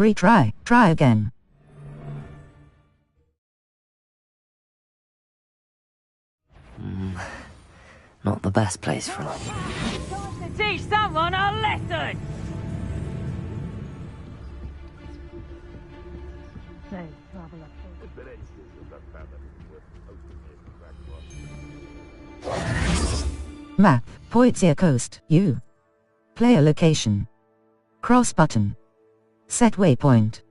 Retry. Try again. Not the best place for an To teach someone a lesson! Say, traveler. Map. Poitzia Coast. U. Player location. Cross button. Set waypoint.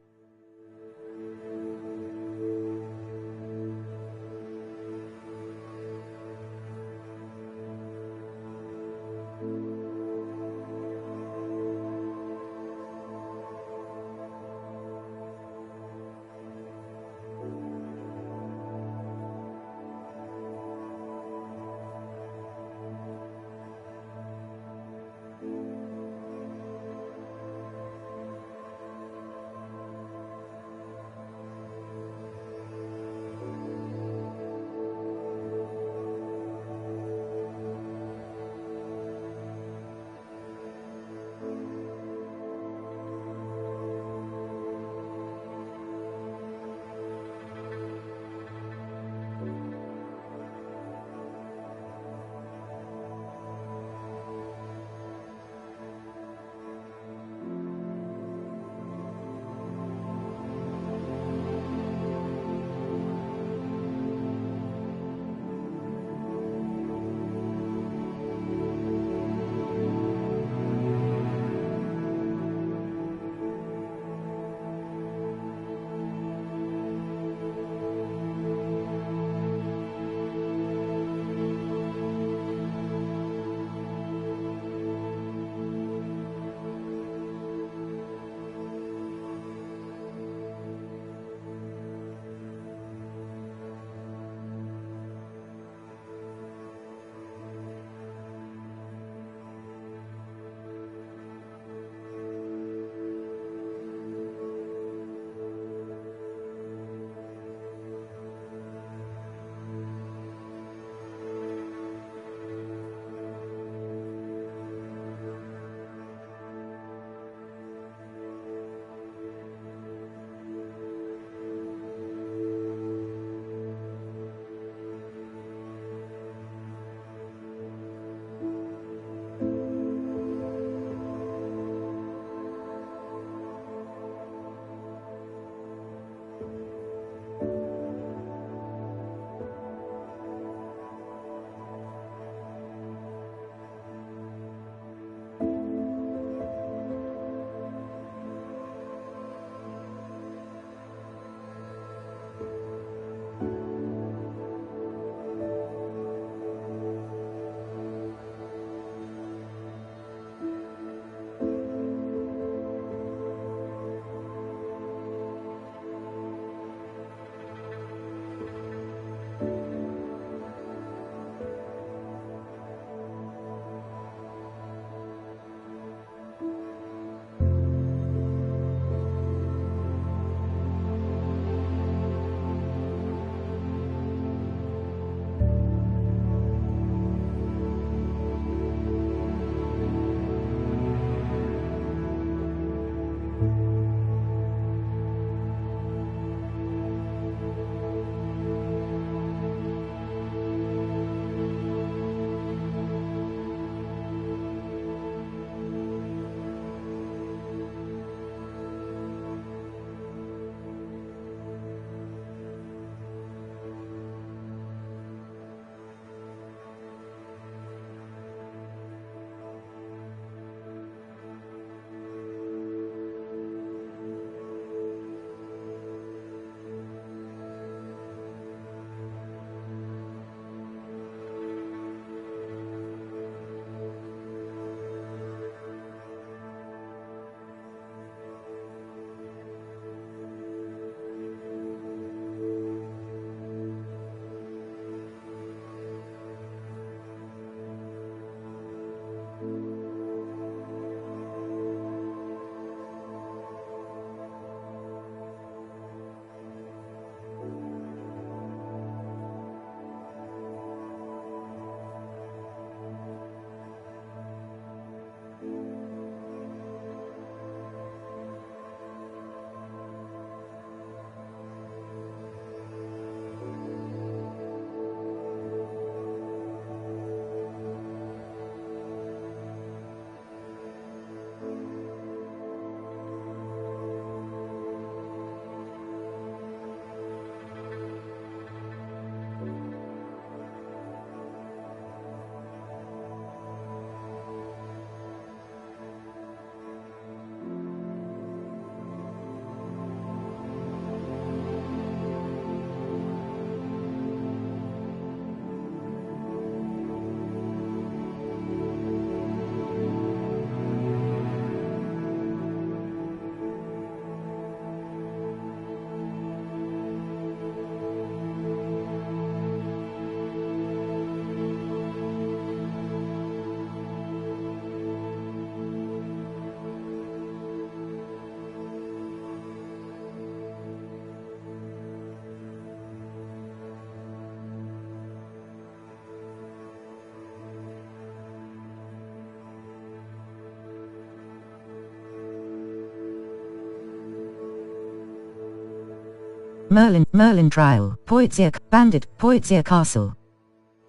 Merlin trial. Poitiers bandit. Poitiers castle.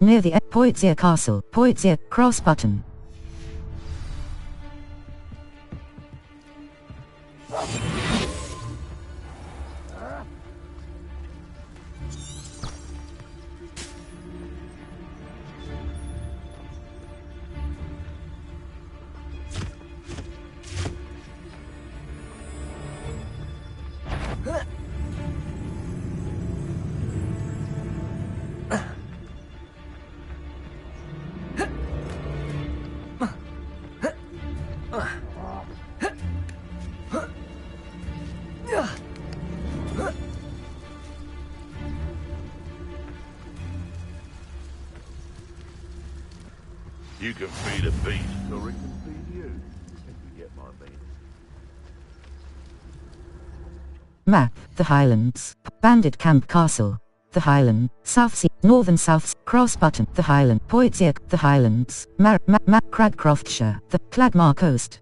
Near the Poitiers castle. Poitiers cross button. You can feed a beast, or it can feed you, if you get my meaning. Map, the Highlands. Bandit camp castle. The Highland. South Sea. Northern South Sea. Cross button. The Highland. Poitiers. The Highlands. Cragcroftshire. The Clagmar coast.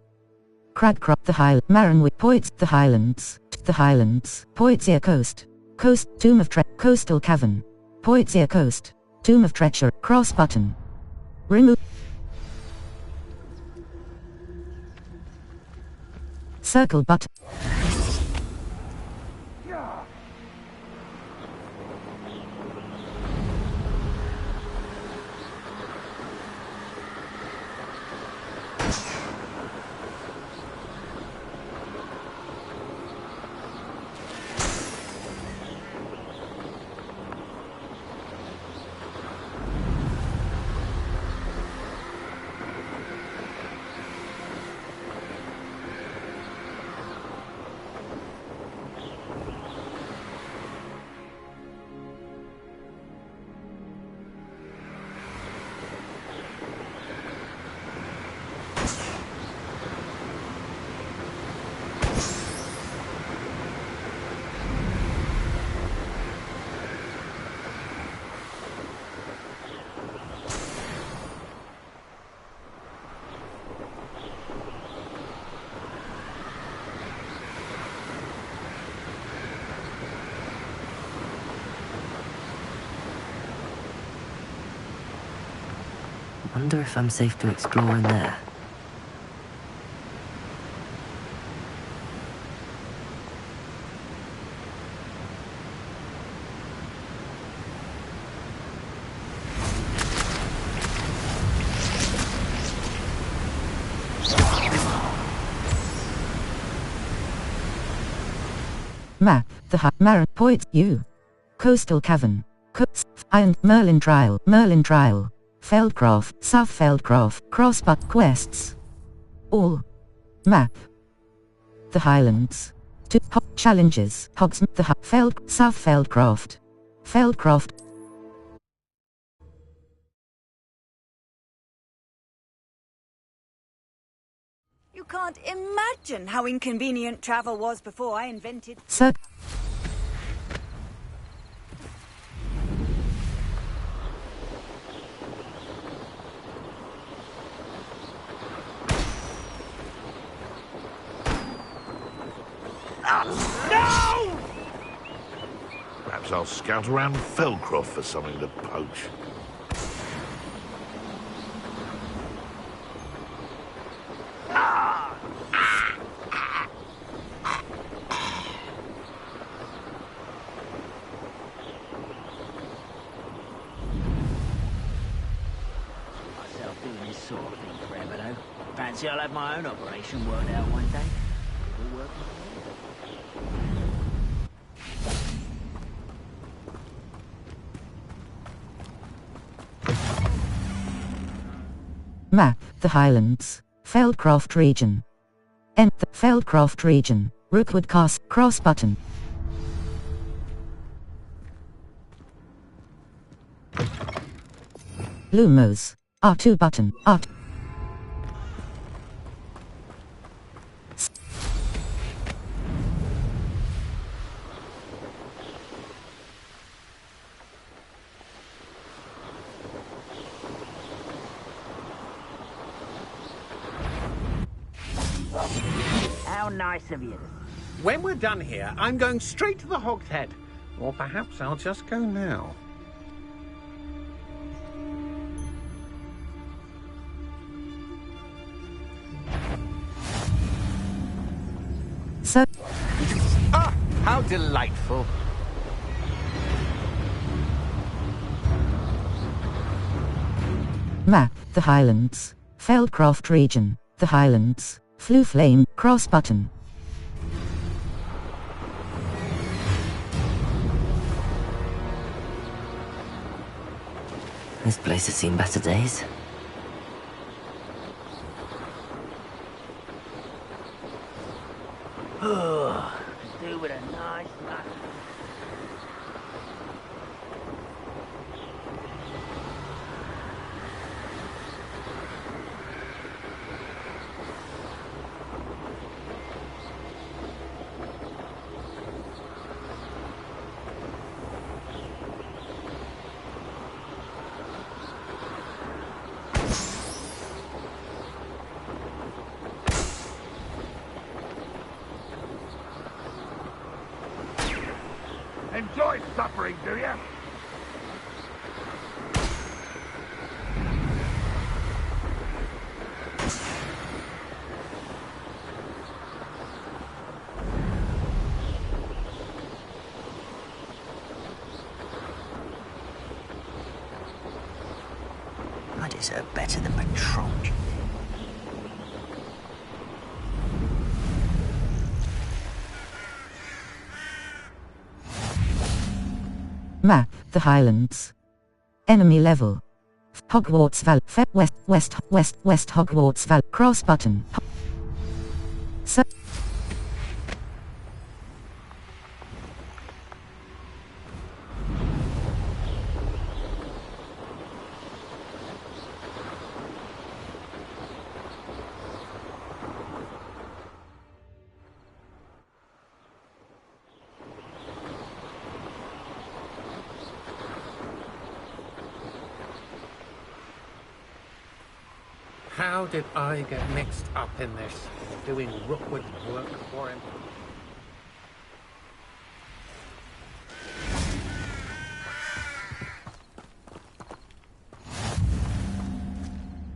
Cragcroft. The Highland. Maranwy. Poitiers. The Highlands. The Highlands. Poitiers coast. Coast. Tomb of Coastal cavern. Poitiers coast. Tomb of Treachery. Cross button. Remove. Circle button. Wonder if I'm safe to explore in there. Map, the Maran Poits U. Coastal cavern. Iron Merlin trial. Feldcroft, South Feldcroft, Crossbutt quests. All. Map. The Highlands. 2 challenges. Hogs. The South Feldcroft. Feldcroft. You can't imagine how inconvenient travel was before I invented... Sir. No! Perhaps I'll scout around Feldcroft for something to poach. Myself doing this sort of thing forever, though. Fancy I'll have my own operation worked out one day. It'll work. Map, the Highlands. Feldcroft region. The Feldcroft region. Rookwood Castle. Cross button. Lumos. R2 button. R2. How nice of you. When we're done here, I'm going straight to the Hog's Head. Or perhaps I'll just go now. So, Ah, how delightful. map, the Highlands. Feldcroft region, the Highlands. Flue flame, cross button. This place has seen better days. Do with a nice nut. Enjoy suffering, do you? I deserve better than Patronge. Map, the Highlands. Enemy level. Hogwarts Valley. West Hogwarts Valley. Cross button. So How did I get mixed up in this? Doing Rookwood's work for him?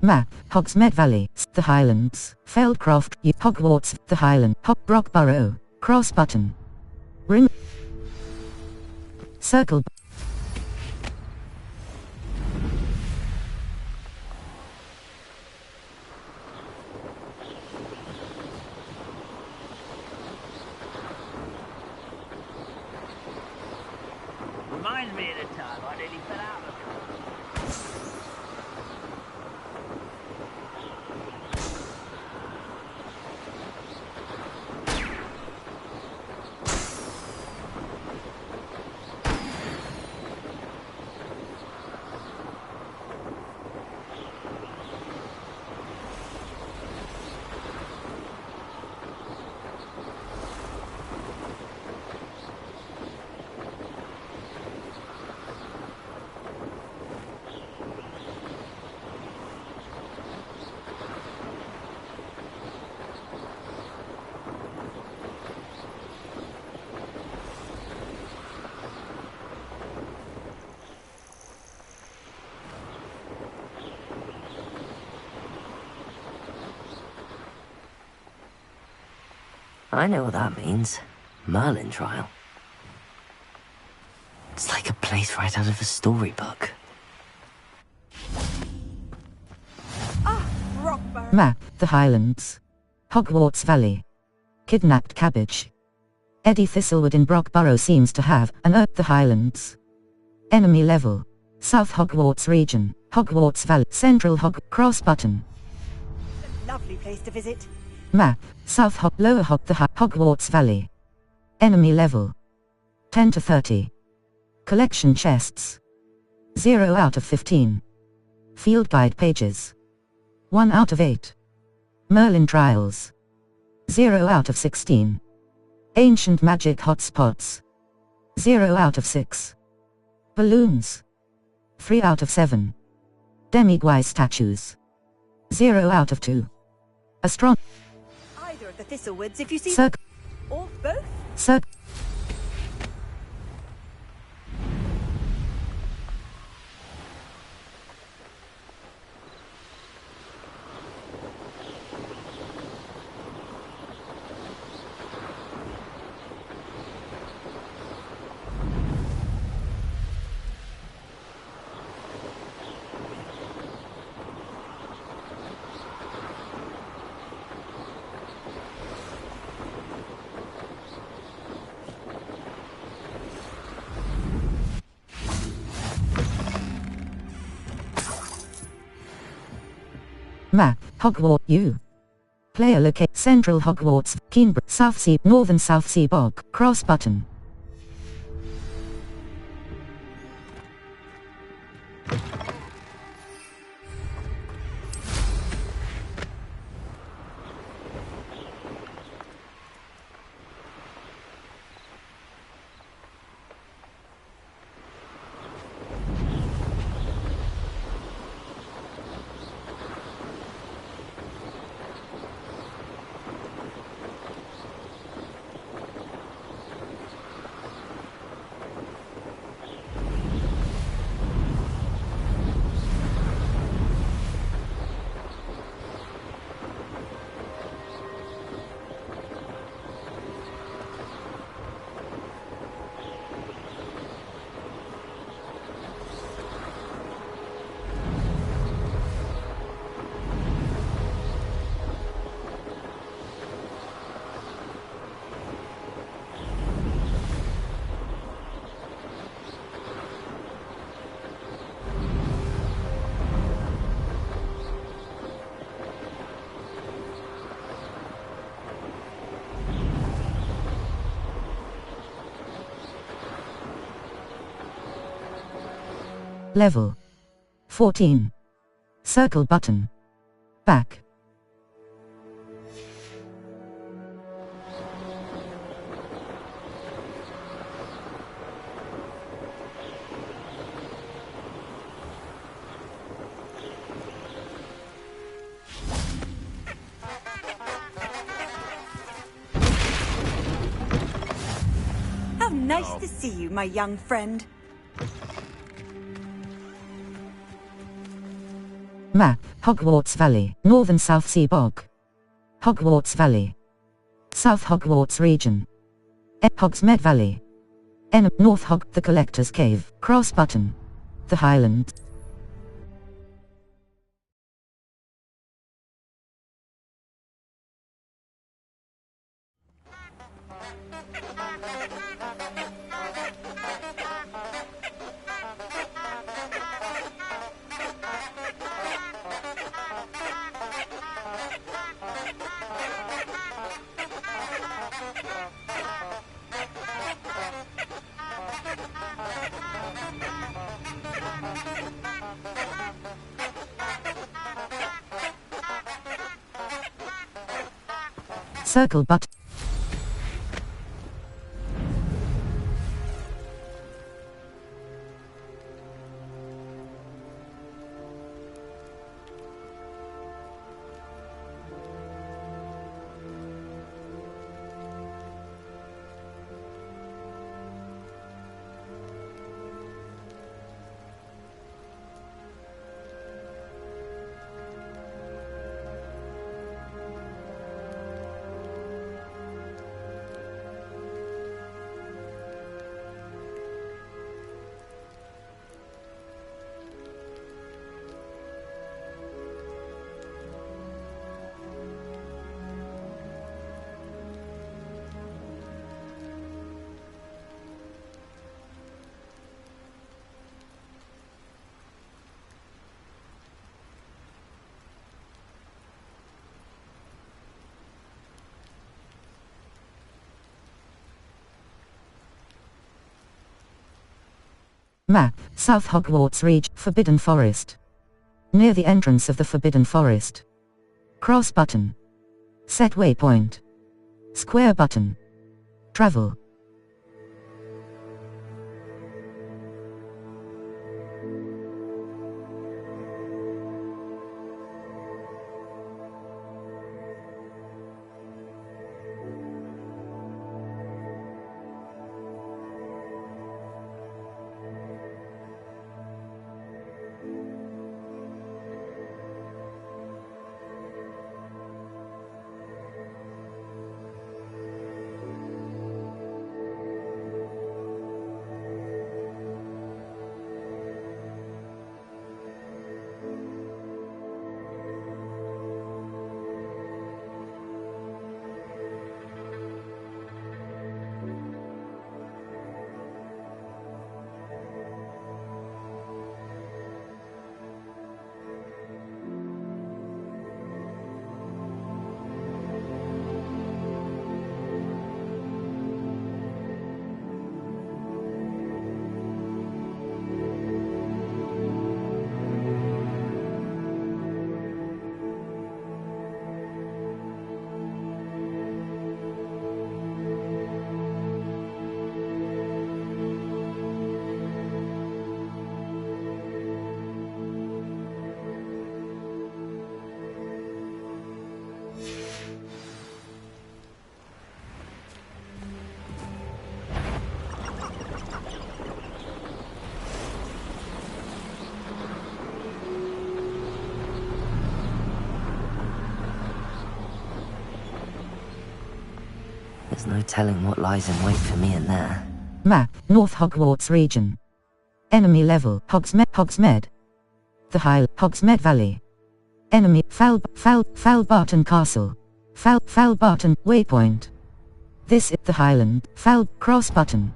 map, Hogsmeade Valley, the Highlands. Feldcroft, Hogwarts, the Highland. Brockborough. Cross button. Ring. Circle. Reminds me of the time I nearly fell out of it. I know what that means. Merlin trial. It's like a place right out of a storybook. Rockborough. Map, the Highlands. Hogwarts Valley. Kidnapped cabbage. Eddie Thistlewood in Brockborough seems to have unearthed the Highlands. Enemy level. South Hogwarts region. Hogwarts Valley. Central Cross button. A lovely place to visit. Map, South Lower Hogwarts Valley. Enemy level. 10 to 30. Collection chests. 0 out of 15. Field guide pages. 1 out of 8. Merlin trials. 0 out of 16. Ancient magic hotspots. 0 out of 6. Balloons. 3 out of 7. Demiguise statues. 0 out of 2. Astron. Either of the Thistlewoods if you see... Circ. Or both. Circ. Hogwarts U. Player locate Central Hogwarts, Keenbridge, Southsea, Northern Southsea Bog, cross button. Level 14. Circle button. Back. How nice to see you, my young friend. Map, Hogwarts Valley, Northern Southsea Bog. Hogwarts Valley. South Hogwarts Region. Hogsmeade Valley. North the Collector's Cave, cross button. The Highlands. Circle button. Map, South Hogwarts Region, Forbidden Forest. Near the entrance of the Forbidden Forest. Cross button. Set waypoint. Square button. Travel. There's no telling what lies in wait for me in there. Map, North Hogwarts region. Enemy level, Hogsmeade. The Hogsmeade Valley. Enemy, Falbarton Castle. Falbarton, waypoint. This is the Highland, cross button.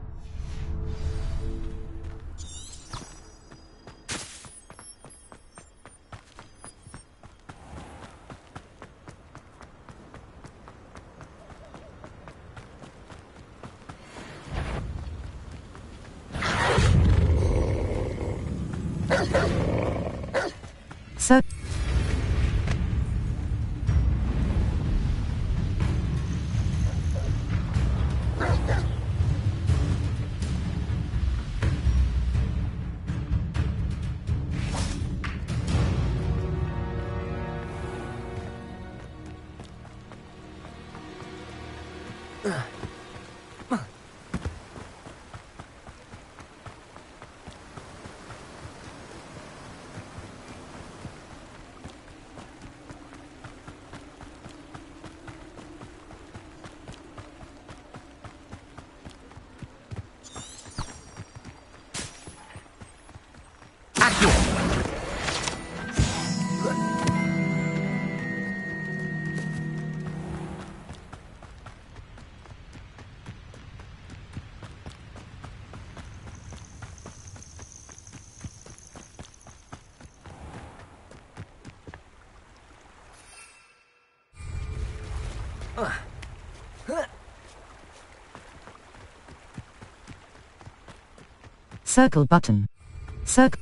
So circle button. Circle.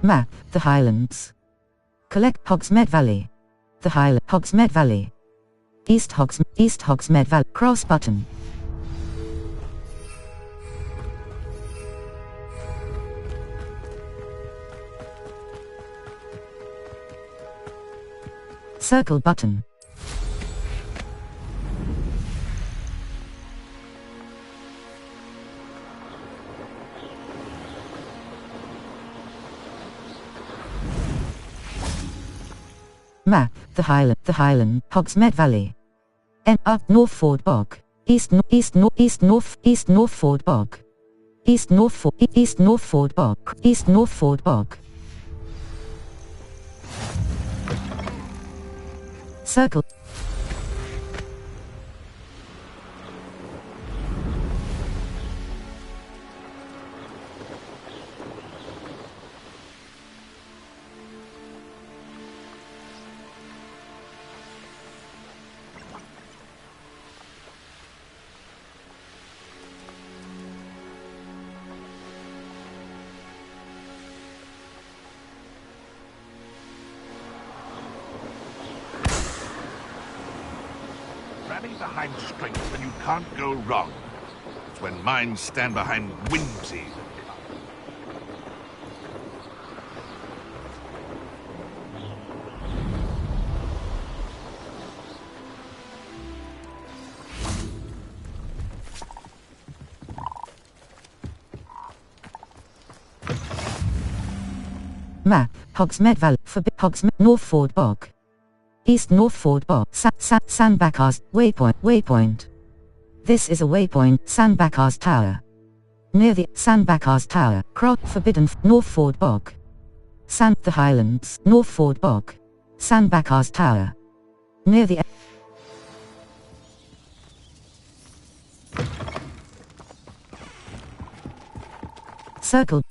Map, the Highlands. Collect Hogsmeade Valley. The Hogsmeade Valley. East Hogsmeade Valley. Cross button. Circle button. Map, the Highland, Hogsmeade Valley. Up Northford Bog. East Northford Bog. East Northford Bog. East Northford Bog. Circle. Rally behind strength and you can't go wrong. It's when minds stand behind whimsy. Map, Hogsmeade Valley, Hogsmeade, Northford Bog. East Northford Bog, Sandbackers, waypoint. This is a waypoint, Sandbackers Tower. Near the Sandbackers Tower, Forbidden, Northford Bog. The Highlands, Northford Bog. Sandbackers Tower. Near the Circle.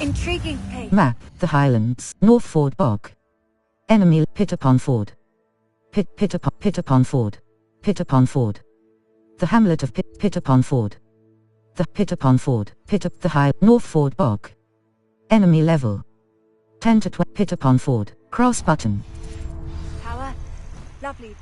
Intriguing case. Map, the Highlands, North Ford Bog. Enemy, Pitterpon Ford. Pitterpon Ford. Pitterpon Ford. The hamlet of Pitterpon Ford. The Pitterpon Ford. The High, North Ford Bog. Enemy level. 10 to 20. Pitterpon Ford. Cross button. Power. Lovely view.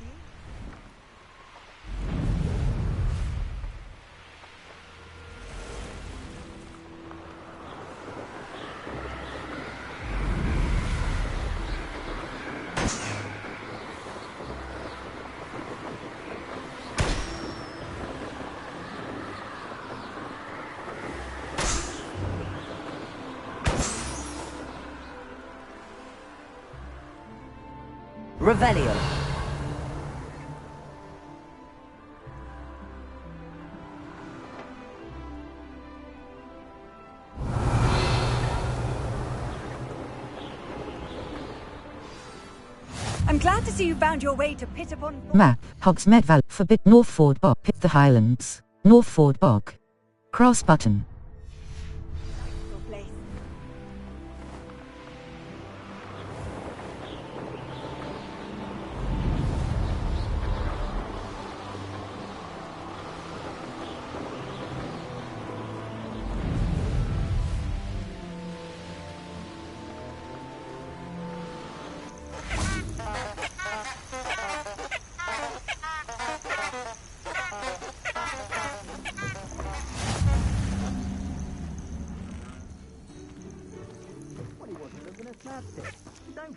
Revelio. I'm glad to see you found your way to Pitterpon. Map, Hogsmeade Valley, Forbid, North Ford Bog, the Highlands, North Ford Bog. Cross button. Your place.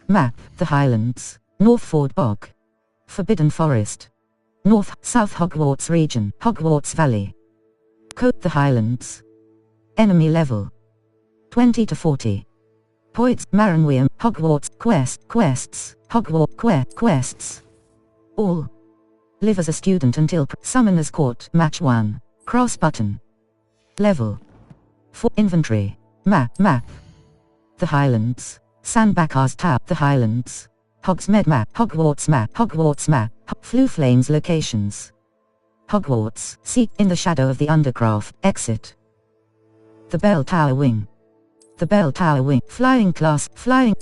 Map, the Highlands, North Ford Bog. Forbidden Forest. South Hogwarts region, Hogwarts Valley. Code the Highlands. Enemy level. 20 to 40. Points, Maranwiam, Hogwarts, quests, Hogwarts, quests. All. Live as a student until Summoner's Court, match 1. Cross button. Level. 4. Inventory. Map. The Highlands. Sandbackers Tower, the Highlands. Hogsmeade map, Hogwarts map, Flue Flames locations. Hogwarts, seat in the shadow of the Undercroft, exit. The Bell Tower wing. The Bell Tower wing, flying class, flying.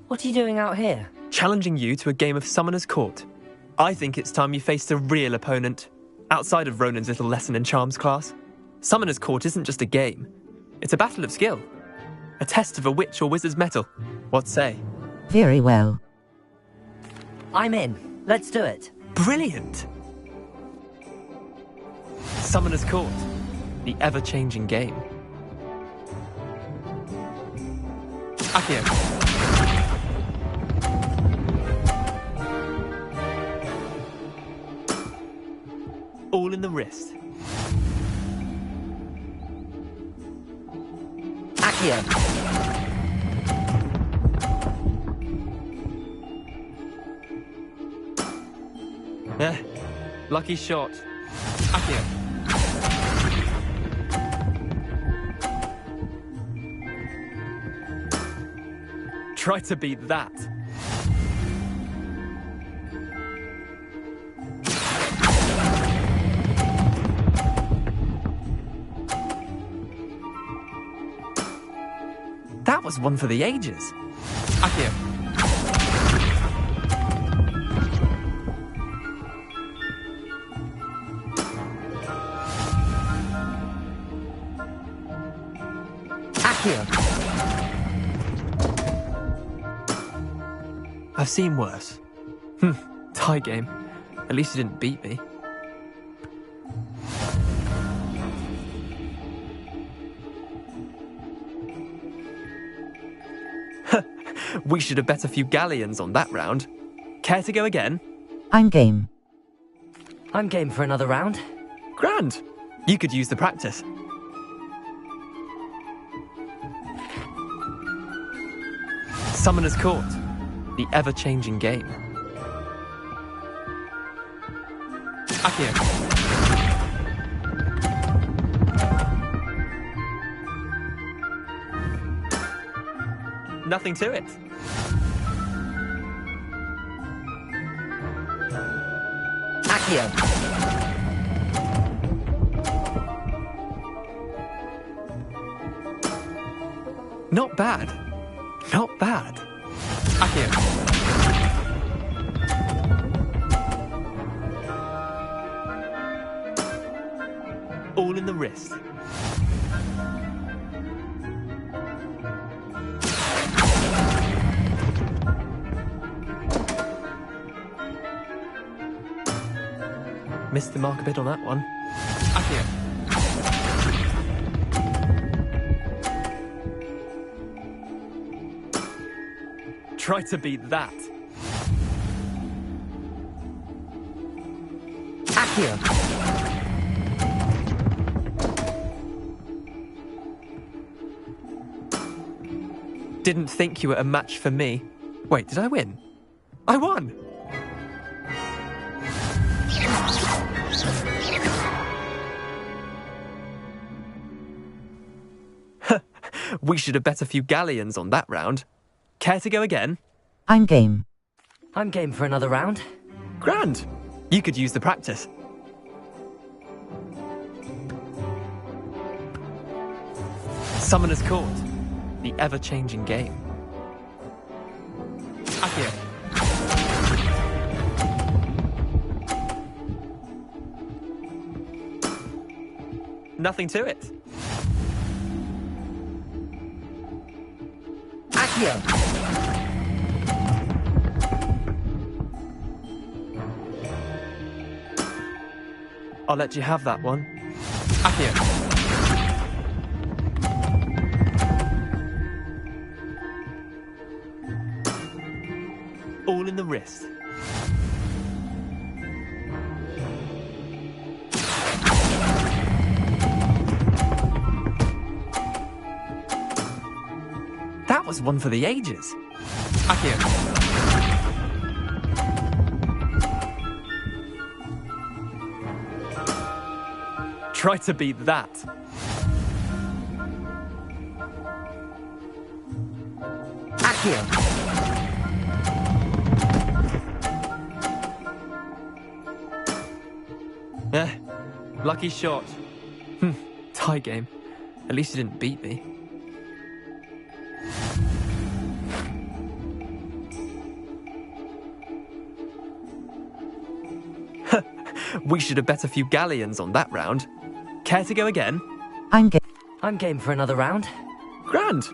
What are you doing out here? Challenging you to a game of Summoner's Court. I think it's time you faced a real opponent, outside of Ronan's little lesson in charms class. Summoner's Court isn't just a game. It's a battle of skill. A test of a witch or wizard's mettle. What say? Very well. I'm in. Let's do it. Brilliant! Summoner's Court. The ever-changing game. Accio. All in the wrist. Accio. Lucky shot. Accio. Try to beat that. That was one for the ages. Accio. Accio. I've seen worse. Tie game. At least you didn't beat me. We should have bet a few galleons on that round. Care to go again? I'm game. I'm game for another round. Grand. You could use the practice. Summoner's Court. The ever-changing game. Akio. Nothing to it. Accio. Not bad. Not bad. Akio. All in the wrist. Missed the mark a bit on that one. Akio. Try to beat that. Accio. Didn't think you were a match for me. Wait, did I win? I won! We should have bet a few galleons on that round. Care to go again? I'm game. I'm game for another round. Grand. You could use the practice. Summoner's Court. The ever-changing game. Akio. Nothing to it. Accio. I'll let you have that one. Akio. All in the wrist. That was one for the ages. Akio. Try to beat that. Accio. Lucky shot. Tie game. At least you didn't beat me. We should have bet a few galleons on that round. Care to go again? I'm game. I'm game for another round. Grand.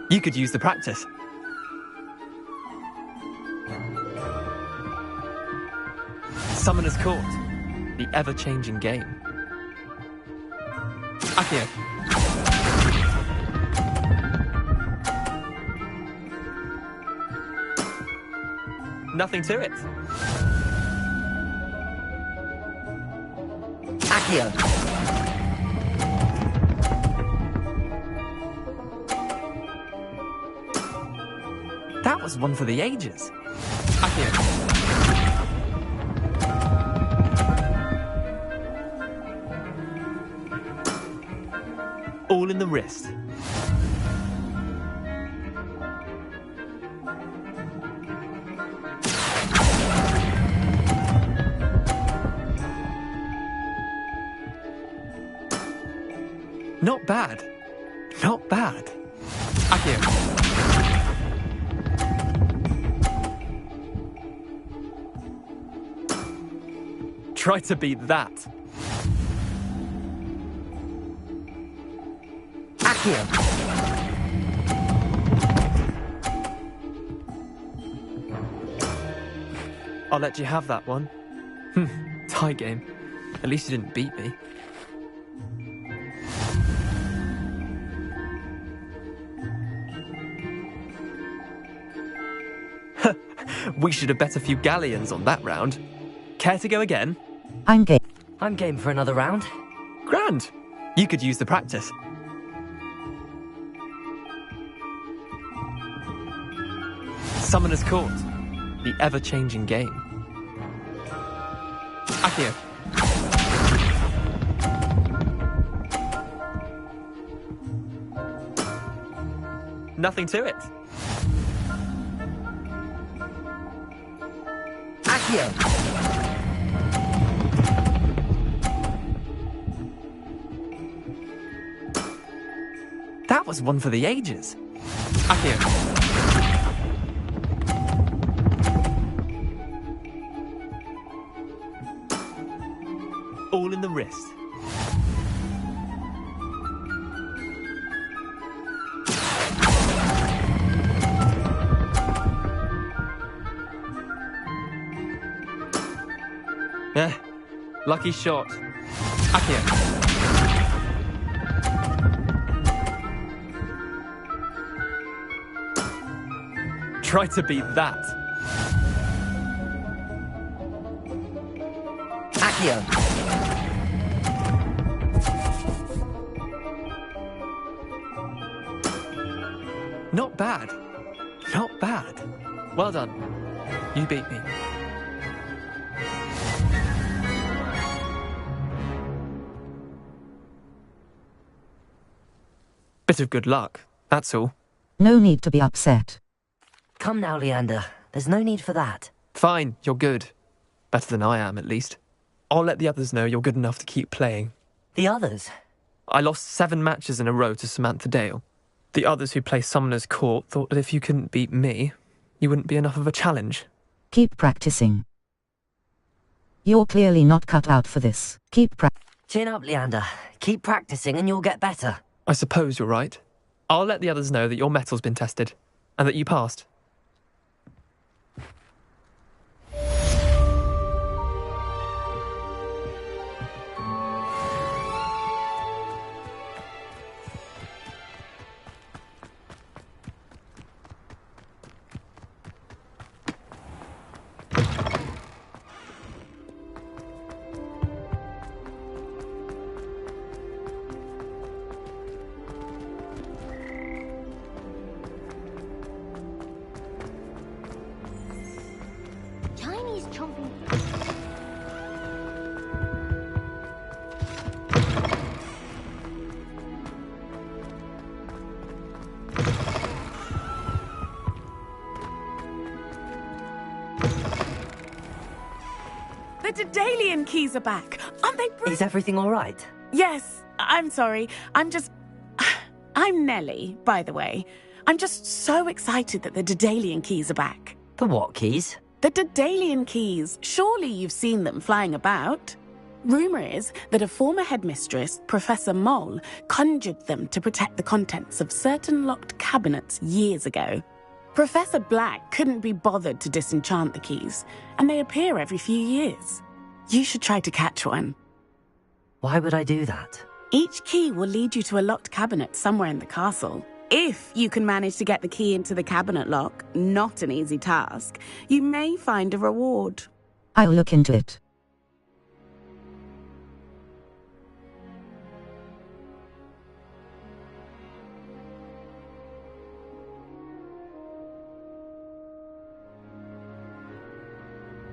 You could use the practice. Summoner's Court. The ever-changing game. Akio. Nothing to it. Accio. That was one for the ages. Akio. All in the wrist. Not bad. Not bad. Akio. Try to beat that. Accio. I'll let you have that one. Tie game. At least you didn't beat me. We should have bet a few galleons on that round. Care to go again? I'm game. I'm game for another round. Grand. You could use the practice. Summoner's Court. The ever-changing game. Accio. Nothing to it. Accio! That was one for the ages. Accio. All in the wrist. Lucky shot. Accio. Try to beat that. Accio. Not bad. Not bad. Well done. You beat me. Bit of good luck, that's all. No need to be upset. Come now, Leander. There's no need for that. Fine, you're good. Better than I am, at least. I'll let the others know you're good enough to keep playing. The others? I lost 7 matches in a row to Samantha Dale. The others who play Summoner's Court thought that if you couldn't beat me, you wouldn't be enough of a challenge. Keep practicing. You're clearly not cut out for this. Keep Chin up, Leander. Keep practicing and you'll get better. I suppose you're right. I'll let the others know that your metal's been tested, and that you passed. Chinese chomping. The Daedalian keys are back. Aren't they Is everything all right? Yes, I'm sorry. I'm Nellie, by the way. I'm just so excited that the Daedalian keys are back. The what keys? The Daedalian keys. Surely you've seen them flying about. Rumour is that a former headmistress, Professor Moll, conjured them to protect the contents of certain locked cabinets years ago. Professor Black couldn't be bothered to disenchant the keys, and they appear every few years. You should try to catch one. Why would I do that? Each key will lead you to a locked cabinet somewhere in the castle. If you can manage to get the key into the cabinet lock, not an easy task, you may find a reward. I'll look into it.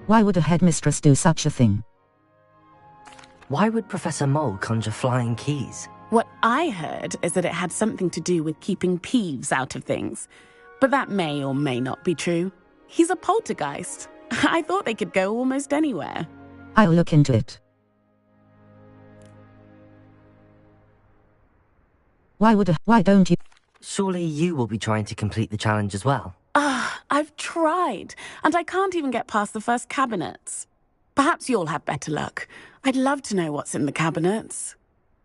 Why would a headmistress do such a thing? Why would Professor Moll conjure flying keys? What I heard is that it had something to do with keeping Peeves out of things. But that may or may not be true. He's a poltergeist. I thought they could go almost anywhere. I'll look into it. Why don't you? Surely you will be trying to complete the challenge as well. I've tried, and I can't even get past the first cabinets. Perhaps you'll have better luck. I'd love to know what's in the cabinets.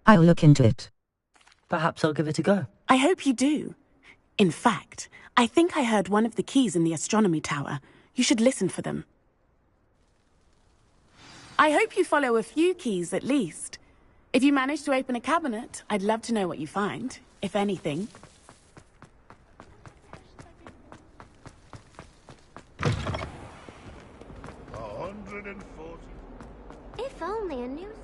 I'll look into it. Perhaps I'll give it a go. I hope you do. In fact, I think I heard one of the keys in the astronomy tower. You should listen for them. I hope you follow a few keys at least. If you manage to open a cabinet, I'd love to know what you find, if anything. only a new student.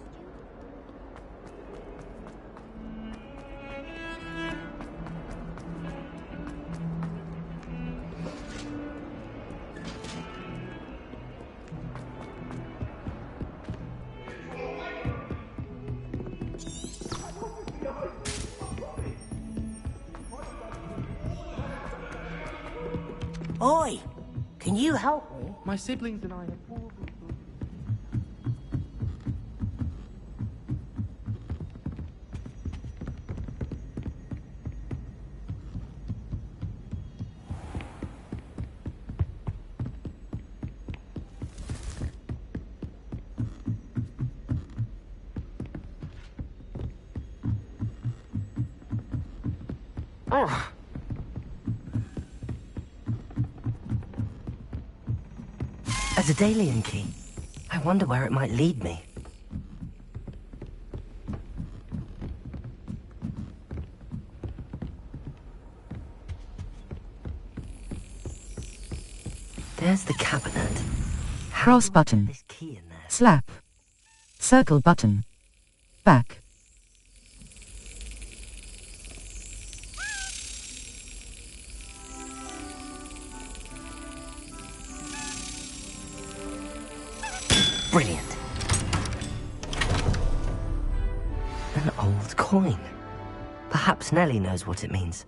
Oi! Can you help me? My siblings and I have all... A Daedalian key. I wonder where it might lead me. There's the cabinet. Cross button. This key in there. Slap. Circle button. Back. Brilliant. An old coin. Perhaps Nellie knows what it means.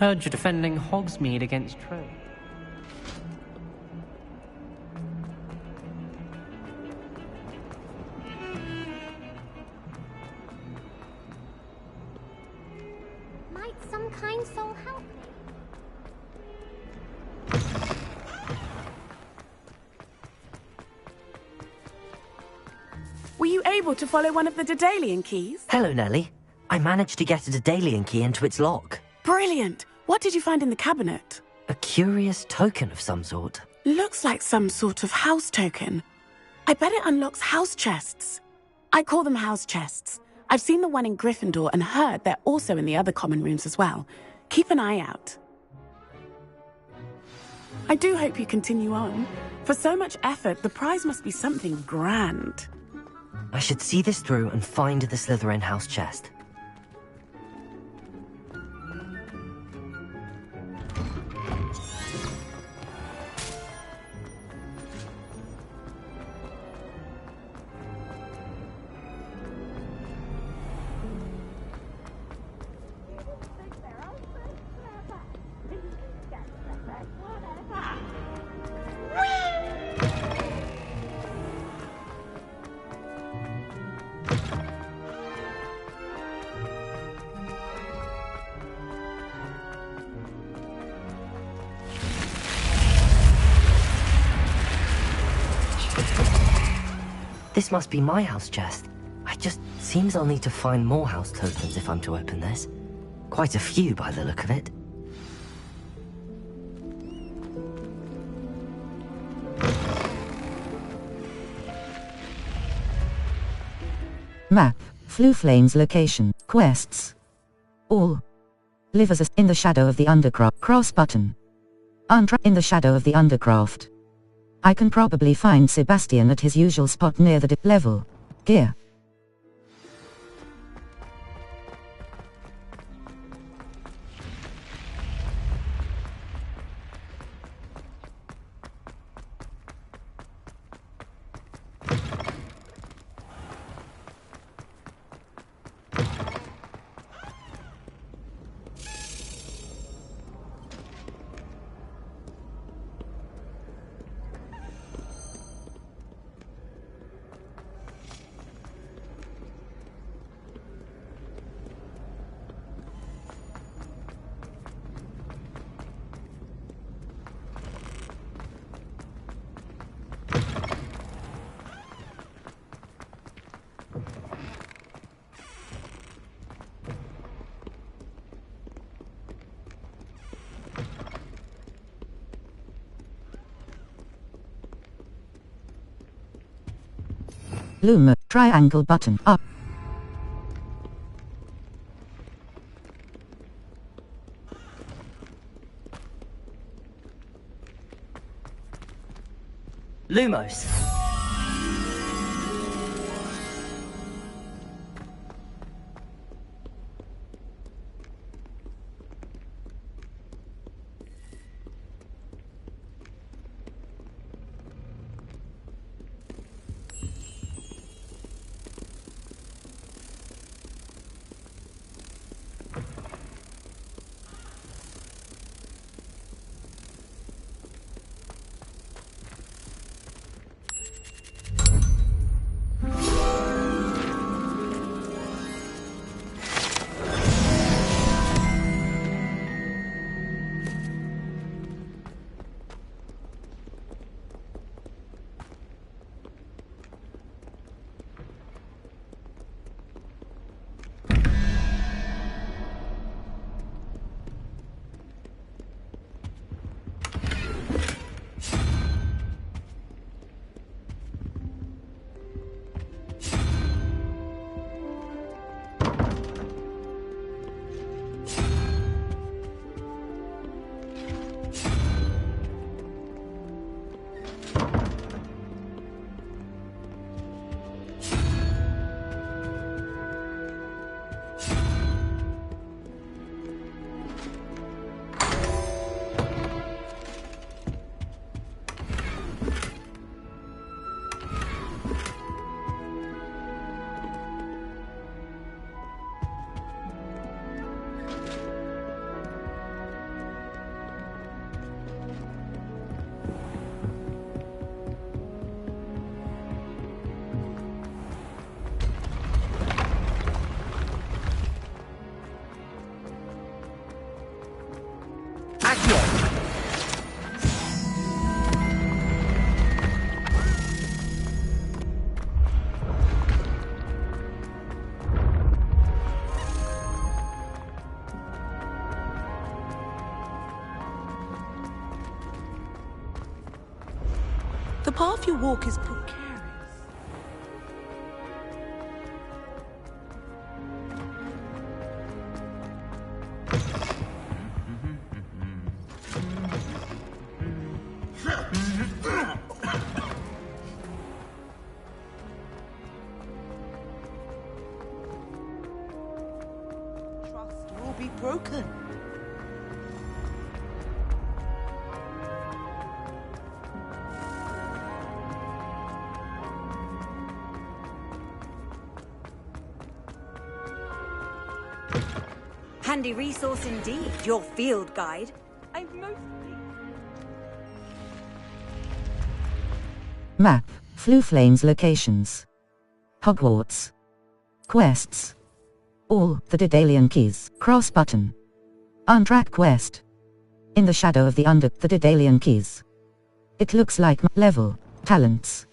Heard you're defending Hogsmeade against True. Might some kind soul help me? Were you able to follow one of the Daedalian keys? Hello, Nellie. I managed to get a Daedalian key into its lock. Brilliant! What did you find in the cabinet? A curious token of some sort. Looks like some sort of house token. I bet it unlocks house chests. I call them house chests. I've seen the one in Gryffindor and heard they're also in the other common rooms as well. Keep an eye out. I do hope you continue on. For so much effort, the prize must be something grand. I should see this through and find the Slytherin house chest. This must be my house chest. I just seems I'll need to find more house tokens if I'm to open this. Quite a few by the look of it. Map. Flooflane's location. Quests. All. Live as in the shadow of the undercroft. Cross button. In the shadow of the undercroft. I can probably find Sebastian at his usual spot near the level. Gear. Luma, triangle button, up. Lumos. The path you walk is precarious. Trust will be broken. Handy resource indeed, your field guide. I'm most Map, Flu Flames locations. Hogwarts. Quests. All the Daedalian keys, cross button. Untrack quest. In the shadow of the Daedalian keys. It looks like level, talents.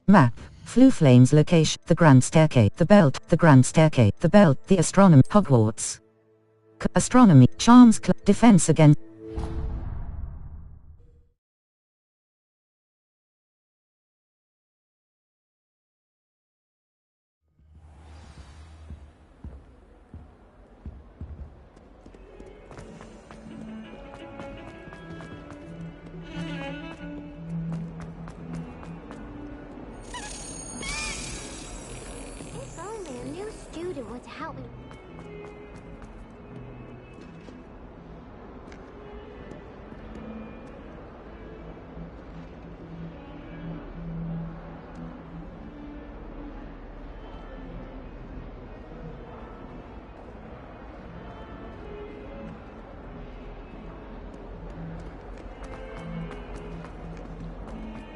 Map, Flue flames location, the grand staircase, the belt, the grand staircase, the belt, the astronomy, Hogwarts. Astronomy, charms, defense against. If only a new student would help me.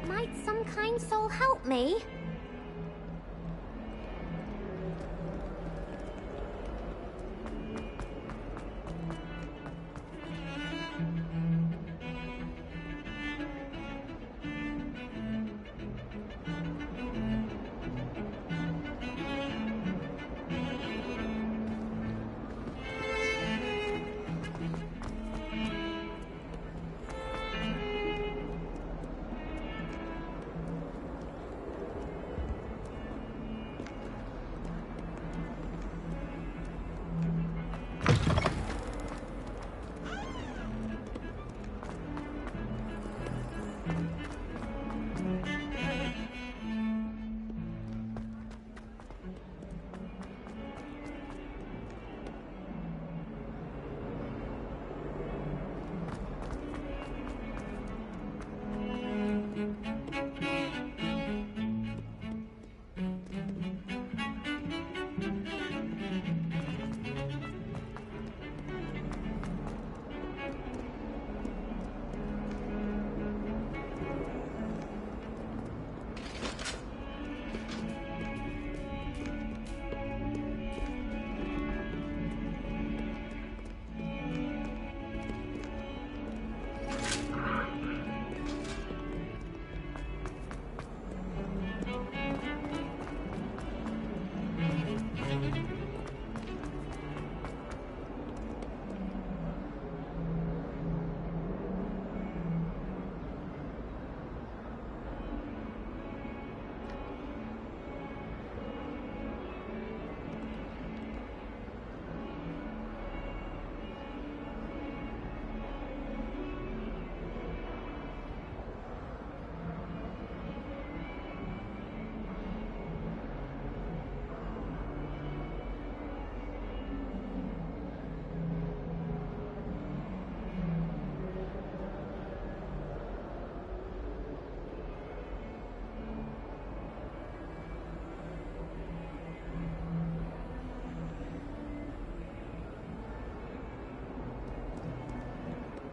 Might some kind soul help me?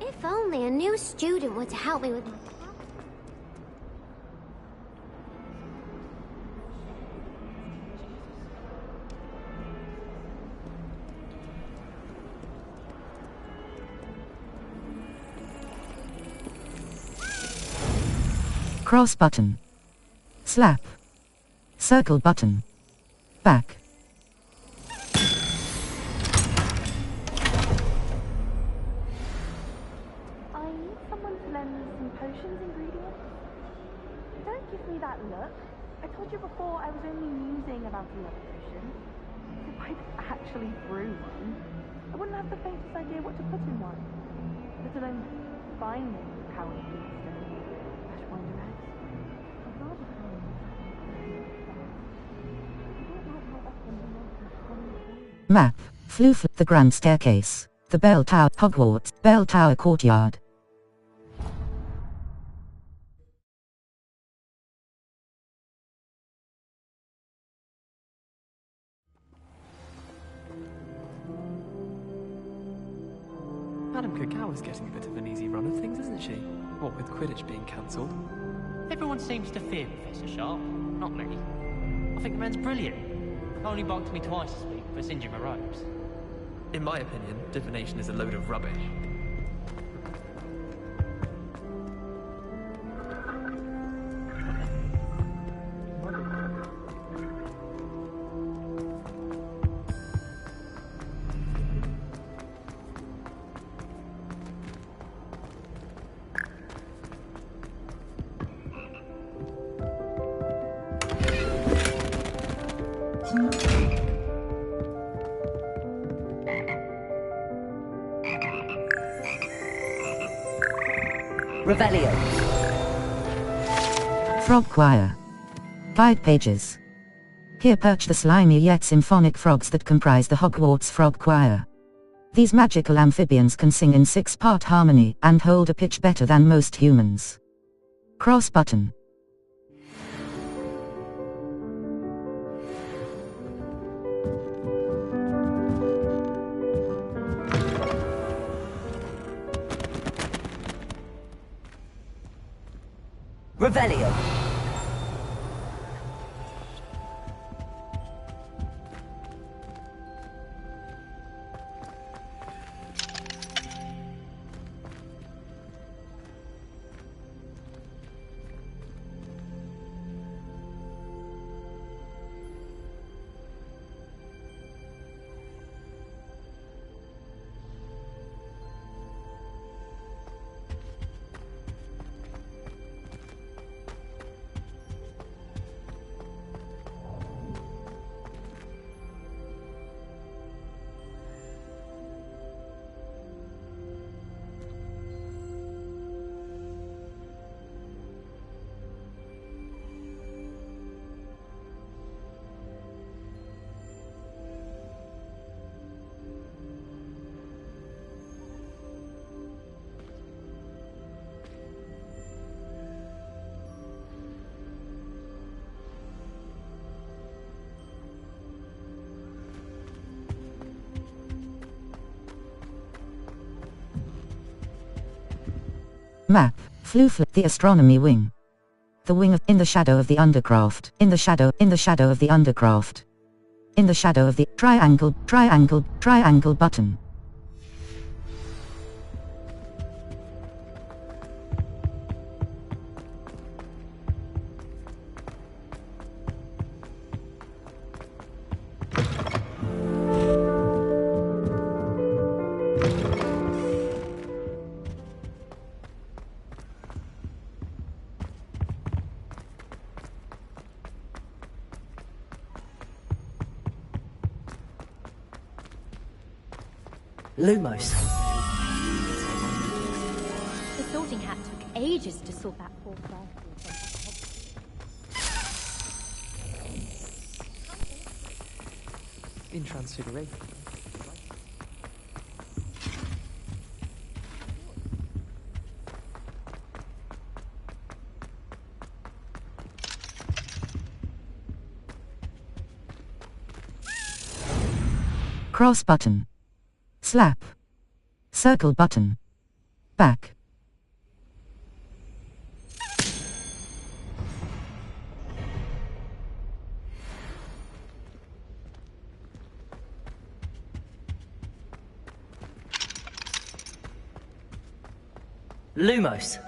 If only a new student were to help me with my... Cross button. Slap. Circle button. Back. I need someone to lend me some potions ingredients. Don't give me that look. I told you before I was only musing about a love potion. If I actually brew one, I wouldn't have the faintest idea what to put in one. Let alone finding how it feels to flesh wonder eggs. I'd rather find Map. Flue the grand staircase. The bell tower. Hogwarts. Bell tower courtyard. Madam Kagawa's getting a bit of an easy run of things, isn't she? What with Quidditch being cancelled. Everyone seems to fear Professor Sharp, not me. I think the man's brilliant. Only barked at me twice this week for singeing my robes. In my opinion, divination is a load of rubbish. Revelio. Frog Choir. 5 pages. Here perch the slimy yet symphonic frogs that comprise the Hogwarts Frog Choir. These magical amphibians can sing in 6-part harmony and hold a pitch better than most humans. Cross button. Revelio. Map. Floofle, the astronomy wing. The wing of, in the shadow of the undercraft, in the shadow of the undercraft. In the shadow of the triangle button. Lumos. The sorting hat took ages to sort that poor frog. In Transfiguration. Cross button. Slap. Circle button. Back. Lumos.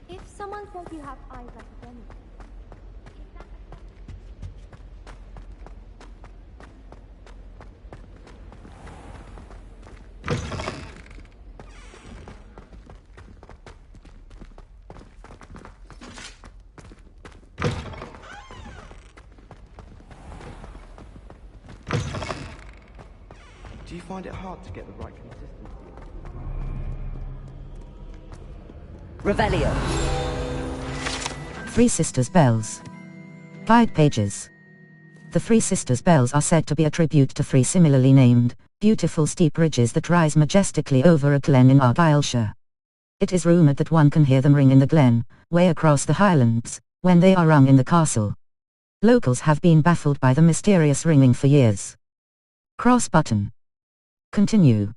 If someone says you have eyes like a bunny, Do you find it hard to get the right consistency? Revelio. Three Sisters Bells. 5 pages. The Three Sisters Bells are said to be a tribute to 3 similarly named, beautiful steep ridges that rise majestically over a glen in Argyllshire. It is rumoured that one can hear them ring in the glen, way across the Highlands, when they are rung in the castle. Locals have been baffled by the mysterious ringing for years. Cross button. Continue.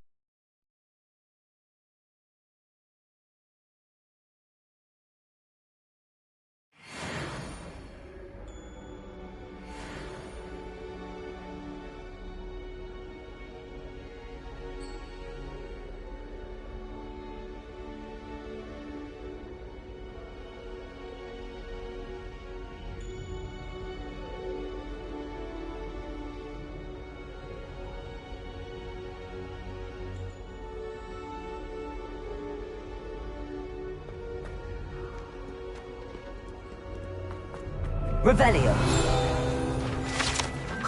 Revelio.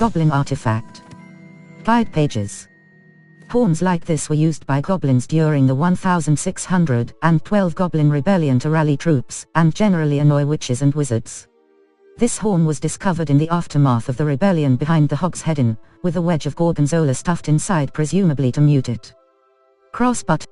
Goblin artifact. Guide pages. Horns like this were used by goblins during the 1612 Goblin Rebellion to rally troops, and generally annoy witches and wizards. This horn was discovered in the aftermath of the rebellion behind the Hog's Head Inn, with a wedge of gorgonzola stuffed inside presumably to mute it. Cross button.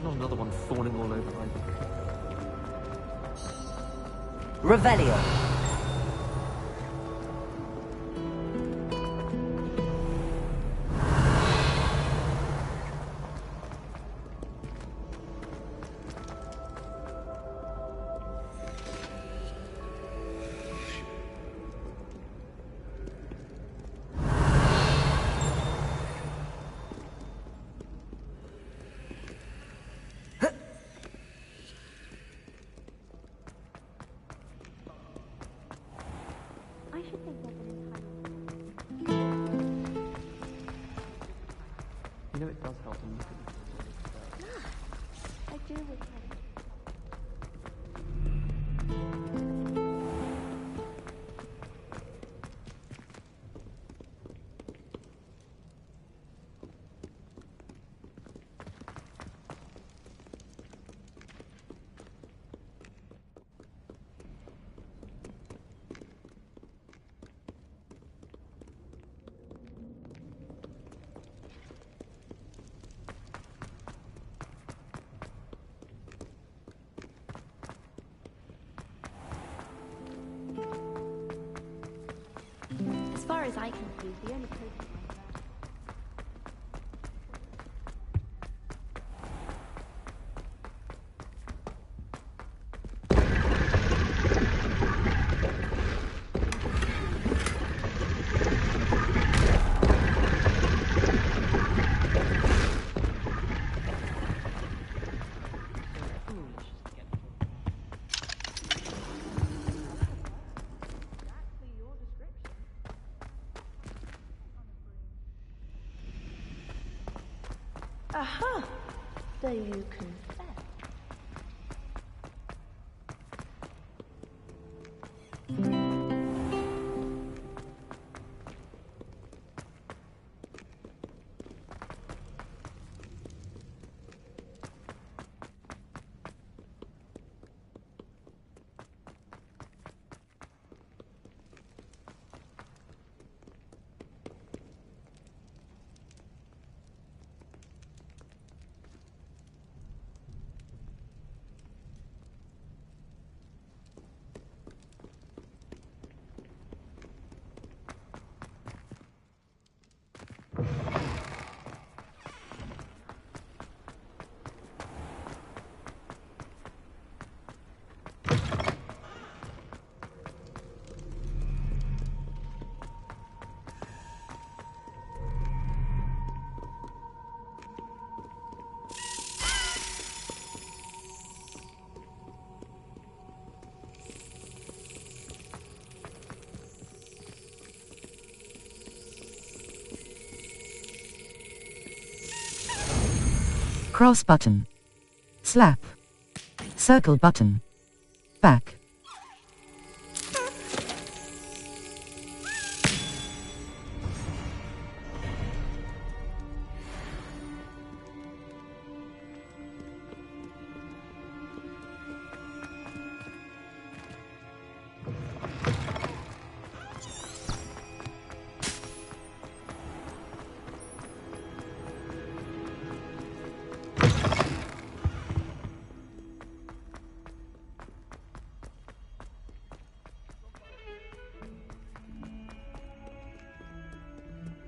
Not another one fawning all over either. Revelio. You know it does help when you can. I do with him. As far as I can see, the only place aha! So you confess. Cross button. Slap. Circle button. Back.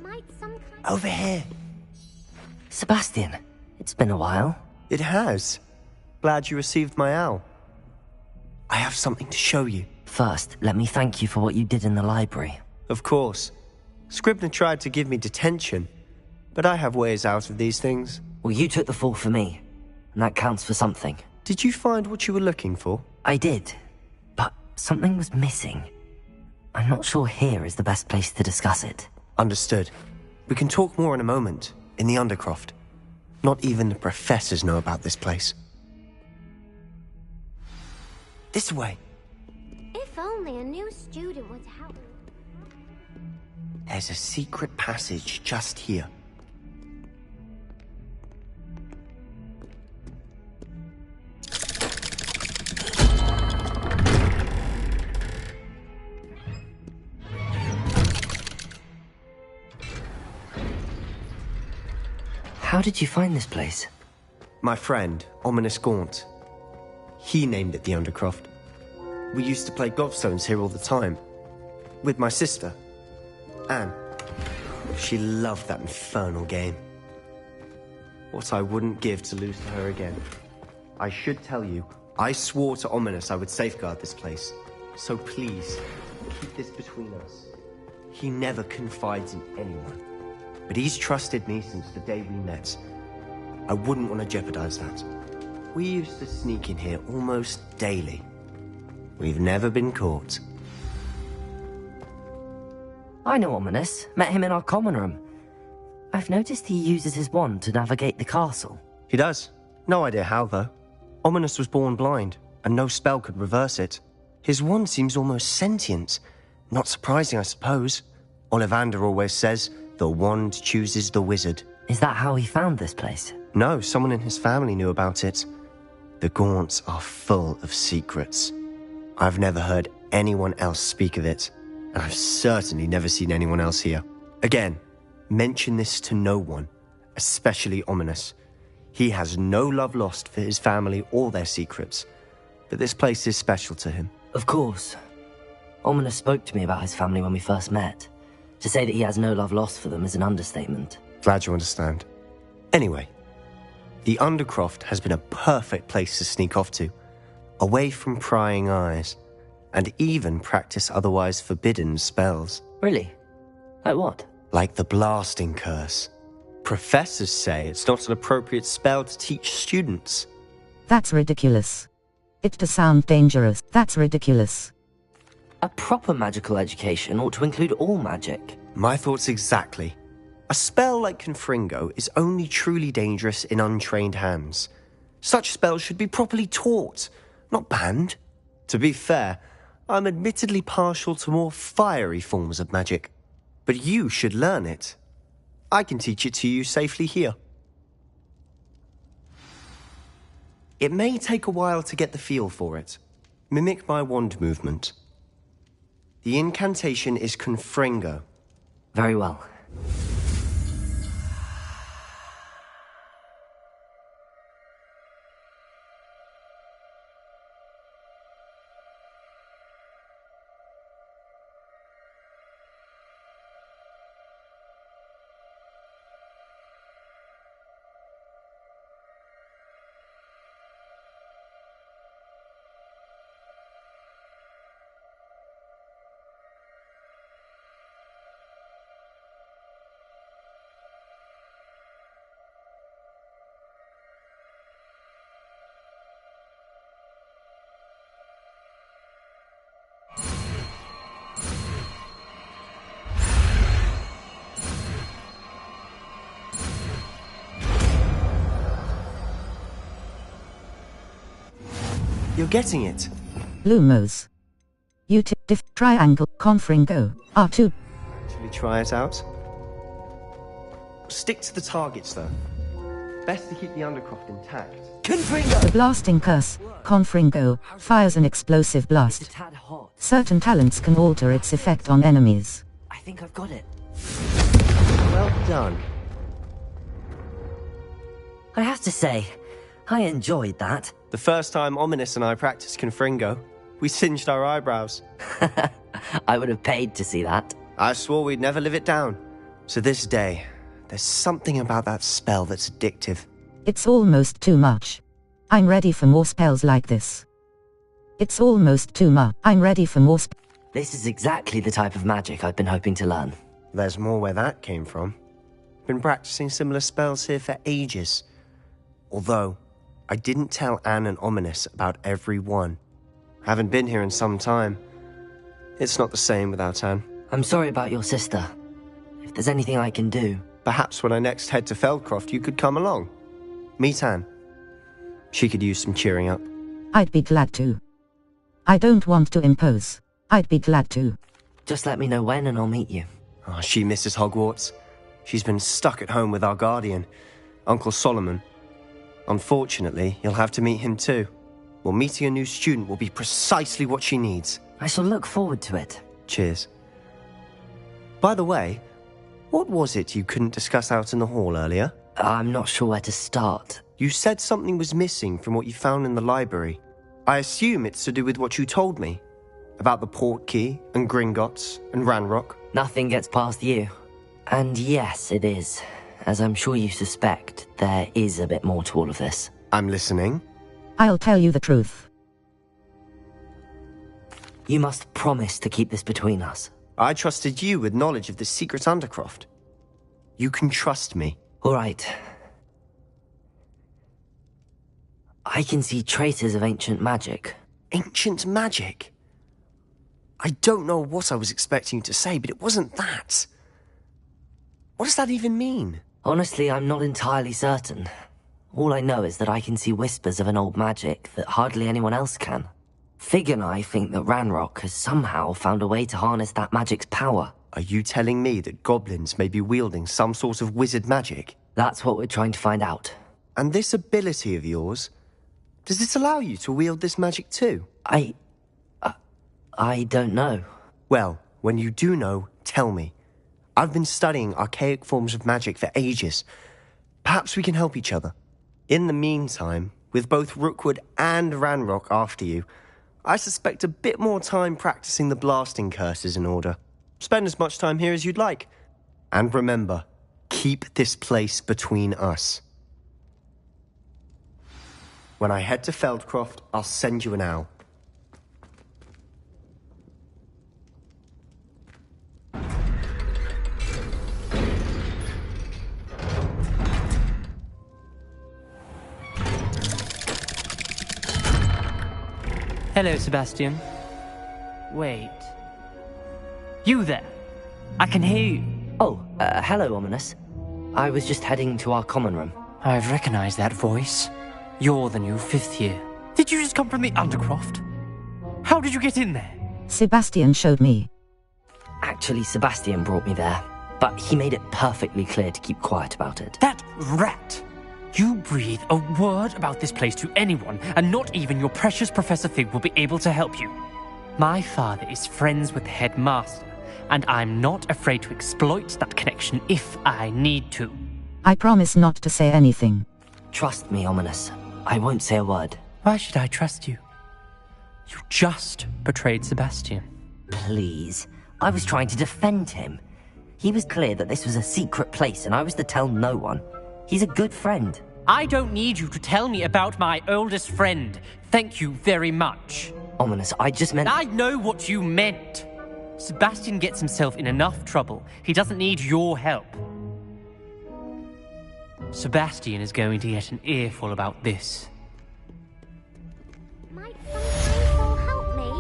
Might some kind Over here. Sebastian, it's been a while. It has. Glad you received my owl. I have something to show you. First, let me thank you for what you did in the library. Of course. Scribner tried to give me detention, but I have ways out of these things. Well, you took the fall for me, and that counts for something. Did you find what you were looking for? I did, but something was missing. I'm not sure here is the best place to discuss it. Understood. We can talk more in a moment, in the Undercroft. Not even the professors know about this place. This way. If only a new student would help. There's a secret passage just here. How did you find this place? My friend, Ominous Gaunt. He named it the Undercroft. We used to play gobstones here all the time. With my sister, Anne. She loved that infernal game. What I wouldn't give to lose to her again. I should tell you, I swore to Ominous I would safeguard this place. So please, keep this between us. He never confides in anyone. But he's trusted me since the day we met. I wouldn't want to jeopardize that. We used to sneak in here almost daily. We've never been caught. I know Ominous. Met him in our common room. I've noticed he uses his wand to navigate the castle. He does. No idea how, though. Ominous was born blind, and no spell could reverse it. His wand seems almost sentient. Not surprising, I suppose. Ollivander always says, the wand chooses the wizard. Is that how he found this place? No, someone in his family knew about it. The Gaunts are full of secrets. I've never heard anyone else speak of it, and I've certainly never seen anyone else here. Again, mention this to no one, especially Ominous. He has no love lost for his family or their secrets, but this place is special to him. Of course. Ominous spoke to me about his family when we first met. To say that he has no love lost for them is an understatement. Glad you understand. Anyway, the Undercroft has been a perfect place to sneak off to, away from prying eyes, and even practice otherwise forbidden spells. Really? Like what? Like the blasting curse. Professors say it's not an appropriate spell to teach students. That's ridiculous. It does sound dangerous. That's ridiculous. A proper magical education ought to include all magic. My thoughts exactly. A spell like Confringo is only truly dangerous in untrained hands. Such spells should be properly taught, not banned. To be fair, I'm admittedly partial to more fiery forms of magic. But you should learn it. I can teach it to you safely here. It may take a while to get the feel for it. Mimic my wand movement. The incantation is Confringo. Very well. You're getting it. Lumos. Triangle, Confringo, R2. Actually try it out. Stick to the targets, though. Best to keep the Undercroft intact. Confringo! The blasting curse, Confringo, fires an explosive blast. It's a tad hot. Certain talents can alter its effect on enemies. I think I've got it. Well done. I have to say, I enjoyed that. The first time Ominous and I practiced Confringo, we singed our eyebrows. I would have paid to see that. I swore we'd never live it down. So this day, There's something about that spell that's addictive. It's almost too much. I'm ready for more spells like this. It's almost too much. I'm ready for more This is exactly the type of magic I've been hoping to learn. There's more where that came from. Been practicing similar spells here for ages. Although, I didn't tell Anne and Ominous about every one. Haven't been here in some time. It's not the same without Anne. I'm sorry about your sister. If there's anything I can do... Perhaps when I next head to Feldcroft, you could come along. Meet Anne. She could use some cheering up. I'd be glad to. I don't want to impose. I'd be glad to. Just let me know when and I'll meet you. Oh, she misses Hogwarts. She's been stuck at home with our guardian, Uncle Solomon. Unfortunately, you'll have to meet him too. Well, meeting a new student will be precisely what she needs. I shall look forward to it. Cheers. By the way, what was it you couldn't discuss out in the hall earlier? I'm not sure where to start. You said something was missing from what you found in the library. I assume it's to do with what you told me. About the port key, and Gringotts, and Ranrock. Nothing gets past you. And yes, it is. As I'm sure you suspect, there is a bit more to all of this. I'm listening. I'll tell you the truth. You must promise to keep this between us. I trusted you with knowledge of the secret Undercroft. You can trust me. All right. I can see traces of ancient magic. Ancient magic? I don't know what I was expecting you to say, but it wasn't that. What does that even mean? Honestly, I'm not entirely certain. All I know is that I can see whispers of an old magic that hardly anyone else can. Fig and I think that Ranrock has somehow found a way to harness that magic's power. Are you telling me that goblins may be wielding some sort of wizard magic? That's what we're trying to find out. And this ability of yours, does it allow you to wield this magic too? I don't know. Well, when you do know, tell me. I've been studying archaic forms of magic for ages. Perhaps we can help each other. In the meantime, with both Rookwood and Ranrock after you, I suspect a bit more time practicing the blasting curse is in order. Spend as much time here as you'd like. And remember, keep this place between us. When I head to Feldcroft, I'll send you an owl. Hello, Sebastian. Wait. You there? I can hear you. Oh, hello, Ominous. I was just heading to our common room. I've recognized that voice. You're the new 5th year. Did you just come from the Undercroft? How did you get in there? Sebastian showed me. Actually, Sebastian brought me there, but he made it perfectly clear to keep quiet about it. That rat! You breathe a word about this place to anyone, and not even your precious Professor Fig will be able to help you. My father is friends with the headmaster, and I'm not afraid to exploit that connection if I need to. I promise not to say anything. Trust me, Ominous. I won't say a word. Why should I trust you? You just betrayed Sebastian. Please. I was trying to defend him. He was clear that this was a secret place, and I was to tell no one. He's a good friend. I don't need you to tell me about my oldest friend. Thank you very much. Ominous, I just meant... I know what you meant. Sebastian gets himself in enough trouble. He doesn't need your help. Sebastian is going to get an earful about this. Might some kind soul help me?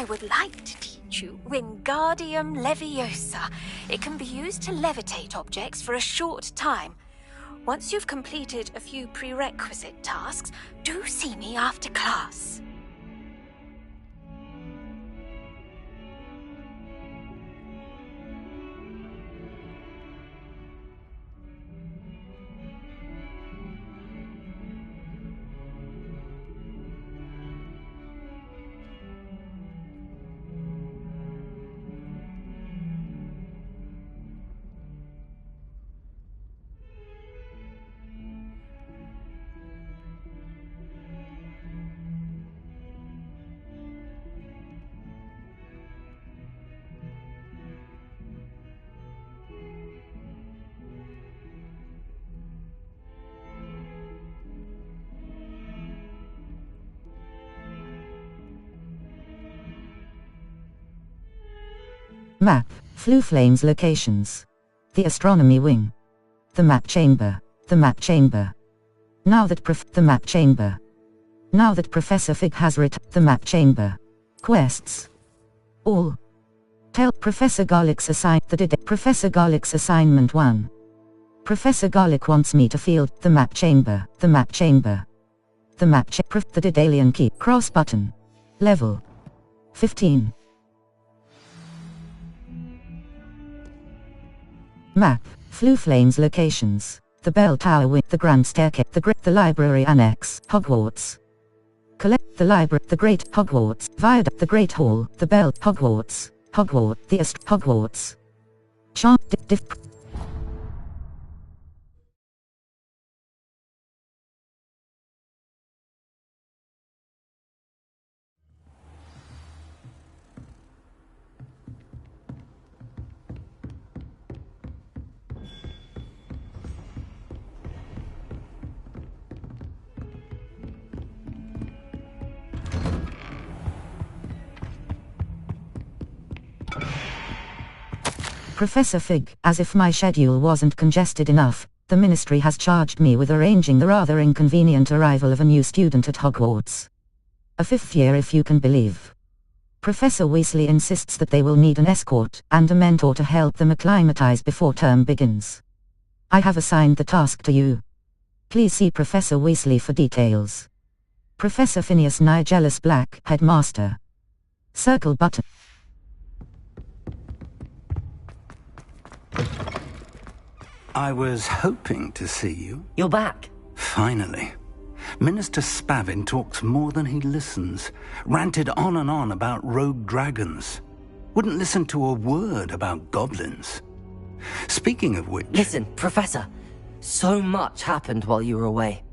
I would like to teach you Wingardium Leviosa. It can be used to levitate objects for a short time. Once you've completed a few prerequisite tasks, do see me after class. Map, Flue Flames locations. The Astronomy Wing. The Map Chamber. The Map Chamber. Now that the Map Chamber. Now that Professor Fig has the Map Chamber. Quests. All. Tell Professor Garlick's Professor Garlick's assignment 1. Professor Garlick wants me to field the Map Chamber. The Map Chamber. The Map the Daedalian Key. Cross button. Level 15. Map, Flue Flames locations. The Bell Tower Wing, the Grand Staircase, the Library Annex, Hogwarts. Collect the Library, the Great Hogwarts, Viaduct, the Great Hall, the Bell, Hogwarts, Hogwarts. Chant, Professor Fig, as if my schedule wasn't congested enough, the Ministry has charged me with arranging the rather inconvenient arrival of a new student at Hogwarts. A 5th year if you can believe. Professor Weasley insists that they will need an escort and a mentor to help them acclimatize before term begins. I have assigned the task to you. Please see Professor Weasley for details. Professor Phineas Nigellus Black, Headmaster. Circle button. I was hoping to see you. You're back. Finally. Minister Spavin talks more than he listens. Ranted on and on about rogue dragons. Wouldn't listen to a word about goblins. Speaking of which... Listen, Professor. So much happened while you were away.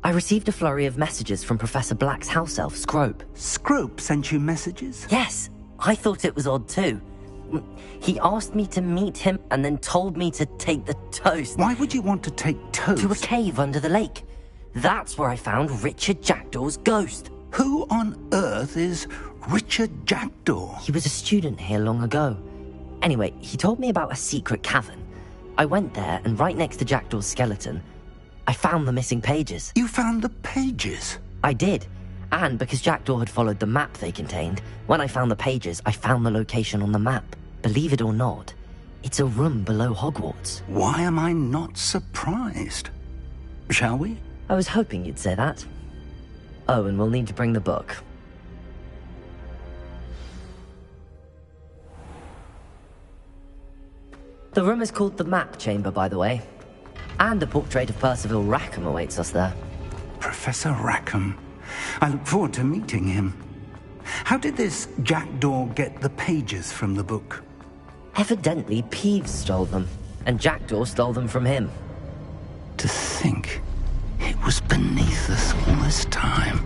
I received a flurry of messages from Professor Black's house elf, Scrope. Scrope sent you messages? Yes. I thought it was odd too. He asked me to meet him and then told me to take the toast. Why would you want to take toast? To a cave under the lake. That's where I found Richard Jackdaw's ghost. Who on earth is Richard Jackdaw? He was a student here long ago. Anyway, he told me about a secret cavern. I went there, and right next to Jackdaw's skeleton, I found the missing pages. You found the pages? I did. And because Jackdaw had followed the map they contained, when I found the pages, I found the location on the map. Believe it or not, it's a room below Hogwarts. Why am I not surprised? Shall we? I was hoping you'd say that. Oh, and we'll need to bring the book. The room is called the Map Chamber, by the way. And a portrait of Percival Rackham awaits us there. Professor Rackham. I look forward to meeting him. How did this Jackdaw get the pages from the book? Evidently, Peeves stole them, and Jackdaw stole them from him. To think it was beneath us all this time.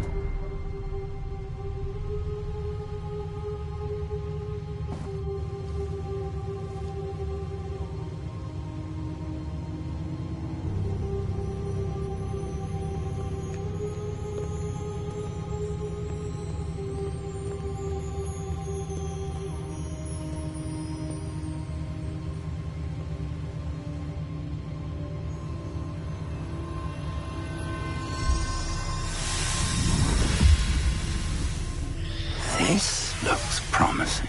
This looks promising. mercy.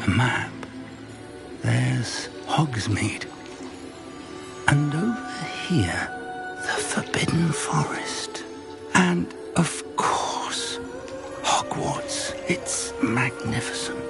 A map. There's Hogsmeade. And over here, the Forbidden Forest. And, of course, Hogwarts. It's magnificent.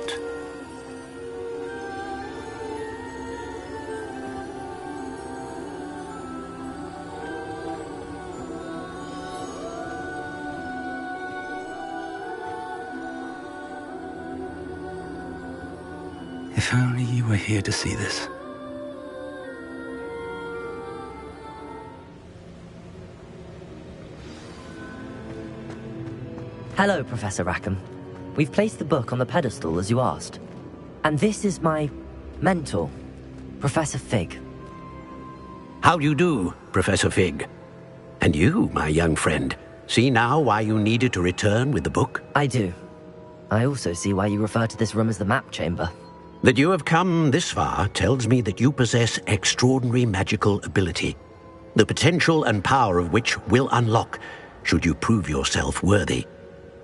If only you were here to see this. Hello, Professor Rackham. We've placed the book on the pedestal as you asked. And this is my mentor, Professor Fig. How do you do, Professor Fig? And you, my young friend, see now why you needed to return with the book? I do. I also see why you refer to this room as the map chamber. That you have come this far tells me that you possess extraordinary magical ability, the potential and power of which will unlock should you prove yourself worthy.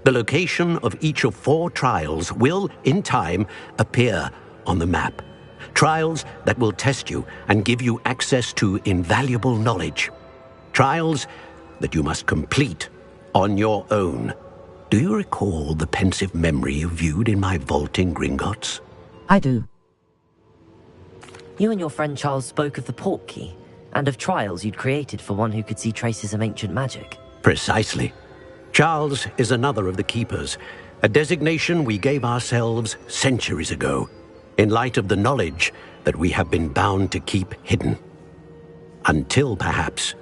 The location of each of 4 trials will, in time, appear on the map. Trials that will test you and give you access to invaluable knowledge. Trials that you must complete on your own. Do you recall the pensive memory you viewed in my vault in Gringotts? I do. You and your friend Charles spoke of the portkey, and of trials you'd created for one who could see traces of ancient magic. Precisely. Charles is another of the Keepers, a designation we gave ourselves centuries ago, in light of the knowledge that we have been bound to keep hidden. Until, perhaps,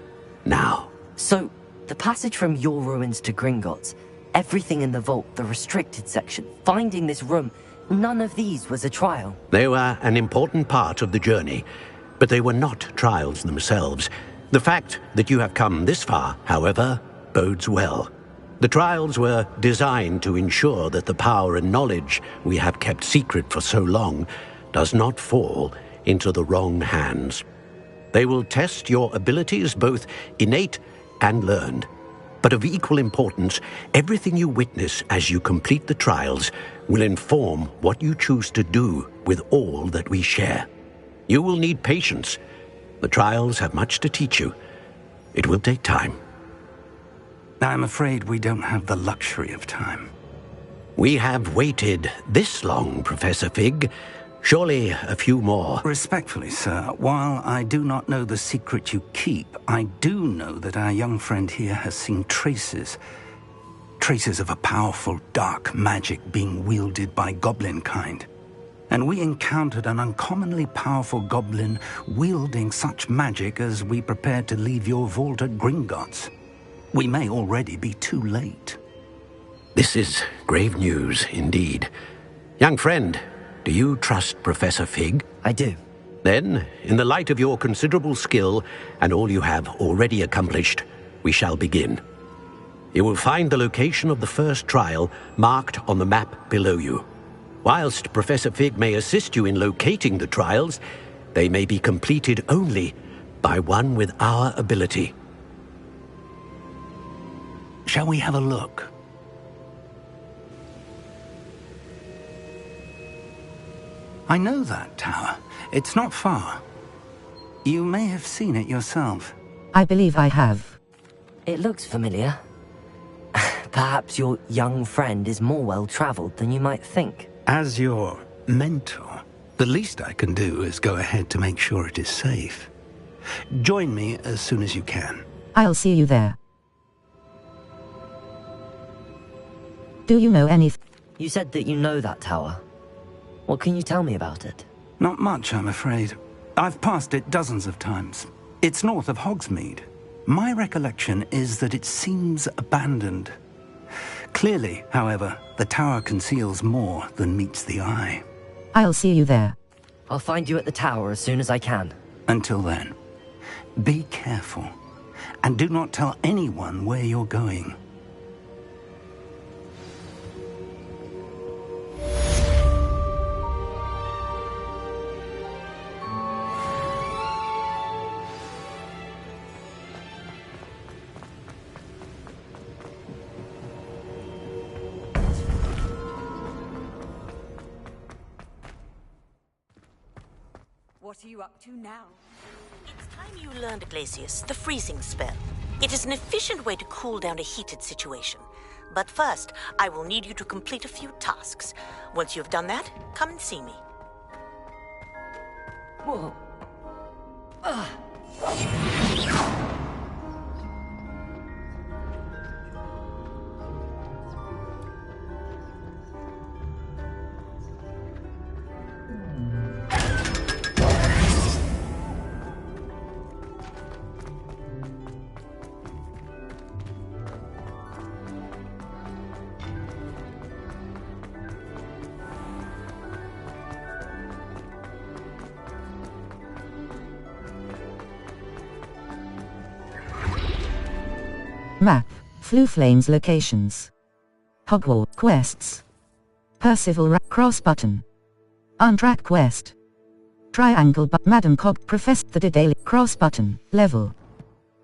now. So, the passage from your ruins to Gringotts, everything in the vault, the restricted section, finding this room, none of these was a trial. They were an important part of the journey, but they were not trials themselves. The fact that you have come this far, however, bodes well. The trials were designed to ensure that the power and knowledge we have kept secret for so long does not fall into the wrong hands. They will test your abilities, both innate and learned. But of equal importance, everything you witness as you complete the trials will inform what you choose to do with all that we share. You will need patience. The trials have much to teach you. It will take time. I'm afraid we don't have the luxury of time. We have waited this long, Professor Fig. Surely a few more. Respectfully, sir, while I do not know the secret you keep, I do know that our young friend here has seen traces of a powerful dark magic being wielded by goblin kind. And we encountered an uncommonly powerful goblin wielding such magic as we prepared to leave your vault at Gringotts. We may already be too late. This is grave news indeed. Young friend, do you trust Professor Fig? I do. Then, in the light of your considerable skill and all you have already accomplished, we shall begin. You will find the location of the first trial marked on the map below you. Whilst Professor Fig may assist you in locating the trials, they may be completed only by one with our ability. Shall we have a look? I know that tower. It's not far. You may have seen it yourself. I believe I have. It looks familiar. Perhaps your young friend is more well-traveled than you might think. As your mentor, the least I can do is go ahead to make sure it is safe. Join me as soon as you can. I'll see you there. Do you know anything? You said that you know that tower. What can you tell me about it? Not much, I'm afraid. I've passed it dozens of times. It's north of Hogsmeade. My recollection is that it seems abandoned. Clearly, however, the tower conceals more than meets the eye. I'll see you there. I'll find you at the tower as soon as I can. Until then, be careful, and do not tell anyone where you're going. What are you up to now? It's time you learned, Glacius, the freezing spell. It is an efficient way to cool down a heated situation. But first, I will need you to complete a few tasks. Once you've done that, come and see me. Whoa. Map. Flue Flames locations. Hogwarts quests. Percival cross button. Untrack quest. Triangle but Madam Cog Professor the Daily cross button. Level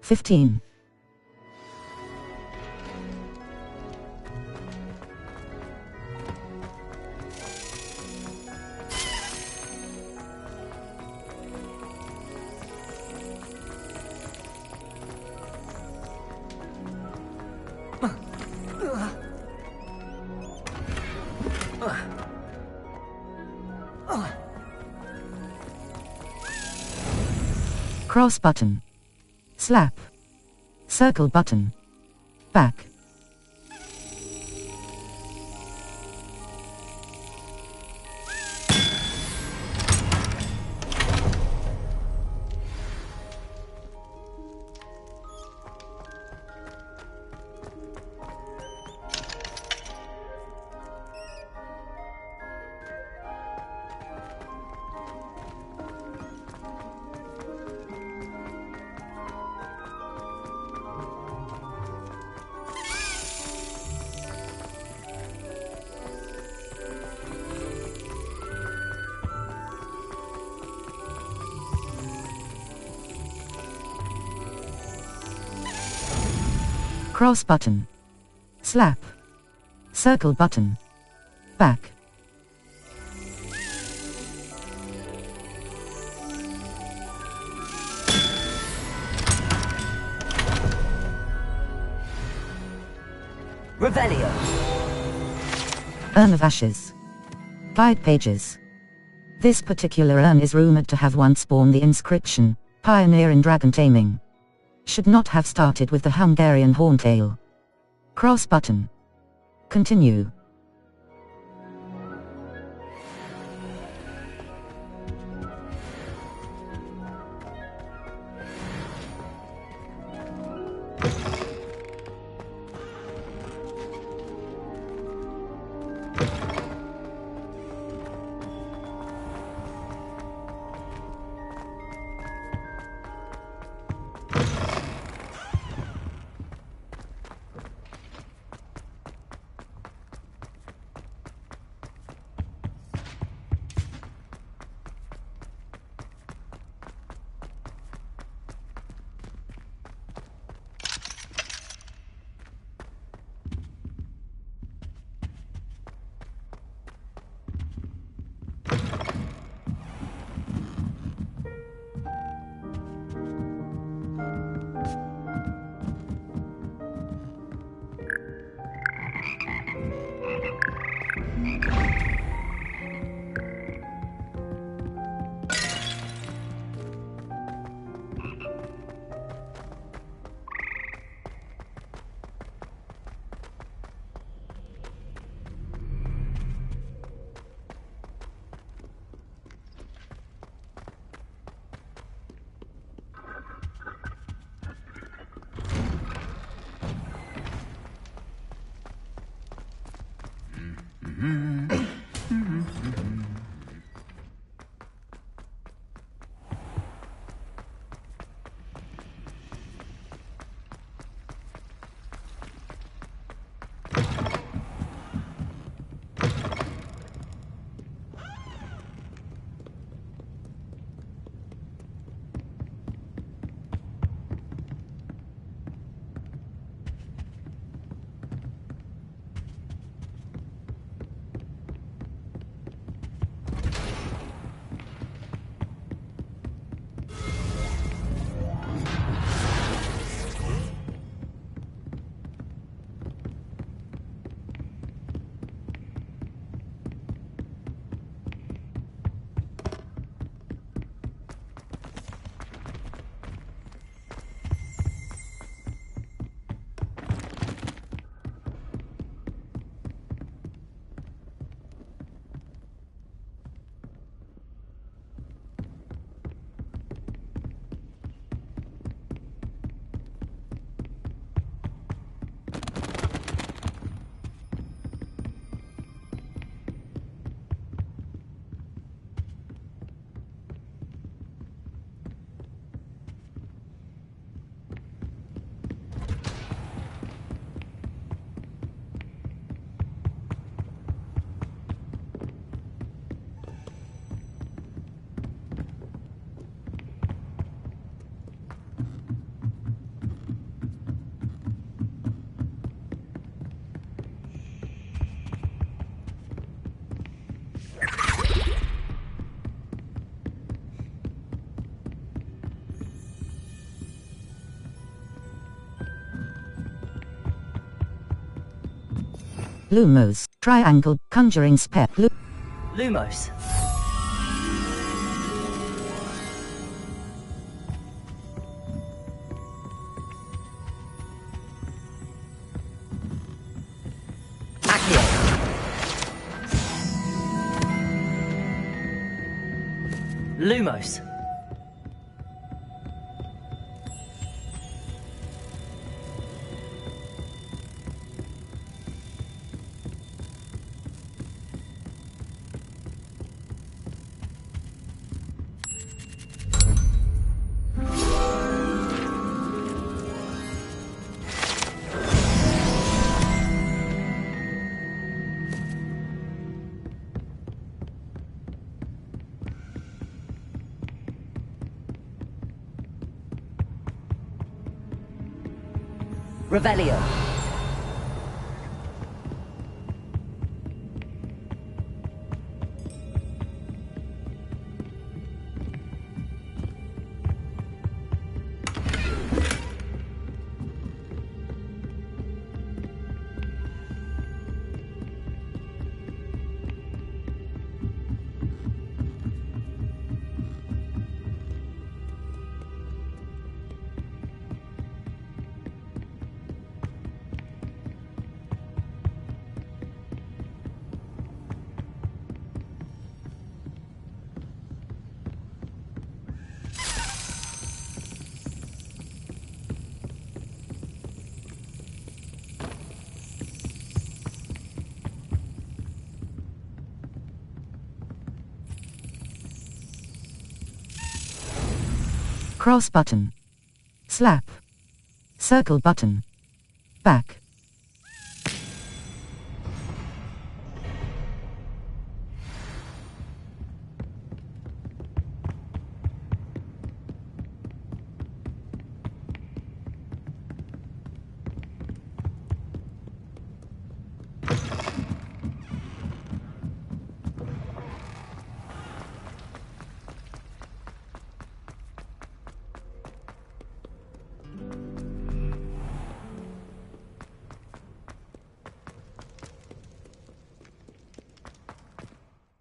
15. Cross button. Slap. Circle button. Back. Cross button. Slap. Circle button. Back. Revelio. Urn of Ashes. Guide pages. This particular urn is rumored to have once borne the inscription, Pioneer in Dragon Taming. Should not have started with the Hungarian horntail. Cross button. Continue. Lumos. Triangle. Conjuring spell. Lumos. Lumos. Revelio. Cross button. Slap. Circle button. Back.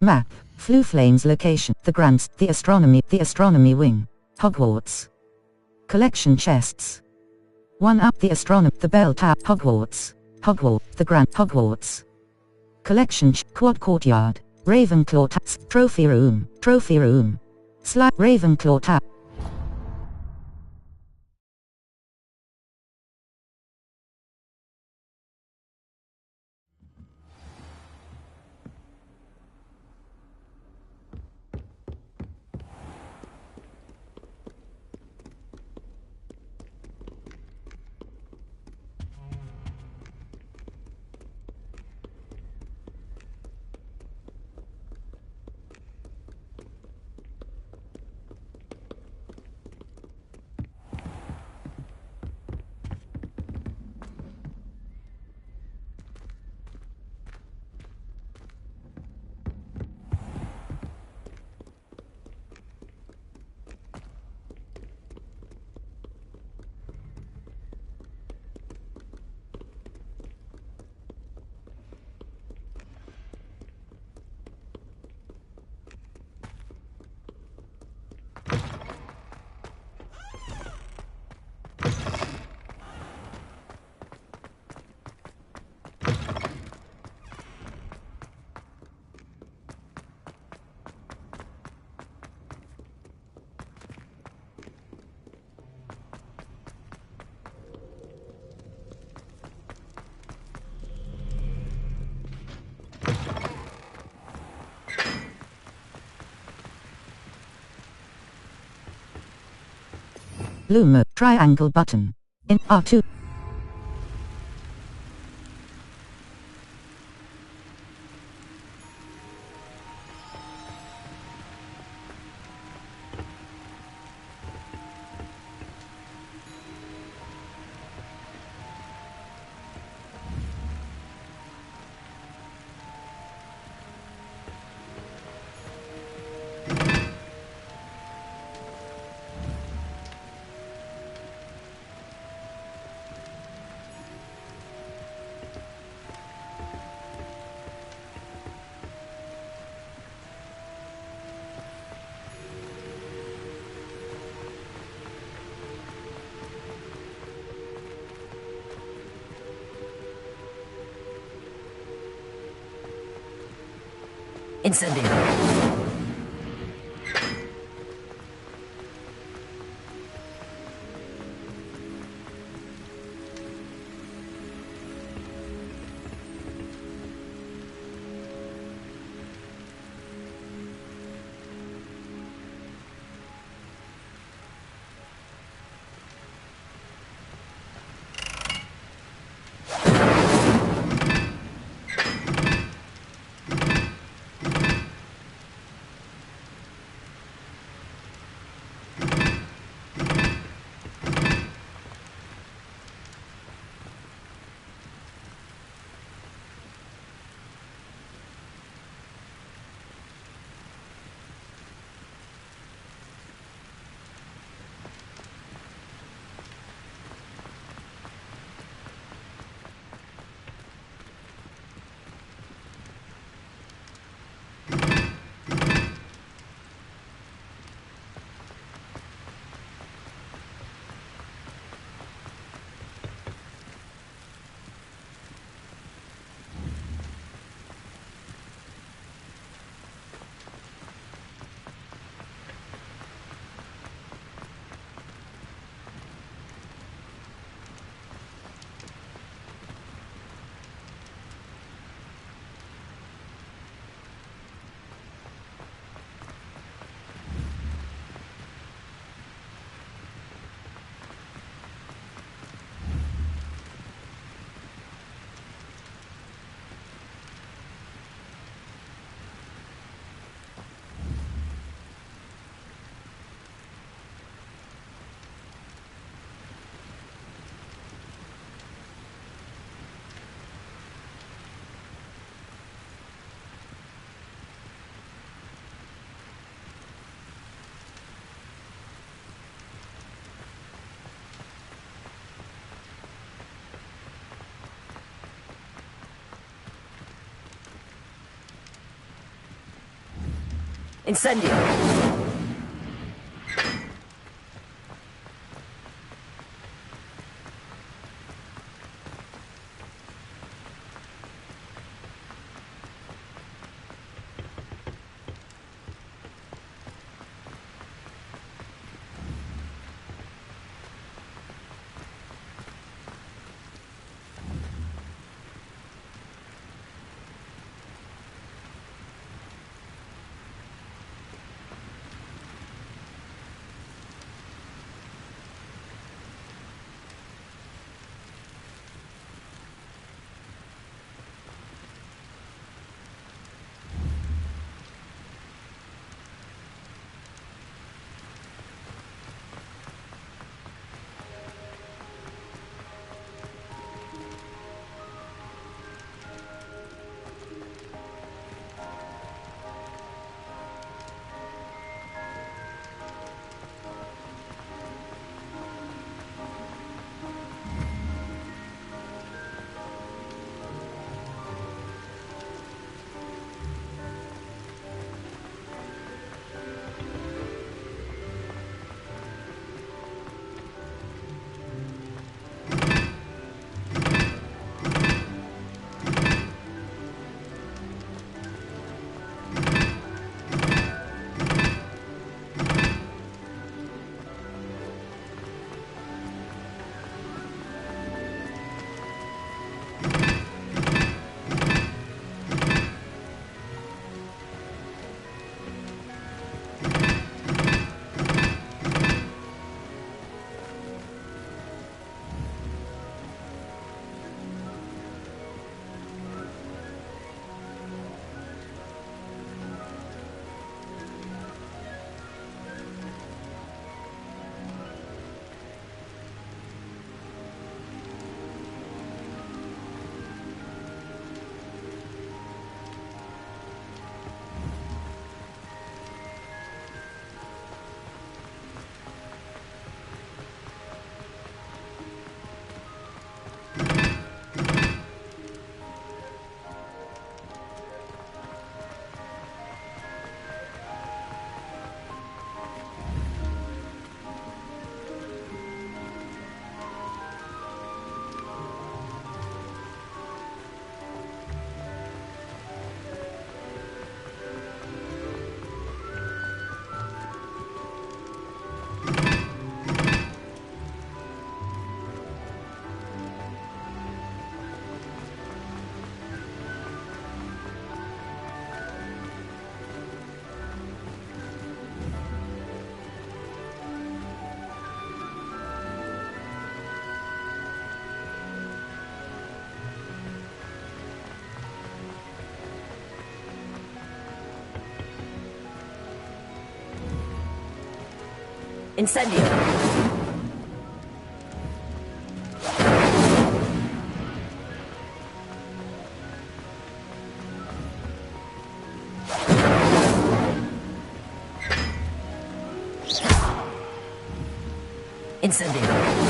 Map. Flue Flames location. The grants. The astronomy wing. Hogwarts. Collection chests. 1 up the astronomy. The bell tower. Hogwarts. The grant. Hogwarts. Collection quad courtyard. Ravenclaw trophy room. Ravenclaw tap. Lumo. Triangle button. In R2. Incendio. Incendio. Incendio! Incendio!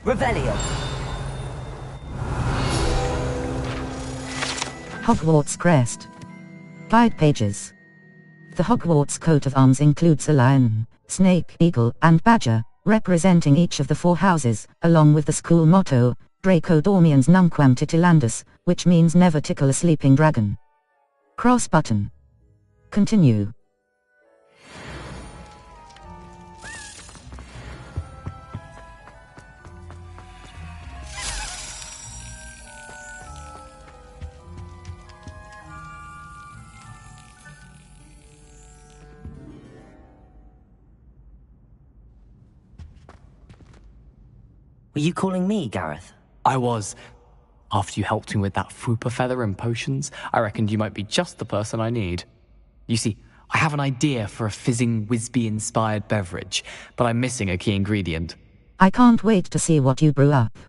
Revelio. Hogwarts crest. Guide pages. The Hogwarts coat of arms includes a lion, snake, eagle, and badger, representing each of the 4 houses, along with the school motto, Draco Dormiens Nunquam Titilandus, which means never tickle a sleeping dragon. Cross button. Continue. Were you calling me, Gareth? I was. After you helped me with that Fupa feather and potions, I reckoned you might be just the person I need. You see, I have an idea for a fizzing Whizbee-inspired beverage, but I'm missing a key ingredient. I can't wait to see what you brew up.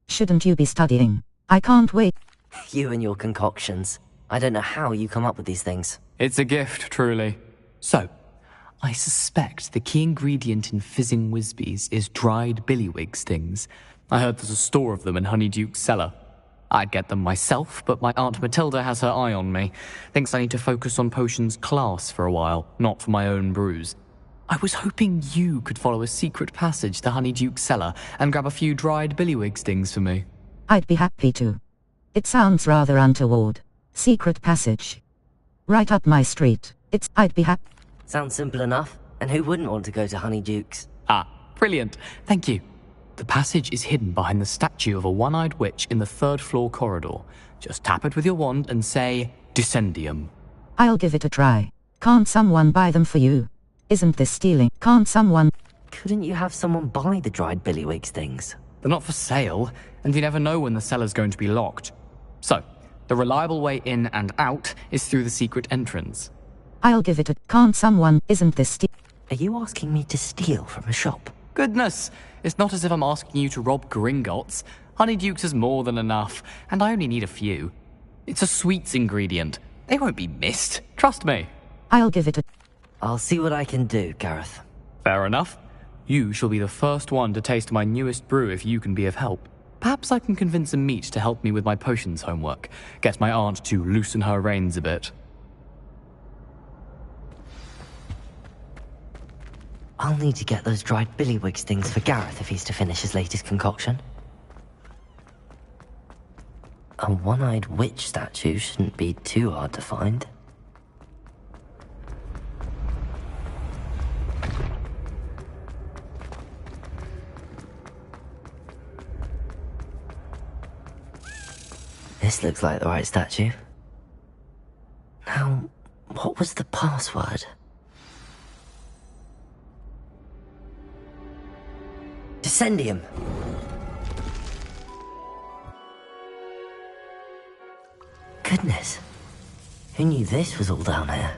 Shouldn't you be studying? I can't wait. You and your concoctions. I don't know how you come up with these things. It's a gift, truly. So, I suspect the key ingredient in fizzing Whizbees is dried billywig stings. I heard there's a store of them in Honeyduke's cellar. I'd get them myself, but my Aunt Matilda has her eye on me. Thinks I need to focus on potions class for a while, not for my own brews. I was hoping you could follow a secret passage to Honeyduke's cellar and grab a few dried billywig stings for me. I'd be happy to. It sounds rather untoward. Secret passage. Right up my street. I'd be happy. Sounds simple enough. And who wouldn't want to go to Honeyduke's? Ah, brilliant. Thank you. The passage is hidden behind the statue of a one-eyed witch in the 3rd floor corridor. Just tap it with your wand and say, Descendium. I'll give it a try. Can't someone buy them for you? Isn't this stealing? Can't someone... Couldn't you have someone buy the dried billywig stings? They're not for sale, and you never know when the cellar's going to be locked. So, the reliable way in and out is through the secret entrance. I'll give it a... Can't someone... Isn't this... Are you asking me to steal from a shop? Goodness, it's not as if I'm asking you to rob Gringotts. Honeydukes is more than enough, and I only need a few. It's a sweets ingredient. They won't be missed, trust me. I'll give it a... I'll see what I can do, Gareth. Fair enough. You shall be the first one to taste my newest brew if you can be of help. Perhaps I can convince a meat to help me with my potions homework. Get my aunt to loosen her reins a bit. I'll need to get those dried billywigs things for Gareth if he's to finish his latest concoction. A one-eyed witch statue shouldn't be too hard to find. This looks like the right statue. Now, what was the password? Descendium! Goodness, who knew this was all down here?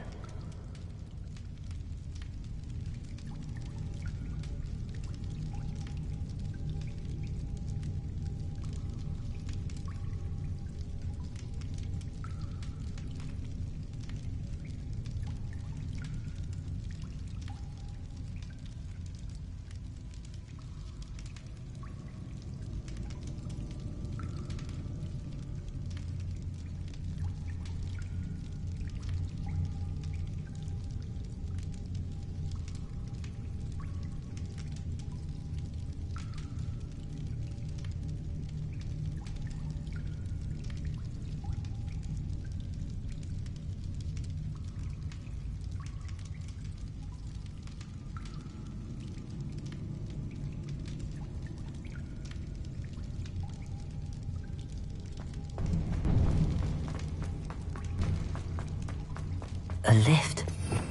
A lift.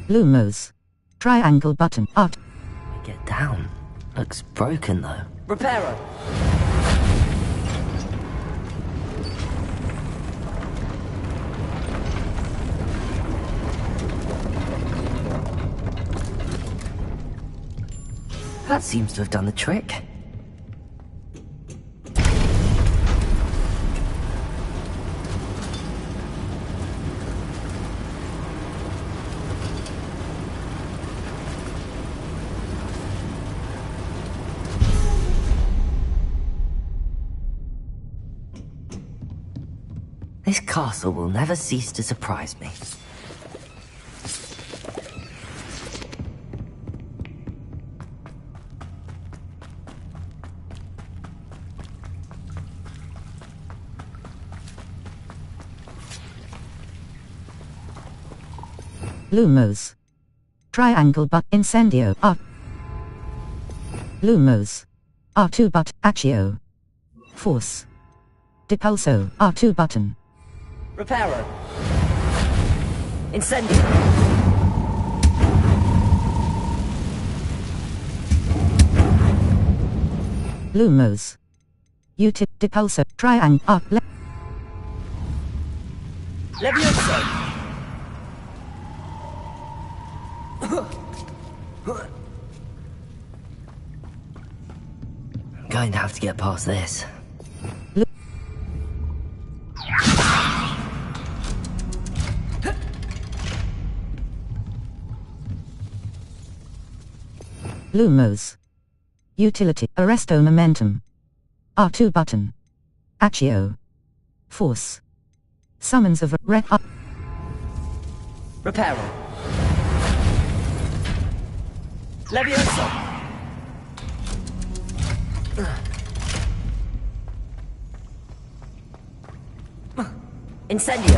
Lumos. Triangle button. Art. Get down. Looks broken though. Reparo! That seems to have done the trick. This castle will never cease to surprise me. Lumos. Triangle but incendio. Art. Lumos. R2 but accio. Force. Depulso. R2 button. Reparo. Incendio. Lumos. Utip depulso. Triangle. Art. Levioso. I'm going to have to get past this. Lumos. Utility. Arresto momentum. R2 button. Accio. Force. Summons of Reparo. Levioso. Incendio.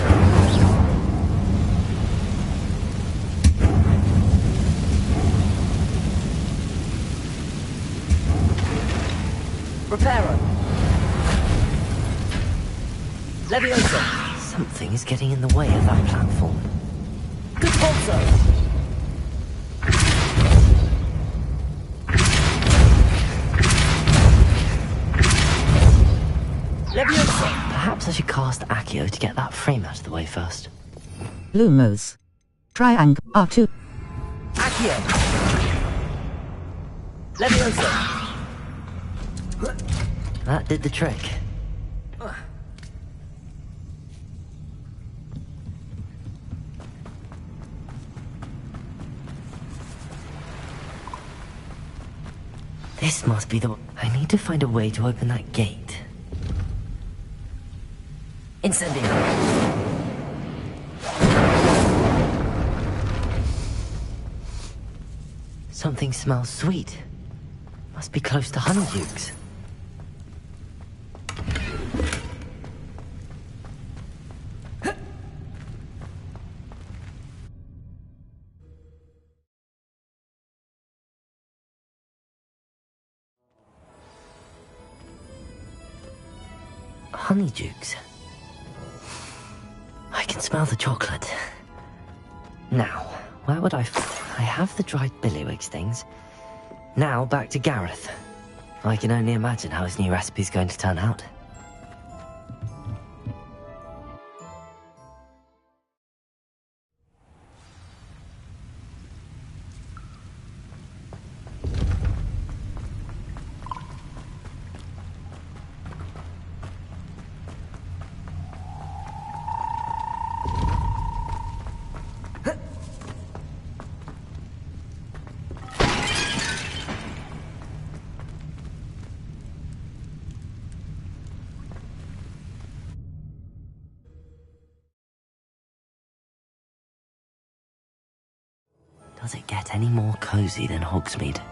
Reparo. Levioso. Something is getting in the way of that platform. Good pulso. Perhaps I should cast Accio to get that frame out of the way first. Lumos. Triangle R2. Accio! Leviosa! That did the trick. This must be the... I need to find a way to open that gate. Incendio! Something smells sweet. Must be close to Honeydukes. Honeydukes. I can smell the chocolate. Now, where would I have the dried billywigs things. Now back to Gareth. I can only imagine how his new recipe's going to turn out. Does it get any more cozy than Hogsmeade?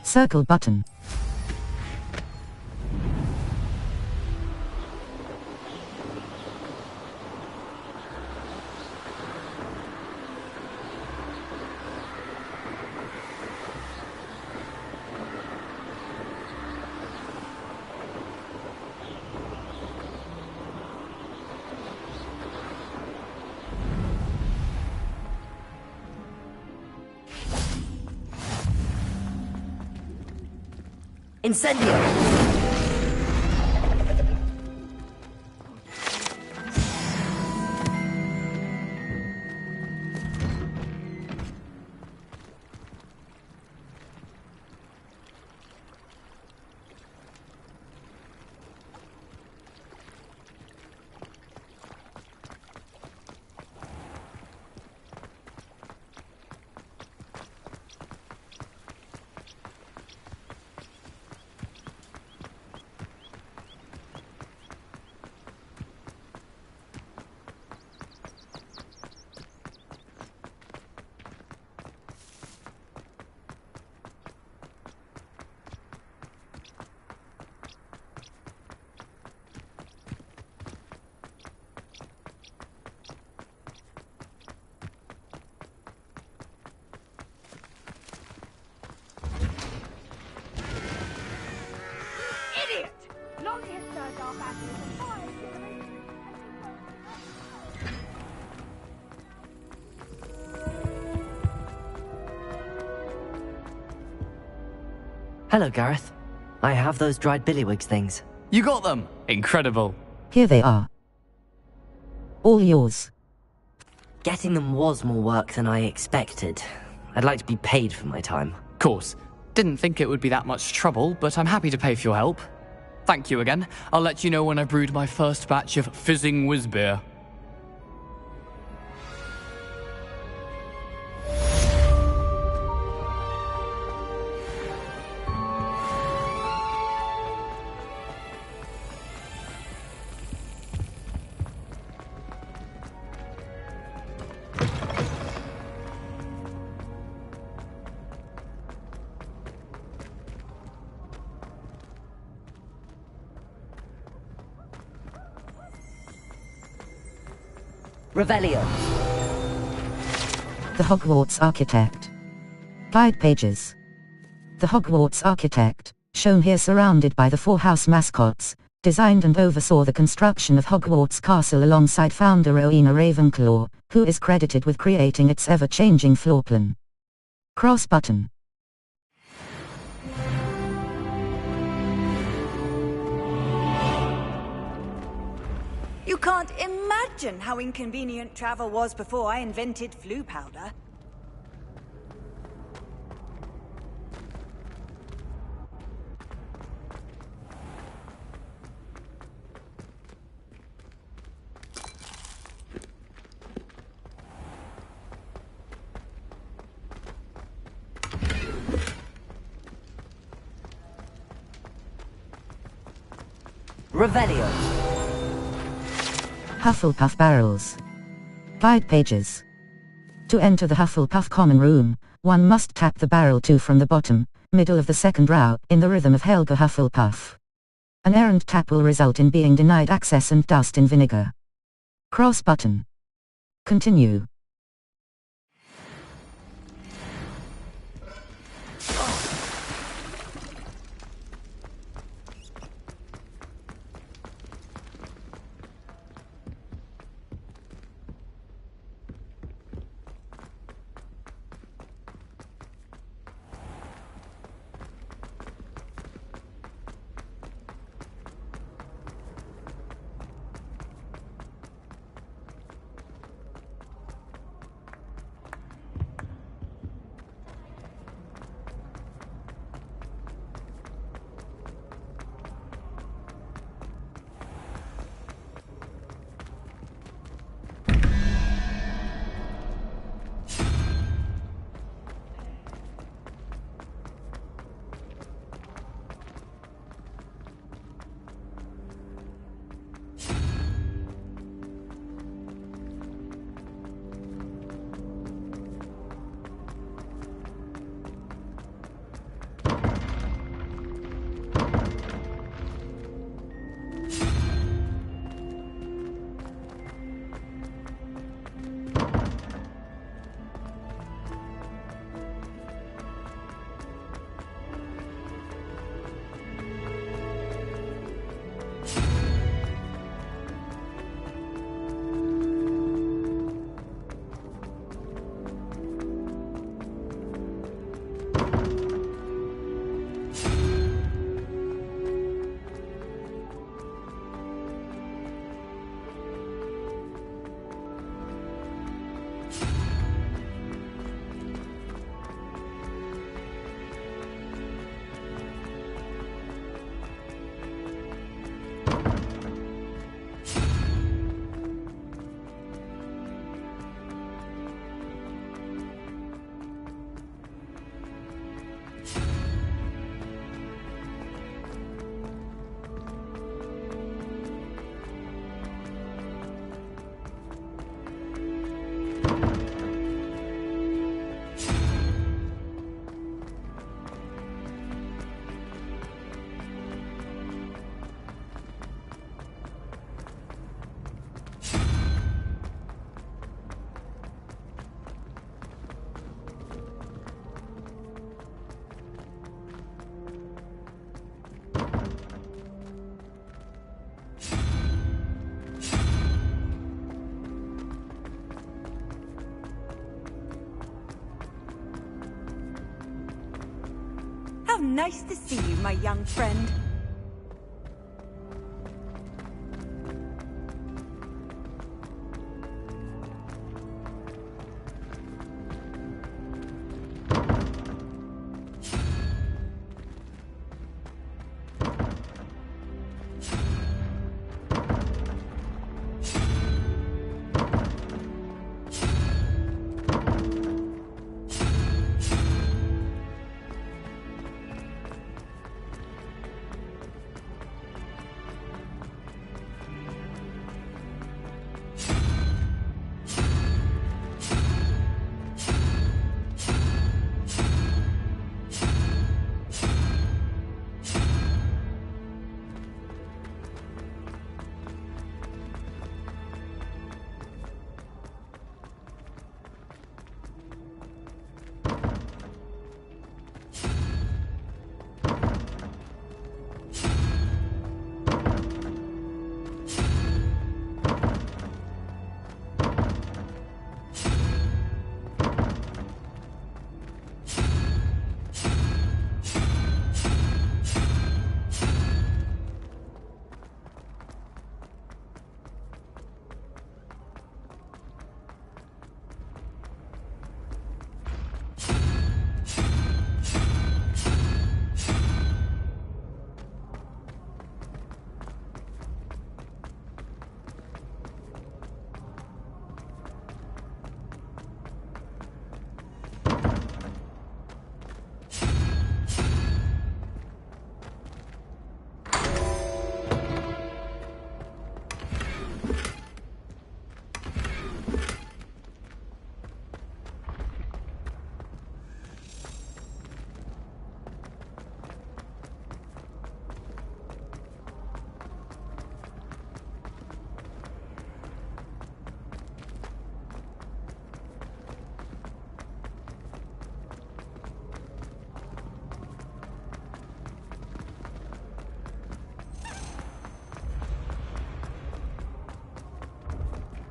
Circle button. Incendio! Hello, Gareth. I have those dried billywigs things. You got them! Incredible. Here they are. All yours. Getting them was more work than I expected. I'd like to be paid for my time. Course. Didn't think it would be that much trouble, but I'm happy to pay for your help. Thank you again. I'll let you know when I've brewed my first batch of fizzing whiz beer. Revelio. The Hogwarts Architect. Guide pages. The Hogwarts Architect, shown here surrounded by the 4 house mascots, designed and oversaw the construction of Hogwarts Castle alongside founder Rowena Ravenclaw, who is credited with creating its ever-changing floor plan. Cross button. You can't imagine how inconvenient travel was before I invented flu powder. Revelio. Hufflepuff barrels. Guide pages. To enter the Hufflepuff common room, one must tap the barrel 2 from the bottom, middle of the second row, in the rhythm of Helga Hufflepuff. An errant tap will result in being denied access and doused in vinegar. Cross button. Continue. How nice to see you, my young friend.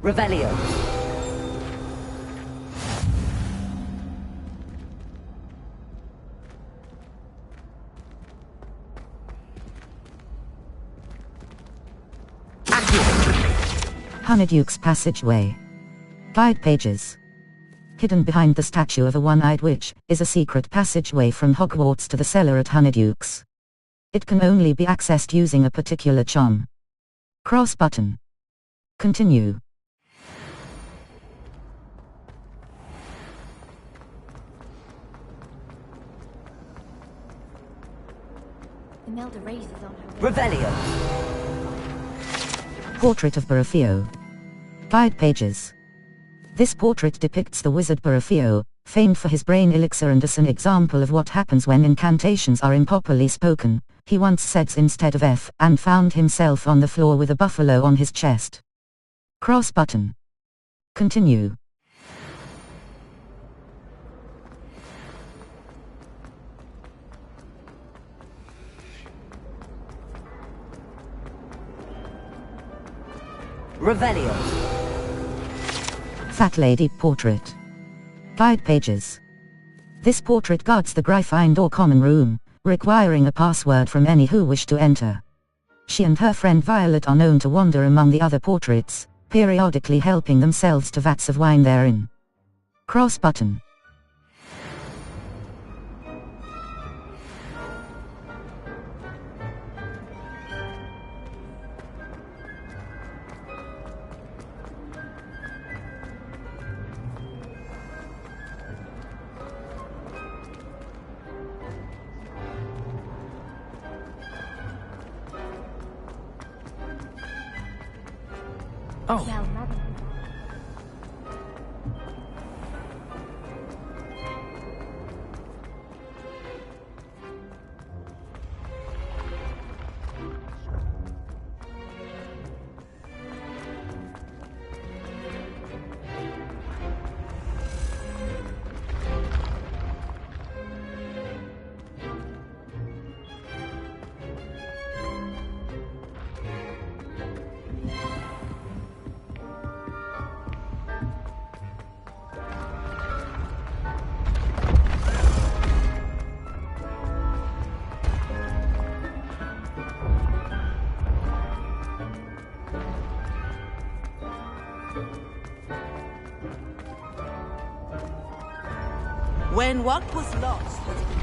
Revelio. Honeyduke's Passageway. Guide pages. Hidden behind the statue of a one-eyed witch is a secret passageway from Hogwarts to the cellar at Honeyduke's. It can only be accessed using a particular charm. Cross button. Continue. Imelda raises on her. Revelio. Portrait of Barafio. Guide pages. This portrait depicts the wizard Barafio, famed for his brain elixir and as an example of what happens when incantations are improperly spoken. He once said instead of F and found himself on the floor with a buffalo on his chest. Cross button. Continue. Revelio. Fat Lady Portrait. Guide pages. This portrait guards the Gryffindor or common room, requiring a password from any who wish to enter. She and her friend Violet are known to wander among the other portraits, periodically helping themselves to vats of wine therein. Cross button. Oh. When what was lost has been...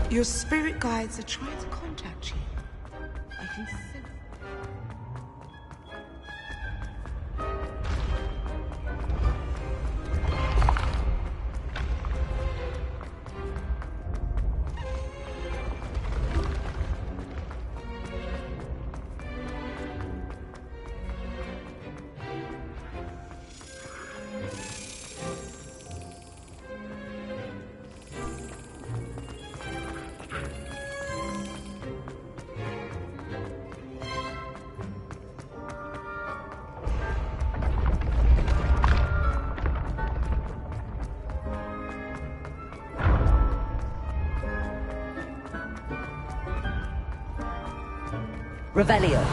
Your spirit guides are trying to contact you. I can sense. Revelio.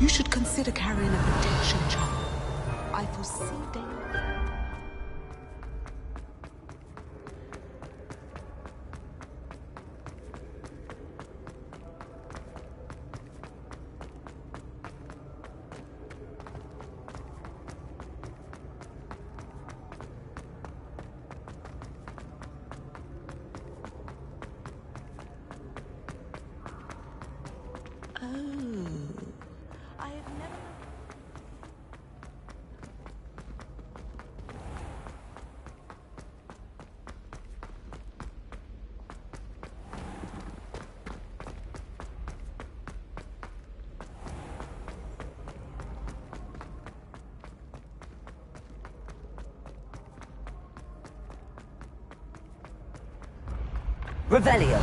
You should consider carrying a protection charm. I foresee danger. Revelio.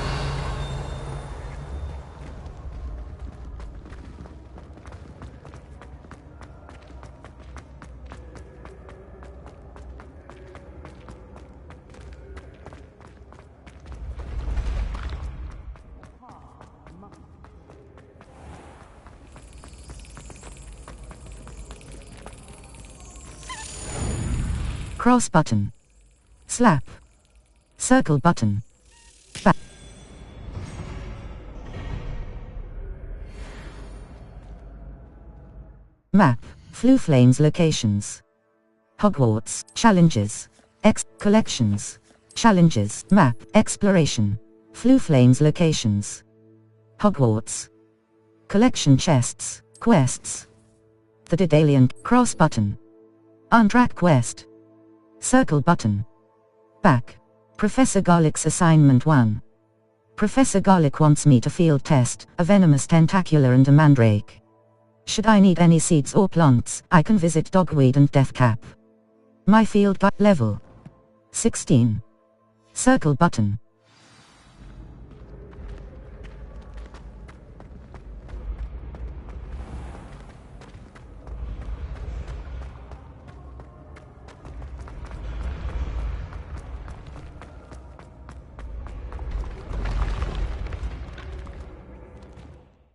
Cross button. Slap. Circle button. Back. Map. Flu Flames locations. Hogwarts. Challenges. Collections. Challenges. Map. Exploration. Flu Flames locations. Hogwarts. Collection chests. Quests. The Daedalian. Cross button. Untrack quest. Circle button. Back. Professor Garlick's assignment 1. Professor Garlick wants me to field test a venomous tentacular and a mandrake. Should I need any seeds or plants, I can visit Dogweed and Deathcap. My field level 16. Circle button.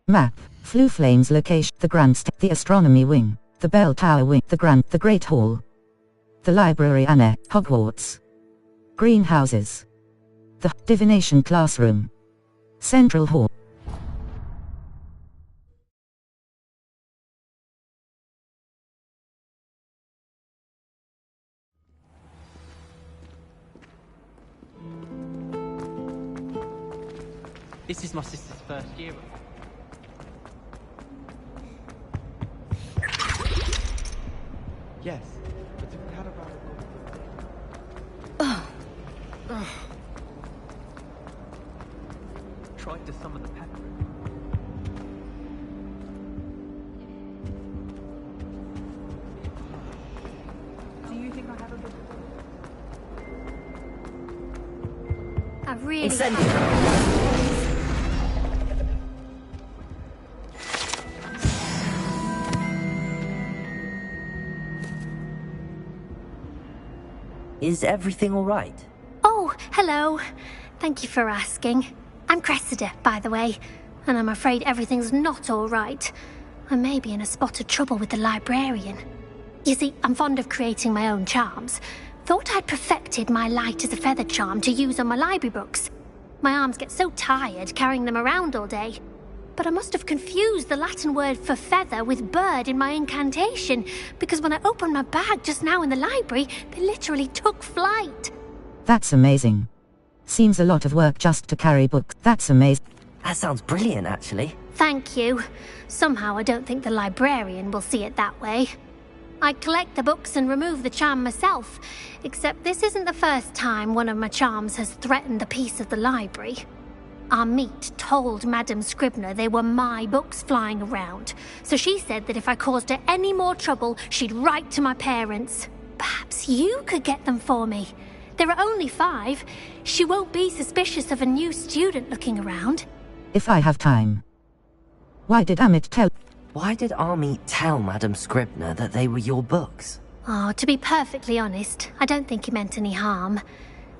Map. Flu Flames location. The the Astronomy Wing. The Bell Tower Wing. The Great Hall. The Library Annex. Hogwarts. Greenhouses. The Divination Classroom. Central Hall. This is my sister's first year. Yes, but if we had a rather Tried to summon the pepper. Do you think I have a good... I really... Is everything all right? Oh, hello. Thank you for asking. I'm Cressida, by the way, and I'm afraid everything's not all right. I may be in a spot of trouble with the librarian. You see, I'm fond of creating my own charms. Thought I'd perfected my light as a feather charm to use on my library books. My arms get so tired carrying them around all day. But I must have confused the Latin word for feather with bird in my incantation, because when I opened my bag just now in the library, they literally took flight. That's amazing. Seems a lot of work just to carry books. That's amazing. That sounds brilliant, actually. Thank you. Somehow I don't think the librarian will see it that way. I'd collect the books and remove the charm myself, except this isn't the first time one of my charms has threatened the peace of the library. Our meet told Madame Scribner they were my books flying around, so she said that if I caused her any more trouble, she'd write to my parents. Perhaps you could get them for me. There are only 5. She won't be suspicious of a new student looking around. If I have time. Why did Amit tell... Why did Amit tell Madame Scribner that they were your books? Oh, to be perfectly honest, I don't think he meant any harm.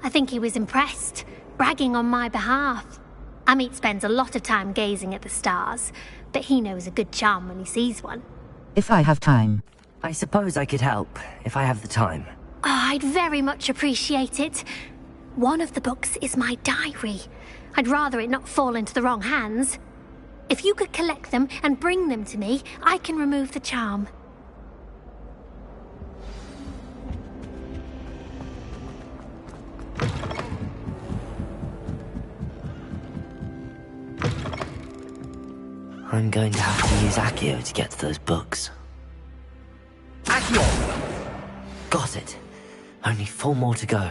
I think he was impressed, bragging on my behalf. Amit spends a lot of time gazing at the stars, but he knows a good charm when he sees one. If I have time. I suppose I could help, if I have the time. Oh, I'd very much appreciate it. One of the books is my diary. I'd rather it not fall into the wrong hands. If you could collect them and bring them to me, I can remove the charm. I'm going to have to use Accio to get to those books. Accio! Got it. Only 4 more to go.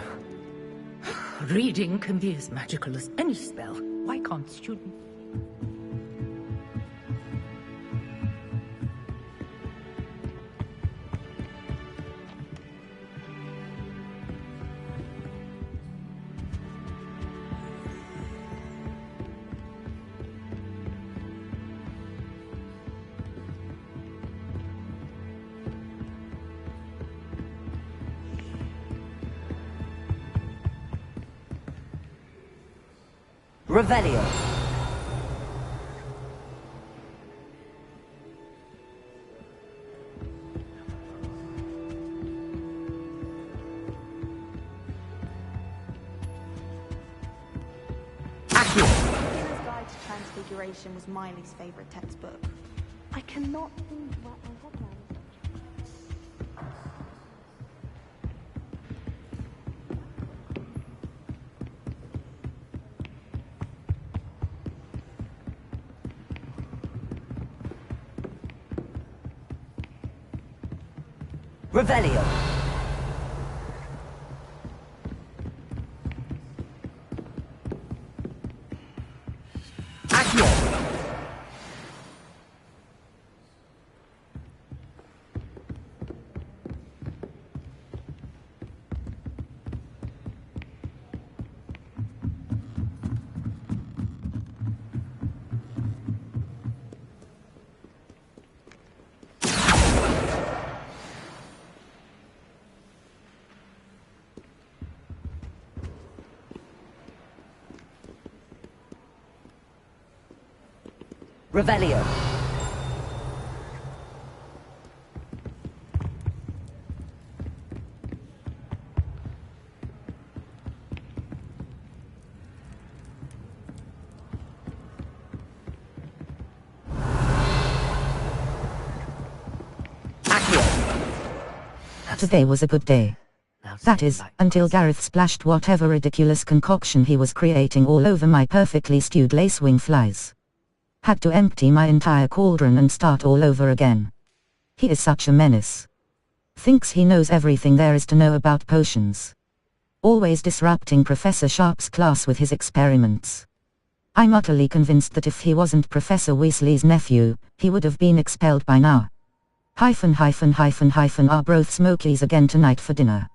Reading can be as magical as any spell. Why can't students? Revelio. Beginner's Guide to Transfiguration was Miley's favourite textbook. I cannot think what I have now. Revelio. Accio. Revelio. Today was a good day. That is, until Gareth splashed whatever ridiculous concoction he was creating all over my perfectly stewed lacewing flies. Had to empty my entire cauldron and start all over again. He is such a menace. Thinks he knows everything there is to know about potions. Always disrupting Professor Sharp's class with his experiments. I'm utterly convinced that if he wasn't Professor Weasley's nephew, he would have been expelled by now. Are both Smokies again tonight for dinner.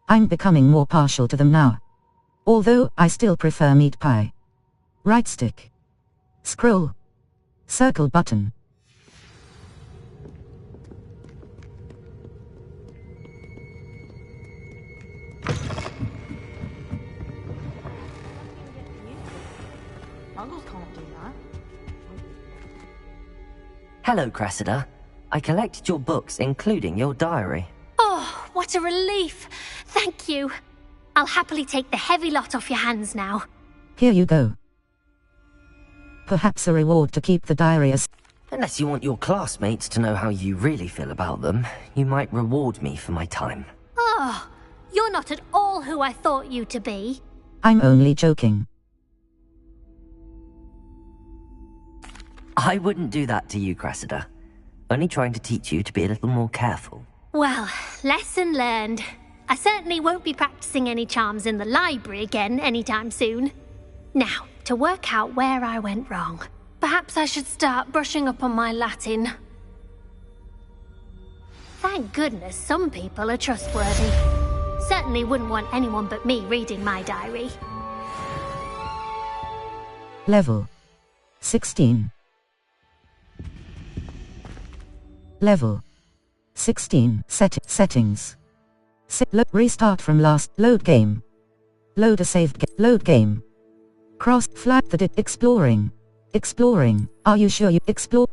I'm becoming more partial to them now. Although, I still prefer meat pie. Right stick. Scroll. Circle button. Muggles can't do that. Hello, Cressida. I collected your books, including your diary. Oh, what a relief. Thank you. I'll happily take the heavy lot off your hands now. Here you go. Perhaps a reward to keep the diary as... Unless you want your classmates to know how you really feel about them, you might reward me for my time. Oh, you're not at all who I thought you to be. I'm only joking. I wouldn't do that to you, Cressida. Only trying to teach you to be a little more careful. Well, lesson learned. I certainly won't be practicing any charms in the library again anytime soon. Now, to work out where I went wrong. Perhaps I should start brushing up on my Latin. Thank goodness some people are trustworthy. Certainly wouldn't want anyone but me reading my diary. Level 16. Level 16. Settings. Restart from last. Load game. Load a saved game. Load game. Cross flag that it. Exploring. Exploring. Are you sure you explore?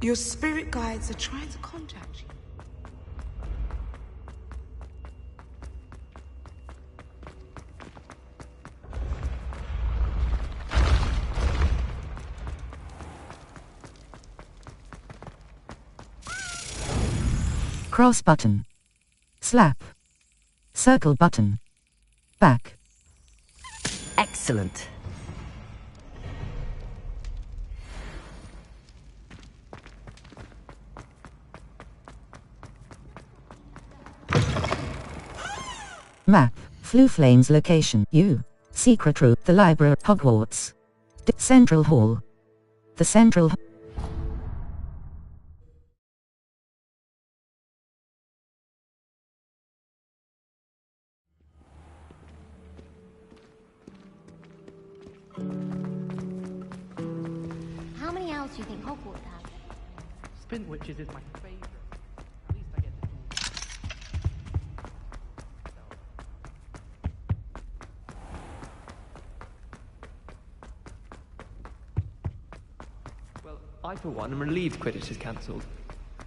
Your spirit guides are trying to contact you. Cross button. Slap. Circle button. Back. Excellent. Map. Flue Flame's location. U. Secret room. The library. Hogwarts. Central Hall. The Central How many owls do you think Hogwarts has? Spin witches is my favorite. At least I get to Well, I for one am relieved Quidditch is cancelled.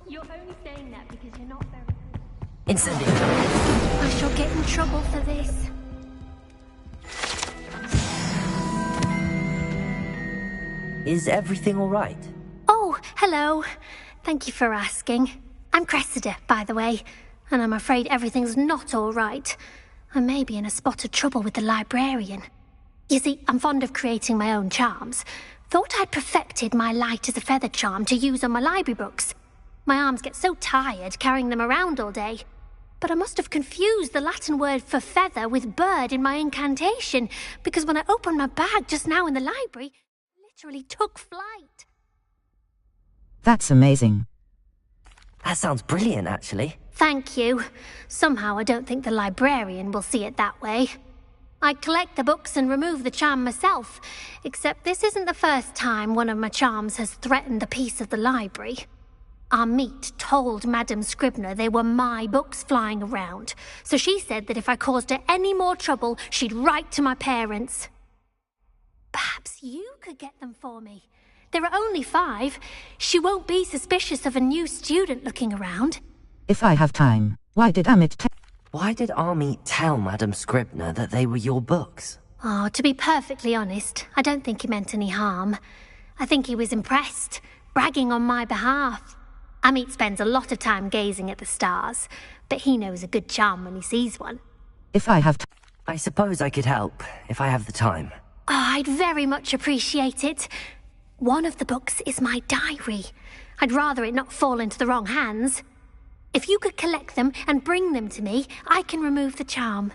You're only saying that because you're not very good. Incendiary. I shall get in trouble for this. Is everything all right? Oh, hello. Thank you for asking. I'm Cressida, by the way, and I'm afraid everything's not all right. I may be in a spot of trouble with the librarian. You see, I'm fond of creating my own charms. Thought I'd perfected my light as a feather charm to use on my library books. My arms get so tired carrying them around all day. But I must have confused the Latin word for feather with bird in my incantation, because when I opened my bag just now in the library, literally took flight. That's amazing. That sounds brilliant, actually. Thank you. Somehow I don't think the librarian will see it that way. I collect the books and remove the charm myself, except this isn't the first time one of my charms has threatened the peace of the library. Our meet told Madame Scribner they were my books flying around, so she said that if I caused her any more trouble, she'd write to my parents. Perhaps you could get them for me. There are only 5. She won't be suspicious of a new student looking around. If I have time, why did Why did Army tell Madame Scribner that they were your books? Oh, to be perfectly honest, I don't think he meant any harm. I think he was impressed, bragging on my behalf. Amit spends a lot of time gazing at the stars, but he knows a good charm when he sees one. If I have I suppose I could help, if I have the time. Oh, I'd very much appreciate it. One of the books is my diary. I'd rather it not fall into the wrong hands. If you could collect them and bring them to me, I can remove the charm.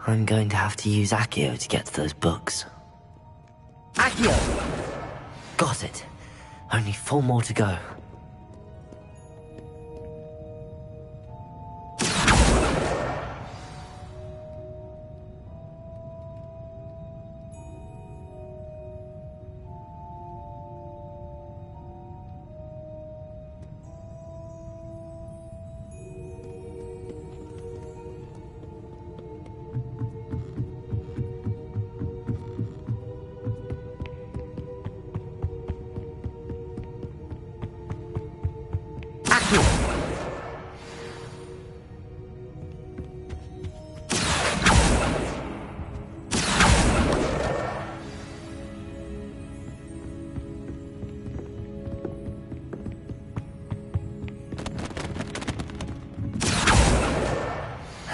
I'm going to have to use Accio to get to those books. Accio! Got it. Only 4 more to go.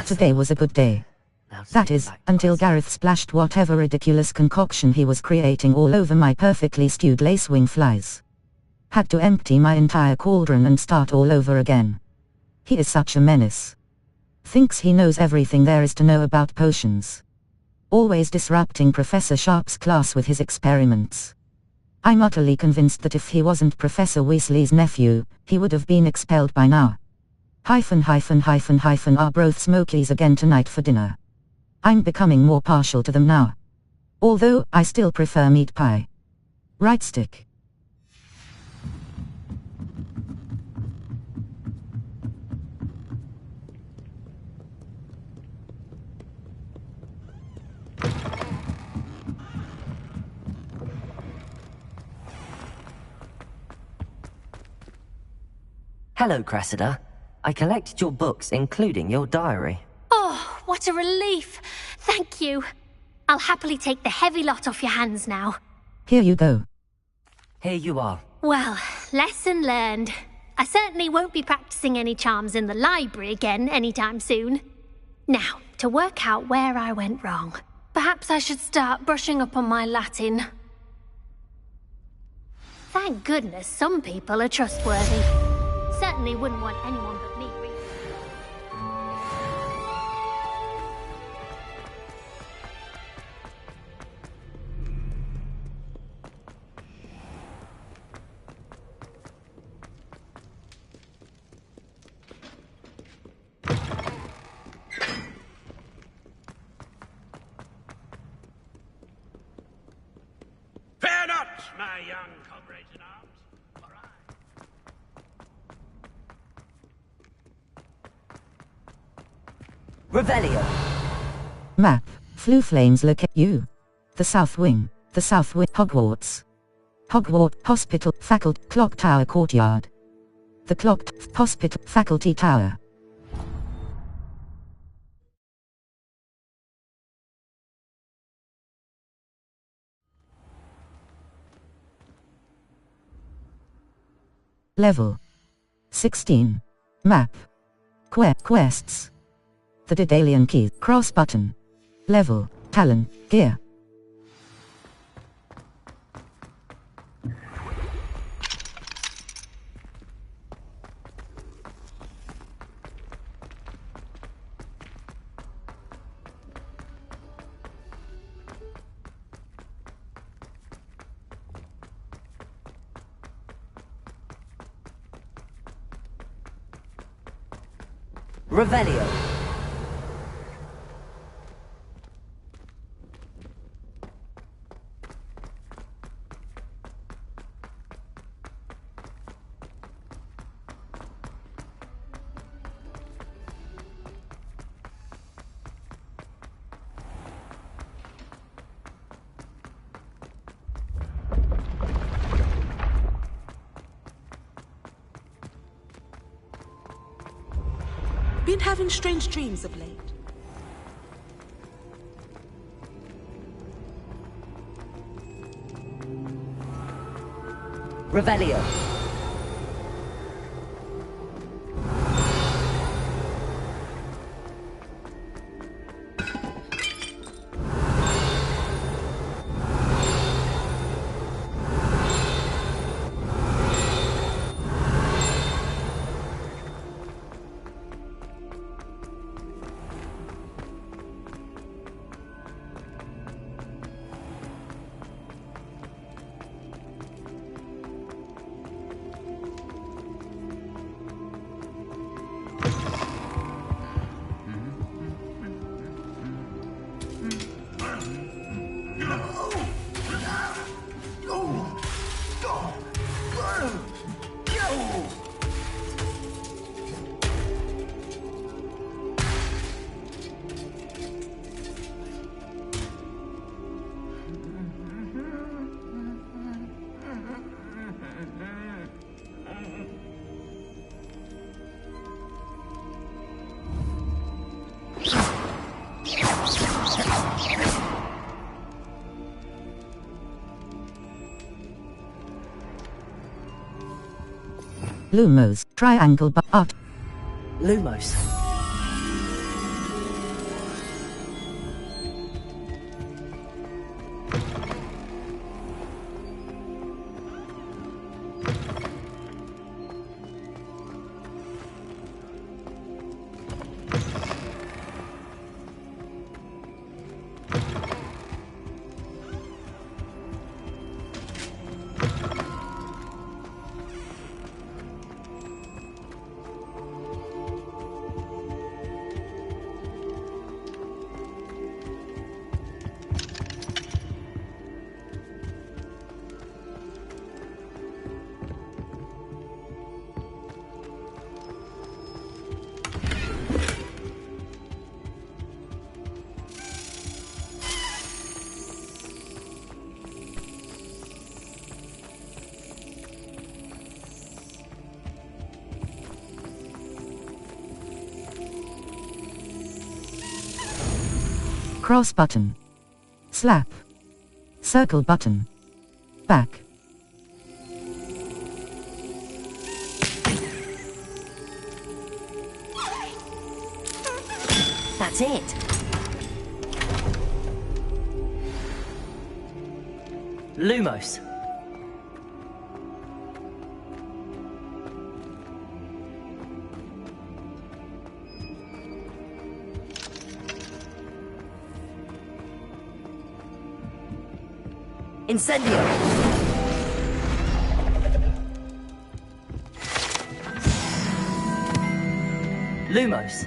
Today was a good day. That is, until Gareth splashed whatever ridiculous concoction he was creating all over my perfectly stewed lacewing flies. Had to empty my entire cauldron and start all over again. He is such a menace. Thinks he knows everything there is to know about potions. Always disrupting Professor Sharp's class with his experiments. I'm utterly convinced that if he wasn't Professor Weasley's nephew, he would have been expelled by now. Are both Smokies again tonight for dinner. I'm becoming more partial to them now. Although, I still prefer meat pie. Right stick. Hello, Cressida. I collected your books, including your diary. Oh, what a relief. Thank you. I'll happily take the heavy lot off your hands now. Here you go. Here you are. Well, lesson learned. I certainly won't be practicing any charms in the library again anytime soon. Now, to work out where I went wrong. Perhaps I should start brushing up on my Latin. Thank goodness some people are trustworthy. Certainly wouldn't want anyone but me reading. Fear not, my young comrades in arms, for I... Revelio. Map. Flu flames locate you. The South Wing. The South Wing. Hogwarts. Hogwarts. Hospital. Faculty. Clock Tower Courtyard. The Clock. Hospital. Faculty Tower. Level 16. Map. Quests. The Daedalian Key. Cross button. Level. Talon. Gear. Revelio. Been having strange dreams of late. Revelio. Lumos. Triangle art. Lumos. Cross button. Slap. Circle button. Back. That's it. Lumos. Incendio. Lumos.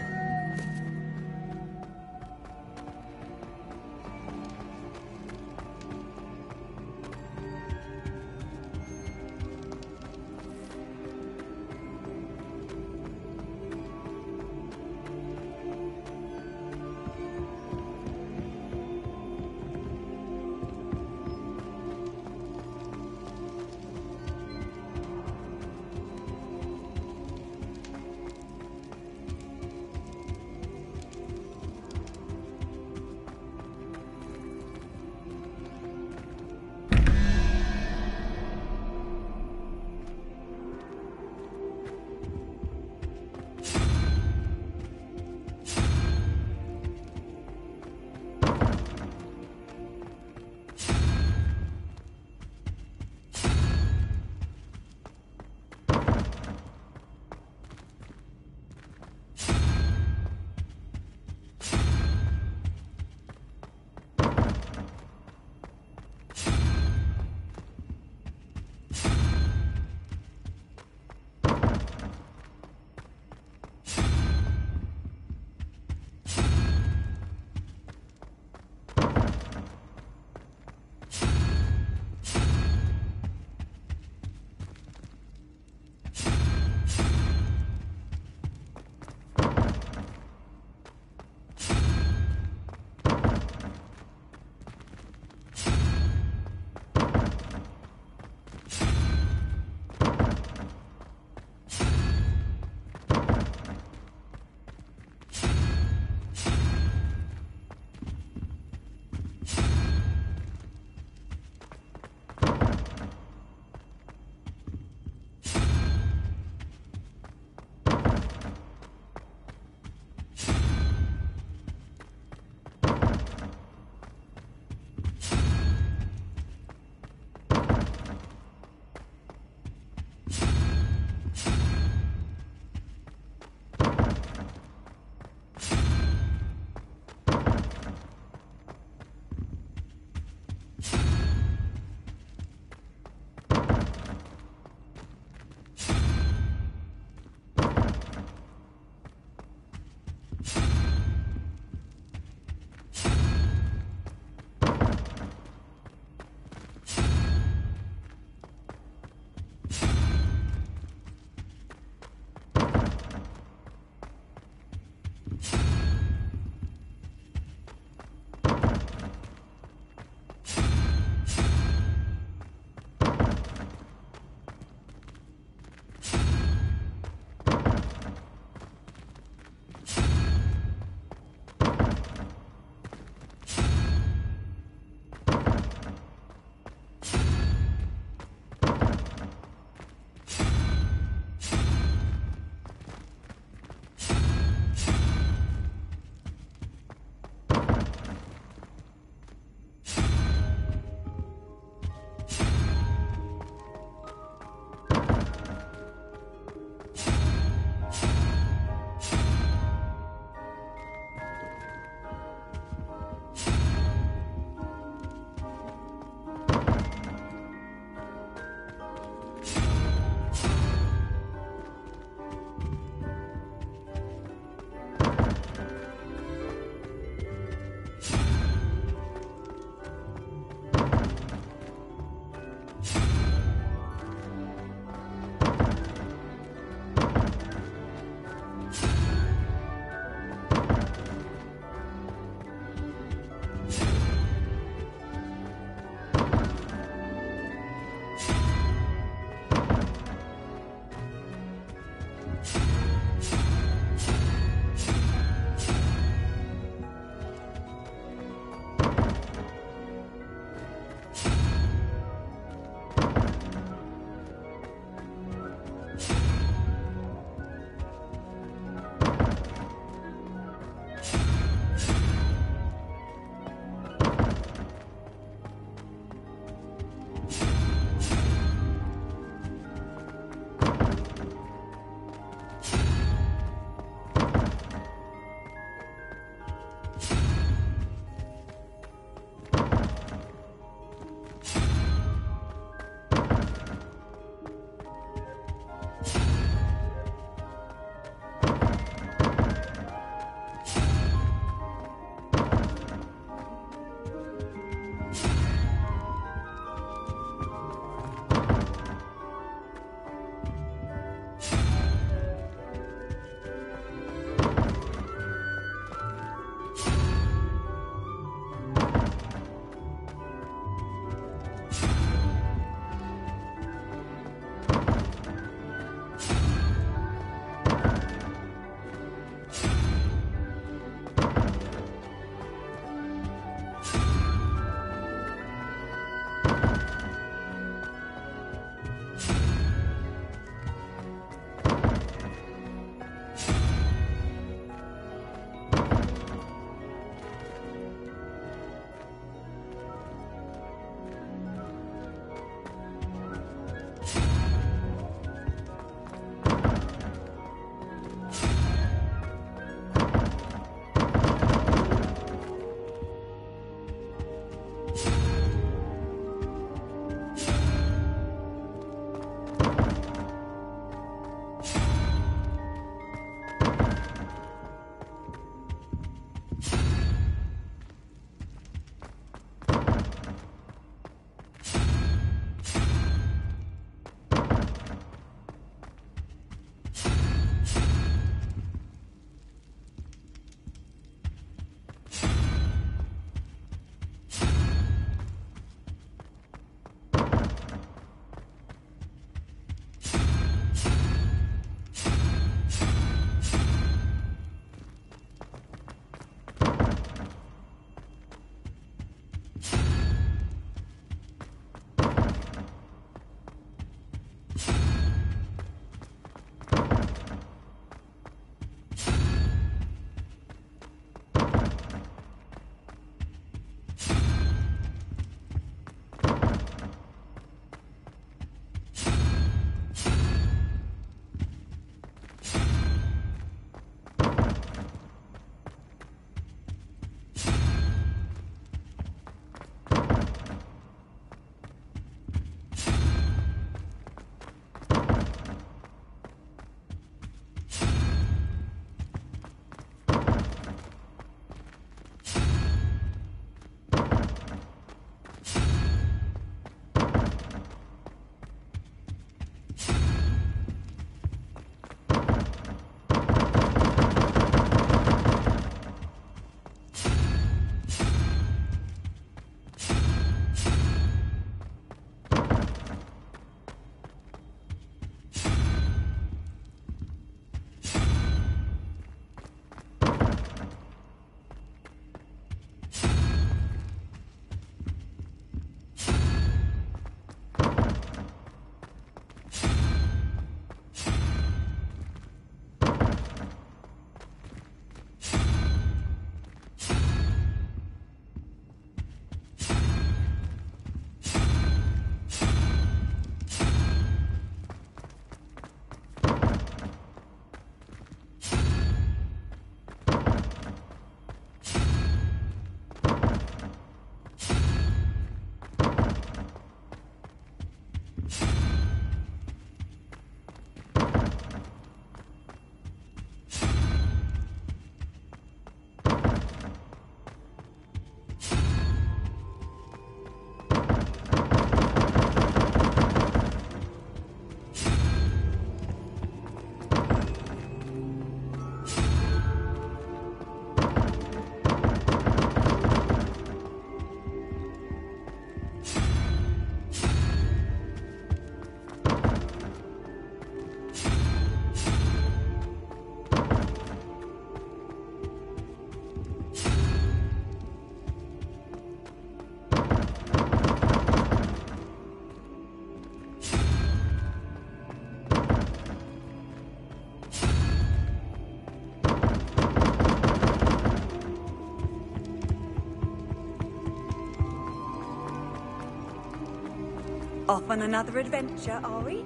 Off on another adventure, are we?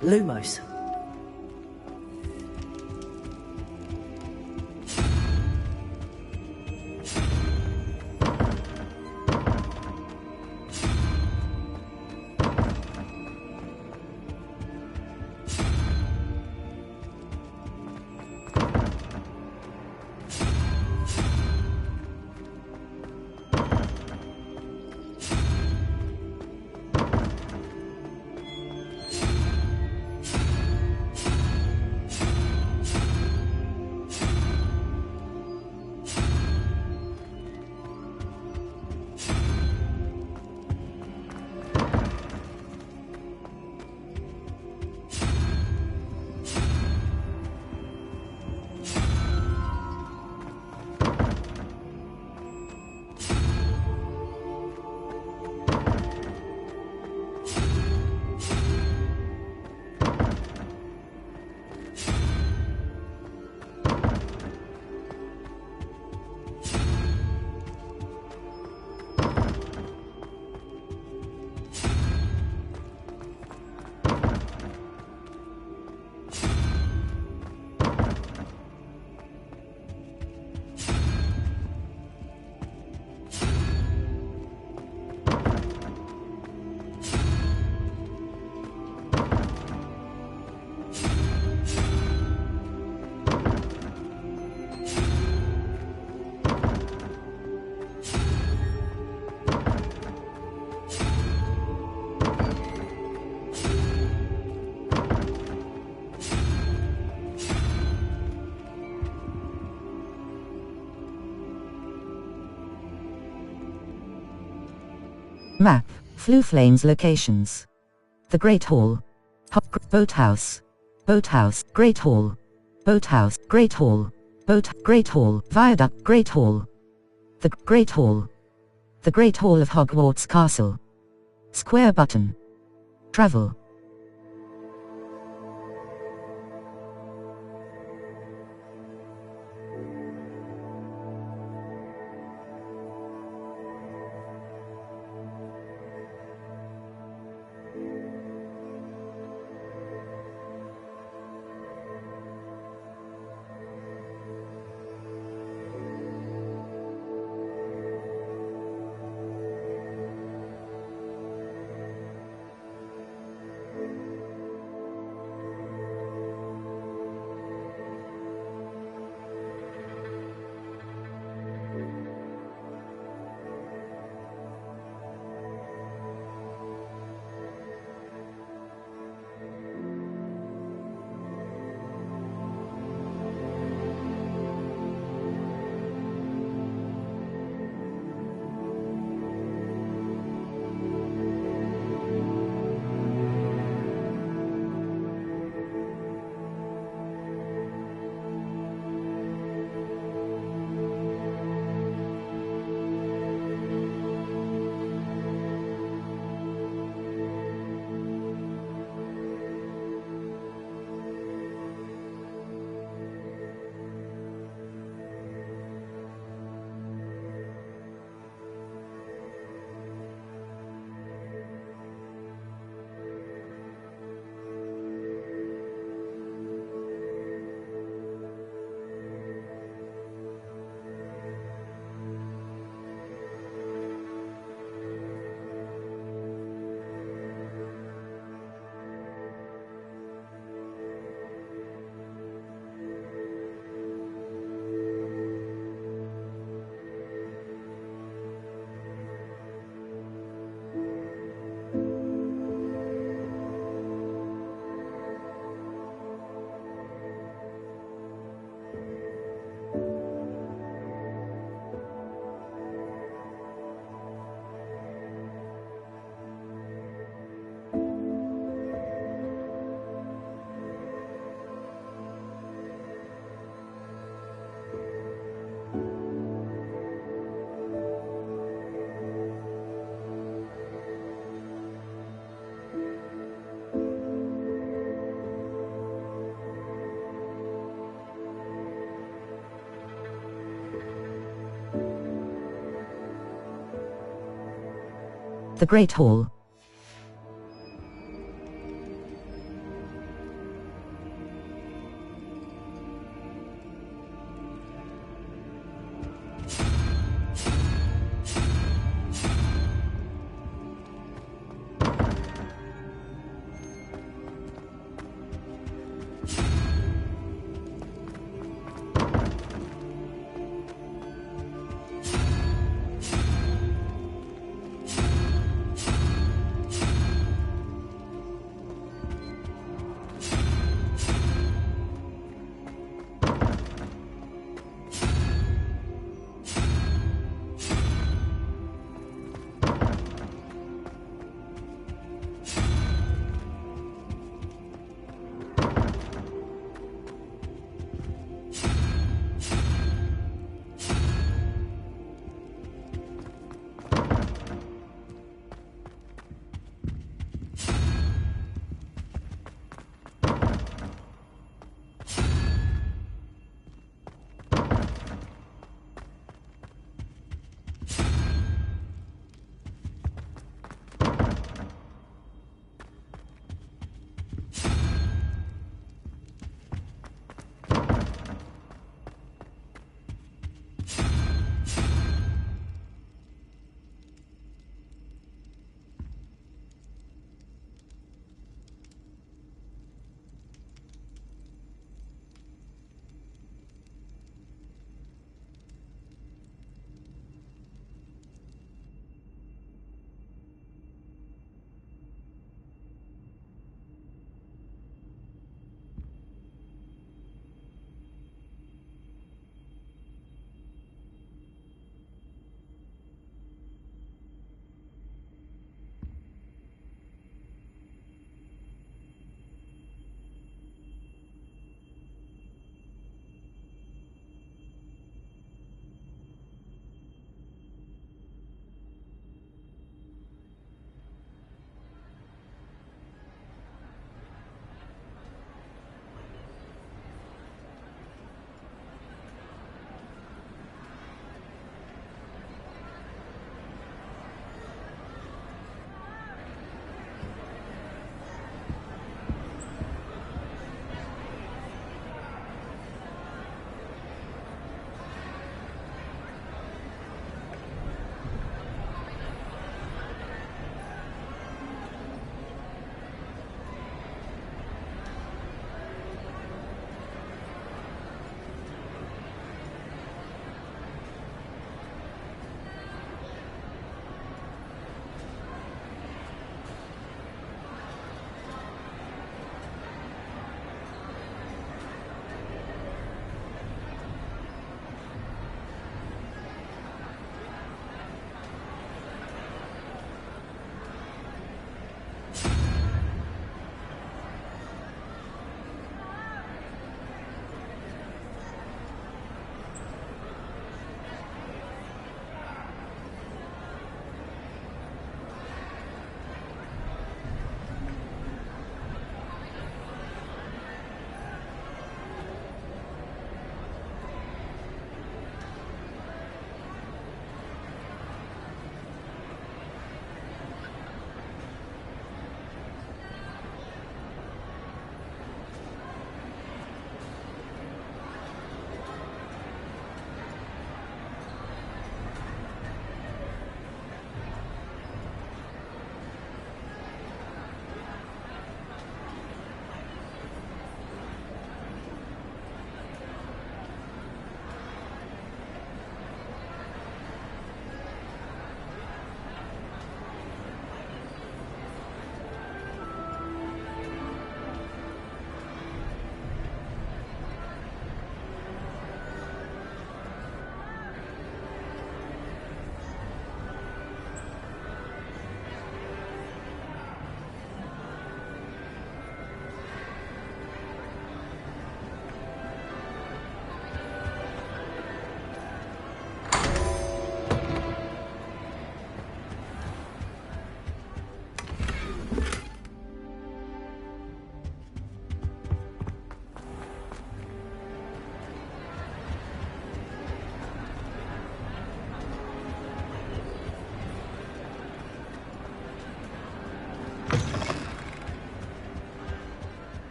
Lumos. Map. Fluflane's locations. The Great Hall. Boathouse. Boathouse. Great Hall. Boathouse. Great Hall. Great Hall. Viaduct. Great Hall. The Great Hall. The Great Hall of Hogwarts Castle. Square button. Travel. The Great Hall.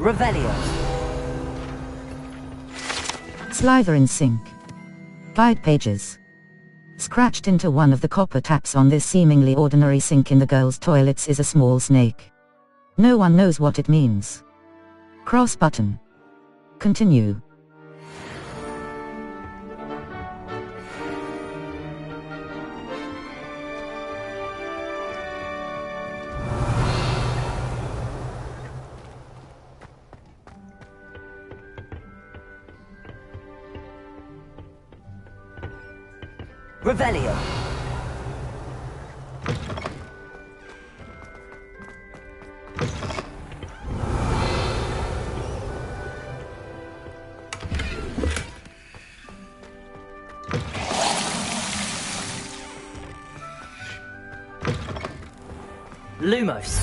Revelio. Sliver sink. Guide pages. Scratched into one of the copper taps on this seemingly ordinary sink in the girls' toilets is a small snake. No one knows what it means. Cross button. Continue. Revelio. Lumos.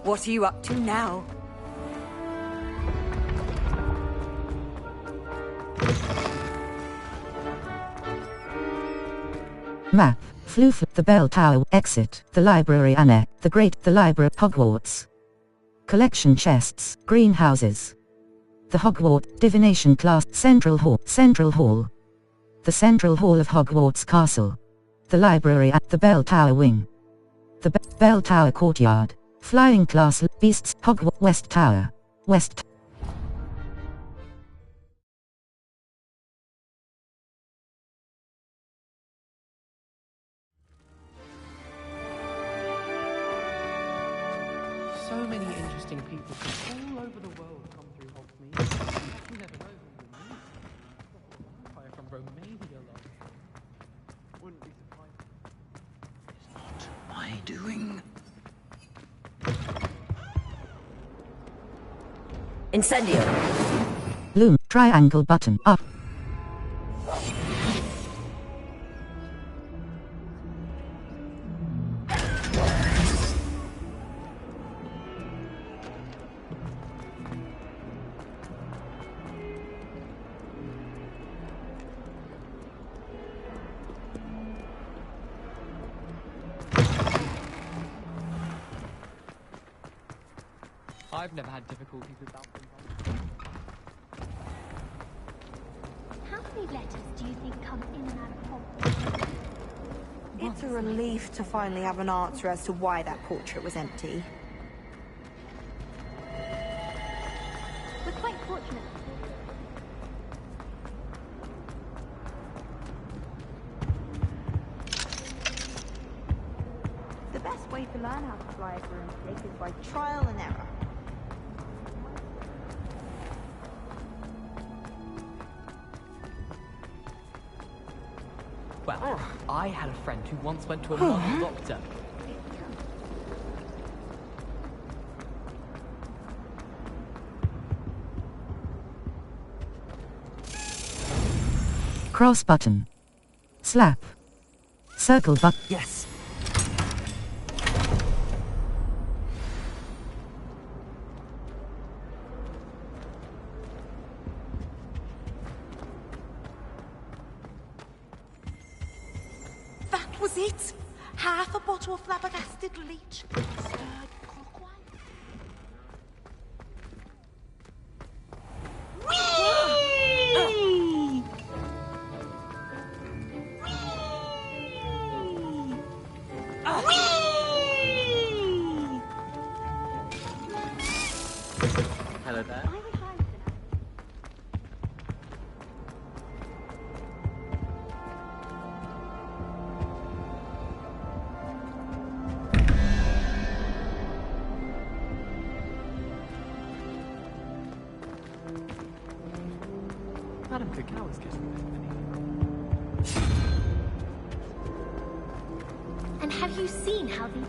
What are you up to now? Map. Floof. The bell tower. Exit. The library annex. The library. Hogwarts. Collection chests. Greenhouses. The Hogwarts. Divination class. Central Hall. Central Hall. The Central Hall of Hogwarts Castle. The library at the bell tower wing. The bell tower courtyard. Flying class. Beasts. Hogwarts. West Tower. West. So many interesting people from all over the world come through Hogsmeade. You never know who you'll meet. Vampire from Romania, love. Wouldn't be surprised. It's not my doing. Incendio. Loom. Triangle button. Up. I've never had difficulties with that. How many letters do you think come in and out of Hogwarts? It's a relief to finally have an answer as to why that portrait was empty. We're quite fortunate. The best way to learn how to fly a broomstick is by trial and error. Well, I had a friend who once went to a model doctor. Cross button. Slap. Circle button. Yes. That was it! Half a bottle of flabbergasted leech, stirred clockwise. Whee! Hello there. I wish I was an actor. like a cow is getting there. And have you seen how the...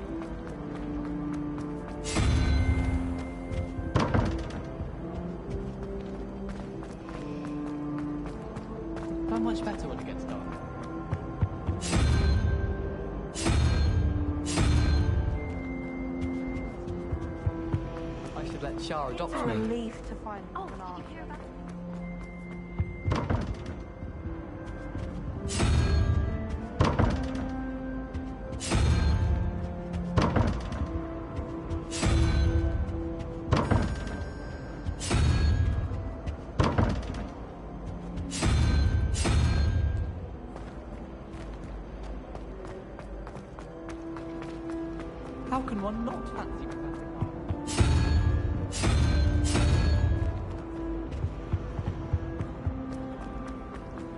How much better when it gets dark? I should let Shah adopt It's a me. relief to find an answer. How can one not fancy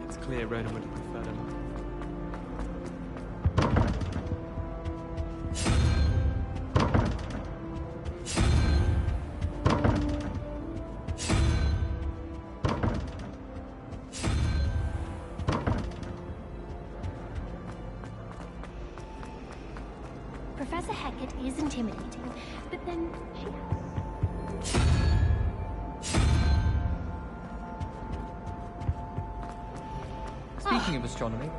It's clear Ronan would have preferred him. Professor Hecat is intimidating, but then she Speaking of astronomy,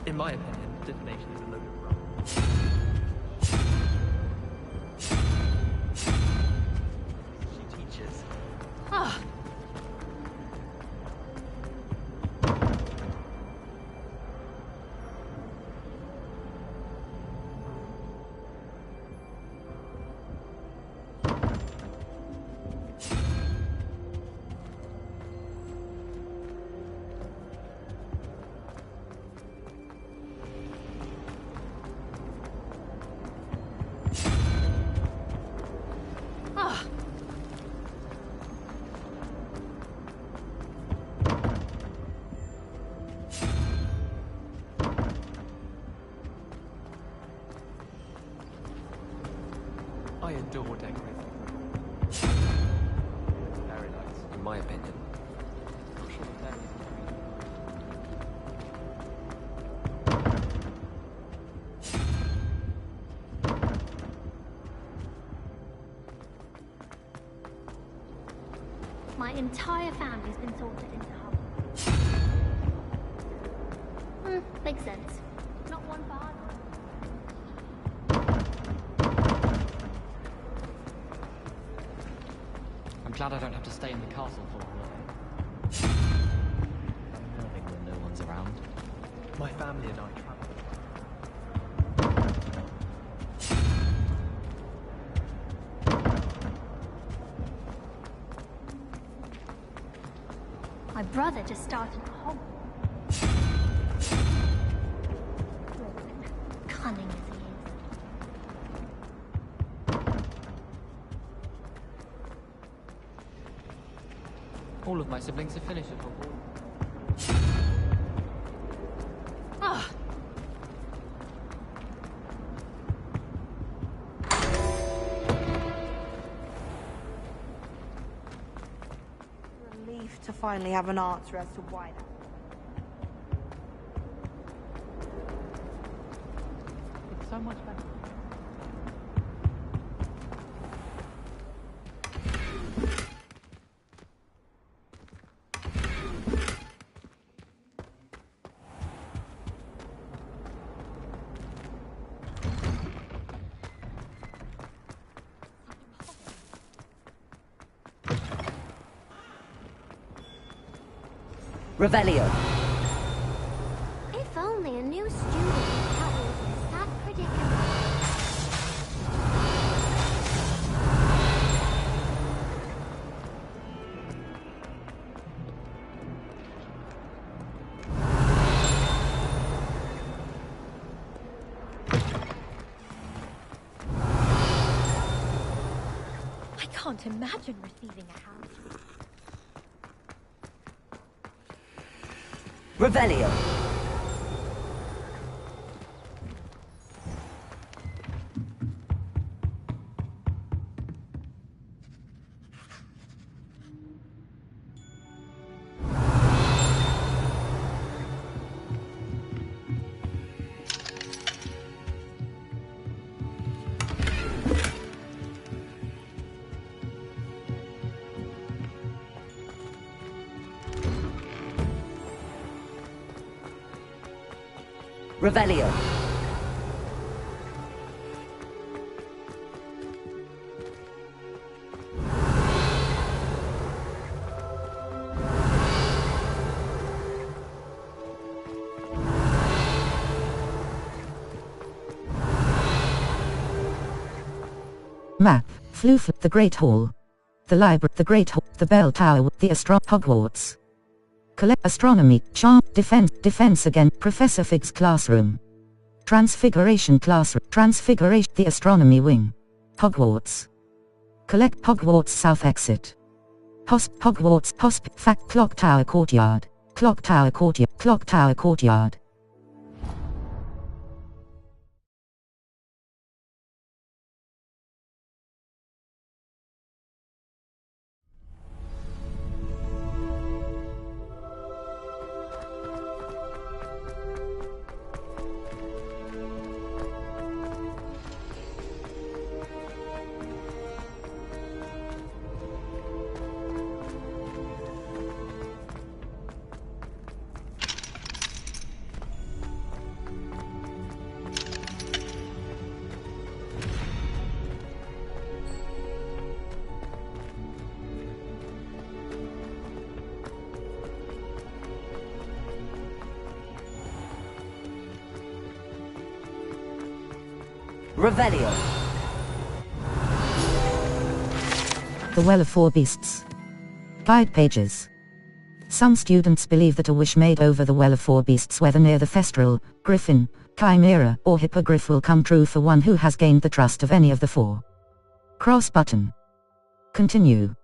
In my opinion, divination is a load of rubbish. She teaches. Ah. Ah. I adore decorating. Very nice, in my opinion. I'm sure the fairies My entire family's been sorted into Hogwarts. Makes sense. Not one bad. I'm glad I don't have to stay in the castle for a while. I'm nerving when no one's around. My family and I travel. My brother just started at Hogwarts. Cunning as he is. All of my siblings have finished at Hogwarts. Ah. Relief to finally have an answer as to why that. It's so much better. Revelio. If only a new student could help me with this sad predicament. I can't imagine receiving a house. Revelio. Revelio. Map. Floof. The Great Hall. The Library. The Great Hall. The Bell Tower. The Hogwarts. Collect. Astronomy. Charm. Defense. Defense again. Professor Fig's classroom. Transfiguration classroom. Transfiguration. The Astronomy Wing. Hogwarts. Collect. Hogwarts South Exit. Hogwarts. Fact. Clock Tower Courtyard. Clock Tower Courtyard. Clock Tower Courtyard. Revelio. The Well of Four Beasts. Guide pages. Some students believe that a wish made over the Well of Four Beasts, whether near the Thestral, Griffin, Chimera, or Hippogriff, will come true for one who has gained the trust of any of the four. Cross button. Continue.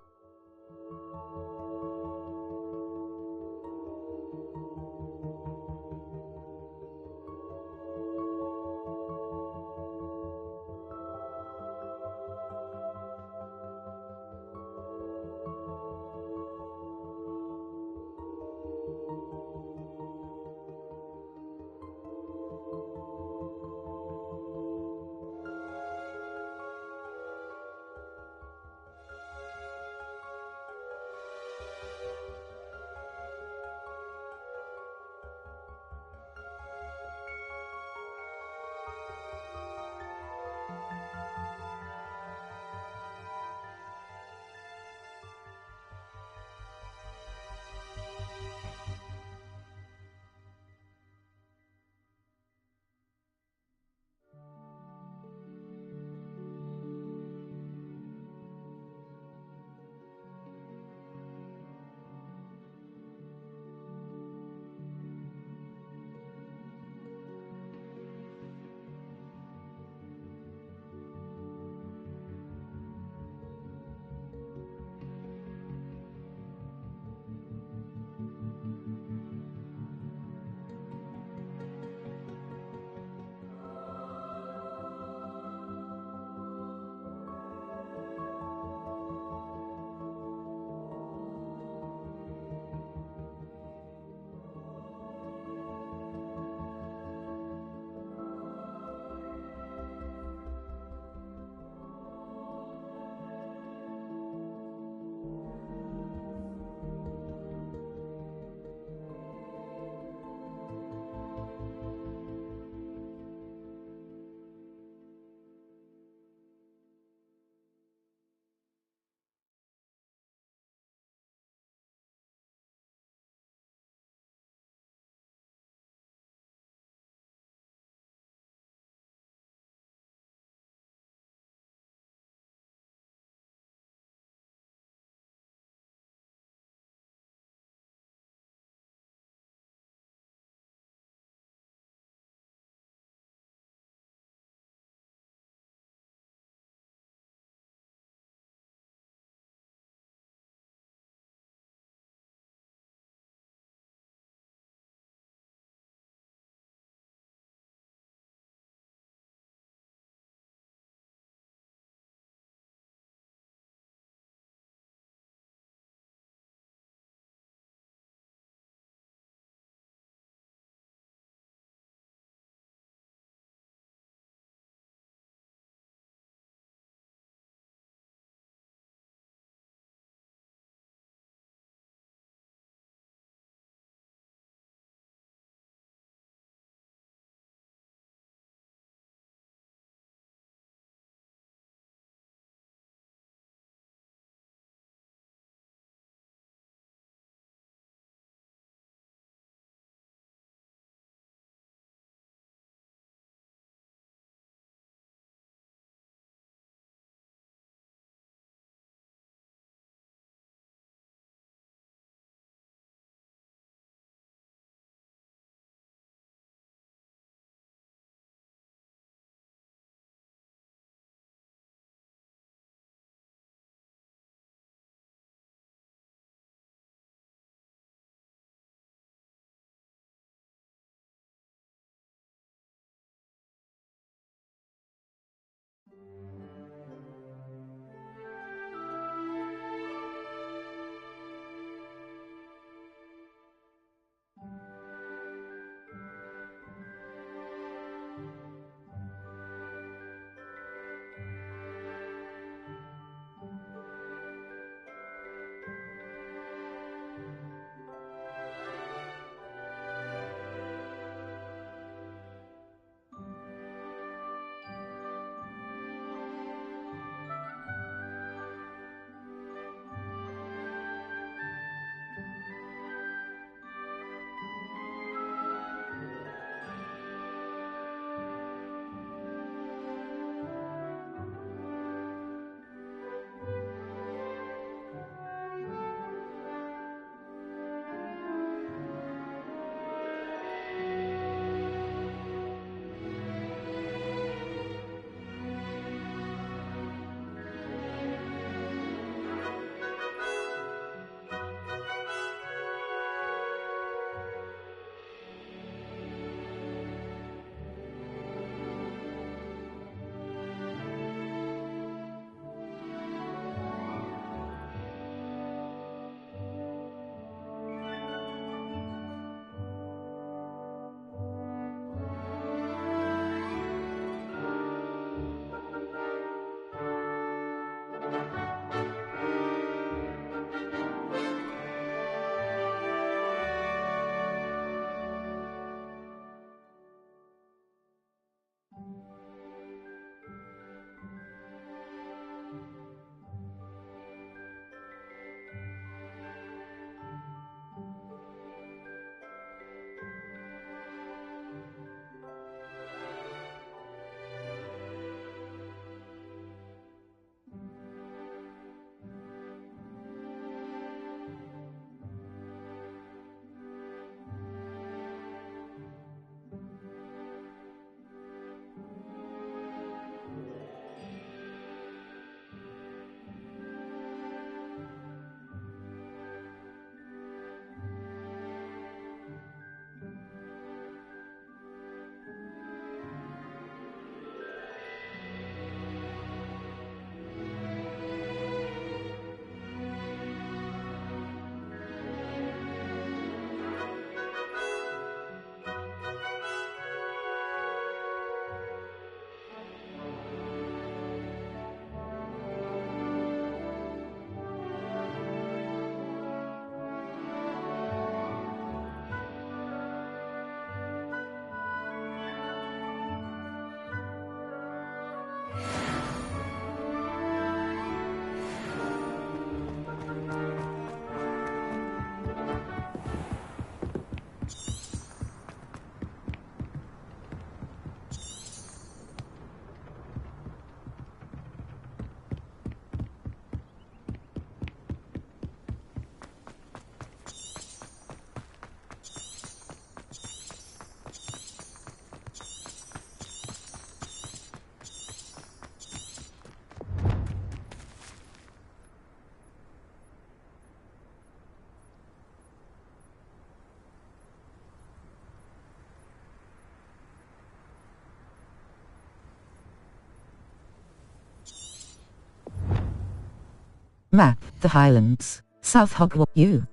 Map, the Highlands, South Hogwarts,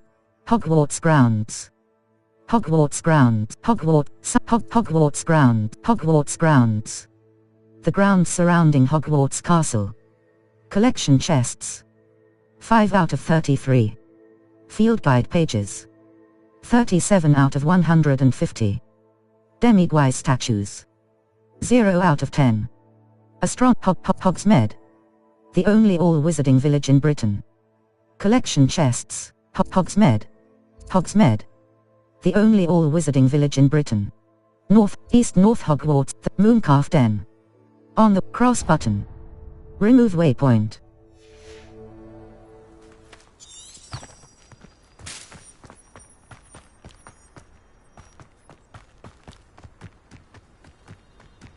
Hogwarts grounds. Hogwarts grounds, Hogwarts ground, Hogwarts grounds. The grounds surrounding Hogwarts Castle. Collection chests. 5 out of 33. Field guide pages. 37 out of 150. Demiguise statues. 0 out of 10. A strong Hogsmeade. The only all-wizarding village in Britain. Collection chests. Hogsmeade. Hogsmeade. The only all-wizarding village in Britain. North Hogwarts, the Mooncalf Den. On the cross button. Remove waypoint.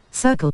Circle.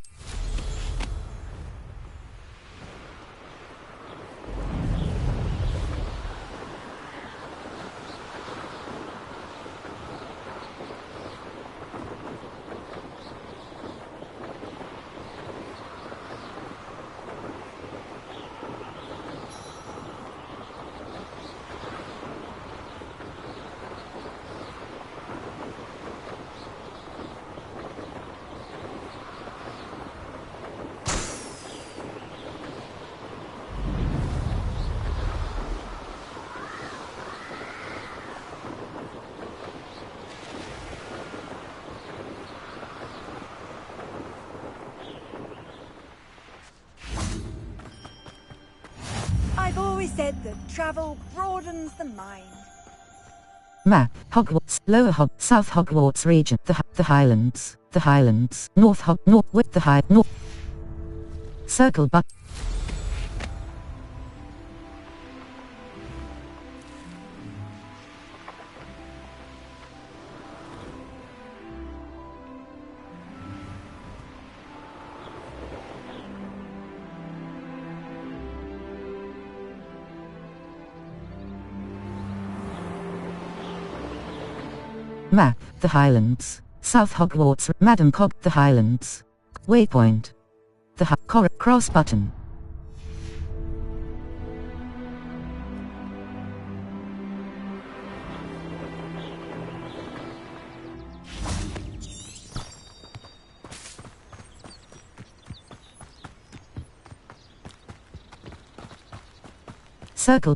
said that travel broadens the mind. Map, Hogwarts, South Hogwarts region, the Highlands, North with the North. Circle but. Map, the Highlands, South Hogwarts, Madam Cog, the Highlands. Waypoint. The cross button. Circle.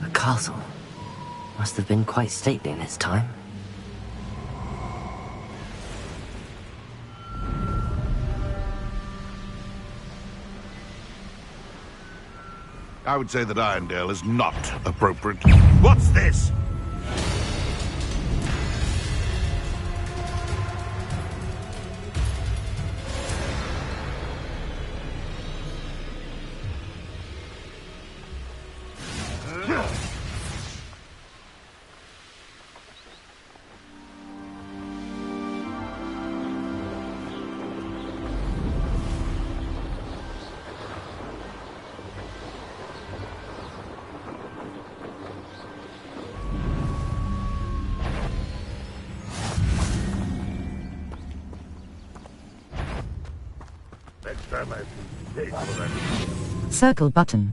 A castle. Must have been quite stately in its time. I would say that Irondale is not appropriate. What's this? Circle button.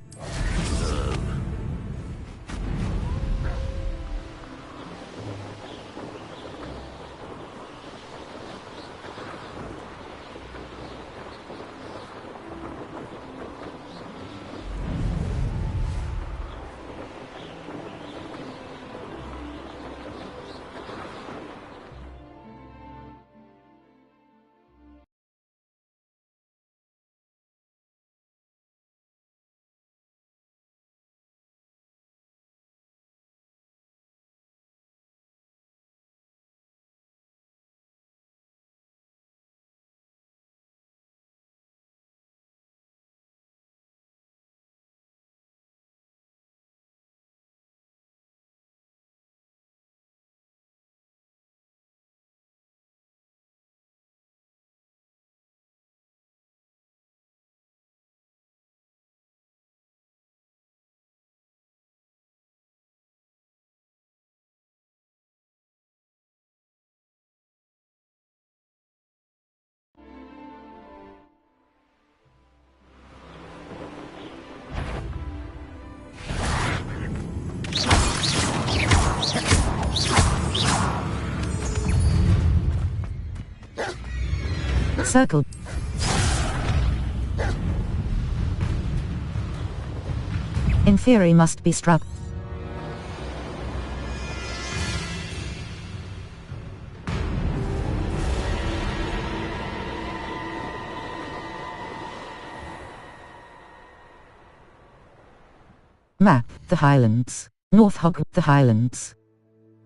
Circle. In theory must be struck. Map, the Highlands. North Hogwarts, the Highlands.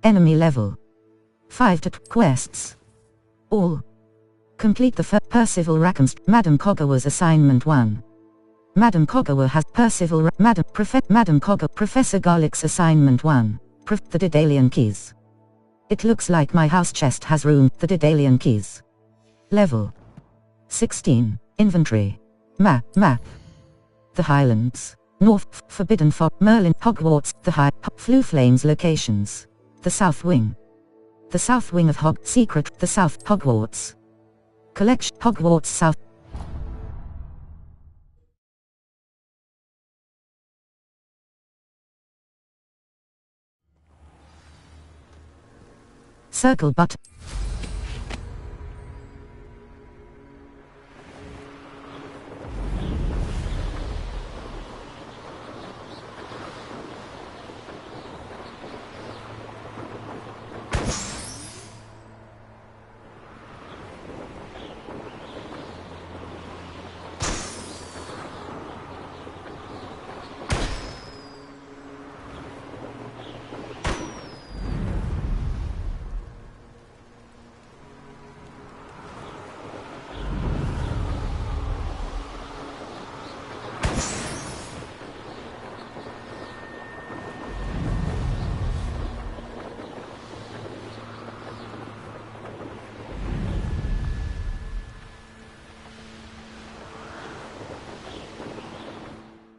Enemy level. 5 to quests. All. Complete the Percival Rackham. Madam Cogger's assignment 1. Madam Cogger has Percival Madam Cogger Professor Garlick's assignment 1. The Daedalian keys. It looks like my house chest has room. The Daedalian keys. Level 16. Inventory. Map. The Highlands. North. Forbidden Fog. Merlin. Hogwarts. The High. Flue Flames locations. The South Wing. The South Wing of Secret. The South. Hogwarts. Collection. Hogwarts South. Circle button.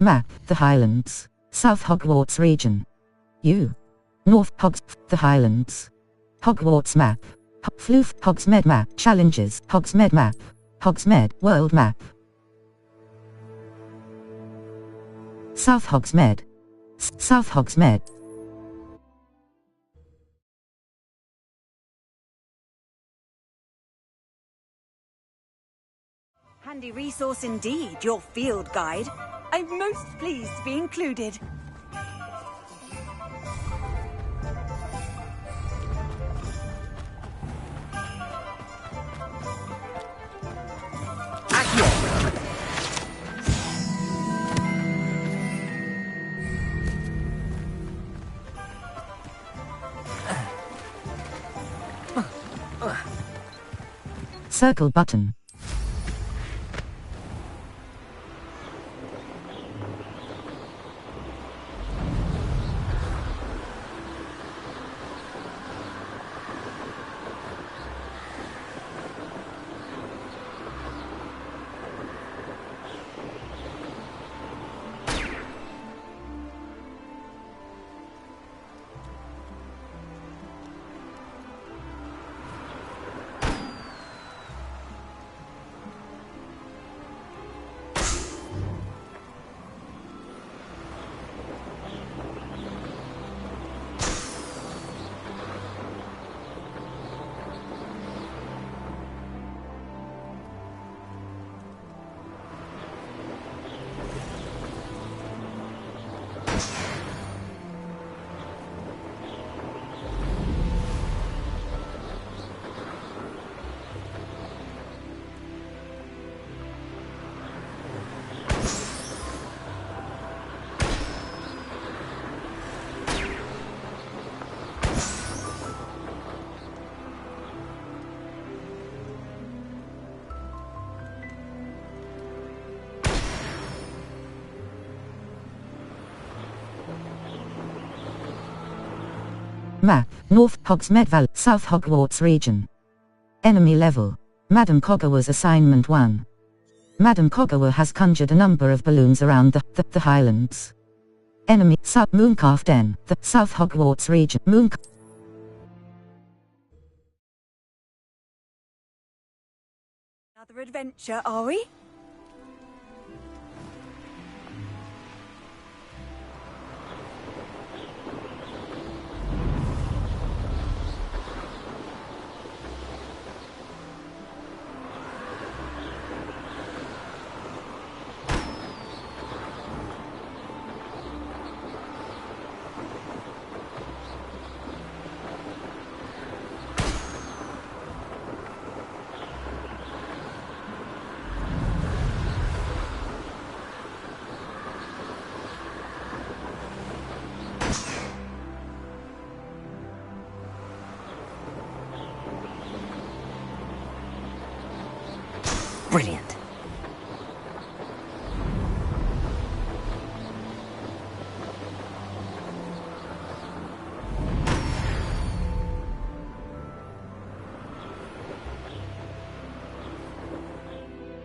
Map. The Highlands. South Hogwarts region. North the Highlands. Hogwarts map. Hogsmeade map. Challenges. Hogsmeade map. Hogsmeade world map. South Hogsmeade. South Hogsmeade. Handy resource indeed, your field guide. I'm most pleased to be included. Circle button. Map. North Hogsmeade Valley. South Hogwarts region. Enemy level. Madam Cogger's assignment 1. Madam Cogger has conjured a number of balloons around the Highlands. Enemy. South Mooncalf Den. The South Hogwarts region. Another adventure, are we?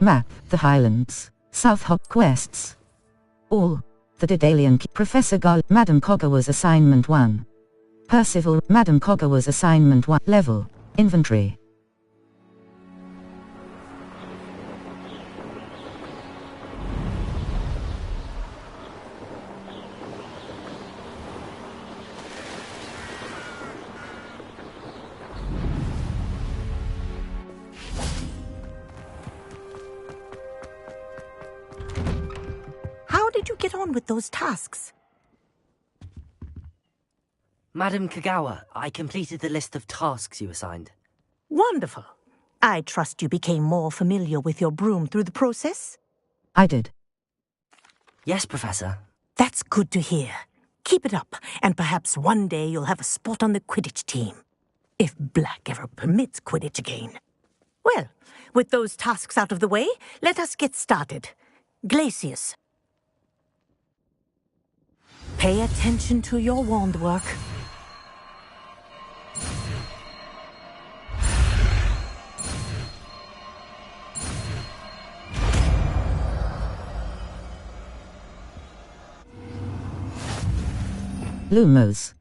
Map, the Highlands, South Hog quests. All. The Daedalian Professor Gall, Madam Cogger was assignment 1. Percival, Madam Cogger was assignment 1. Level. Inventory. How did you get on with those tasks? Madam Kagawa, I completed the list of tasks you assigned. Wonderful. I trust you became more familiar with your broom through the process? I did. Yes, Professor. That's good to hear. Keep it up, and perhaps one day you'll have a spot on the Quidditch team. If Black ever permits Quidditch again. Well, with those tasks out of the way, let us get started. Glacius. Pay attention to your wand work. Lumos.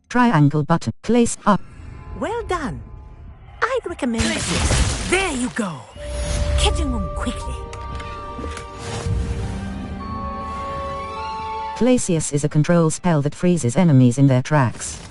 Triangle button. Place up. Well done. I'd recommend... There you go. Catching them quickly. Glacius is a control spell that freezes enemies in their tracks.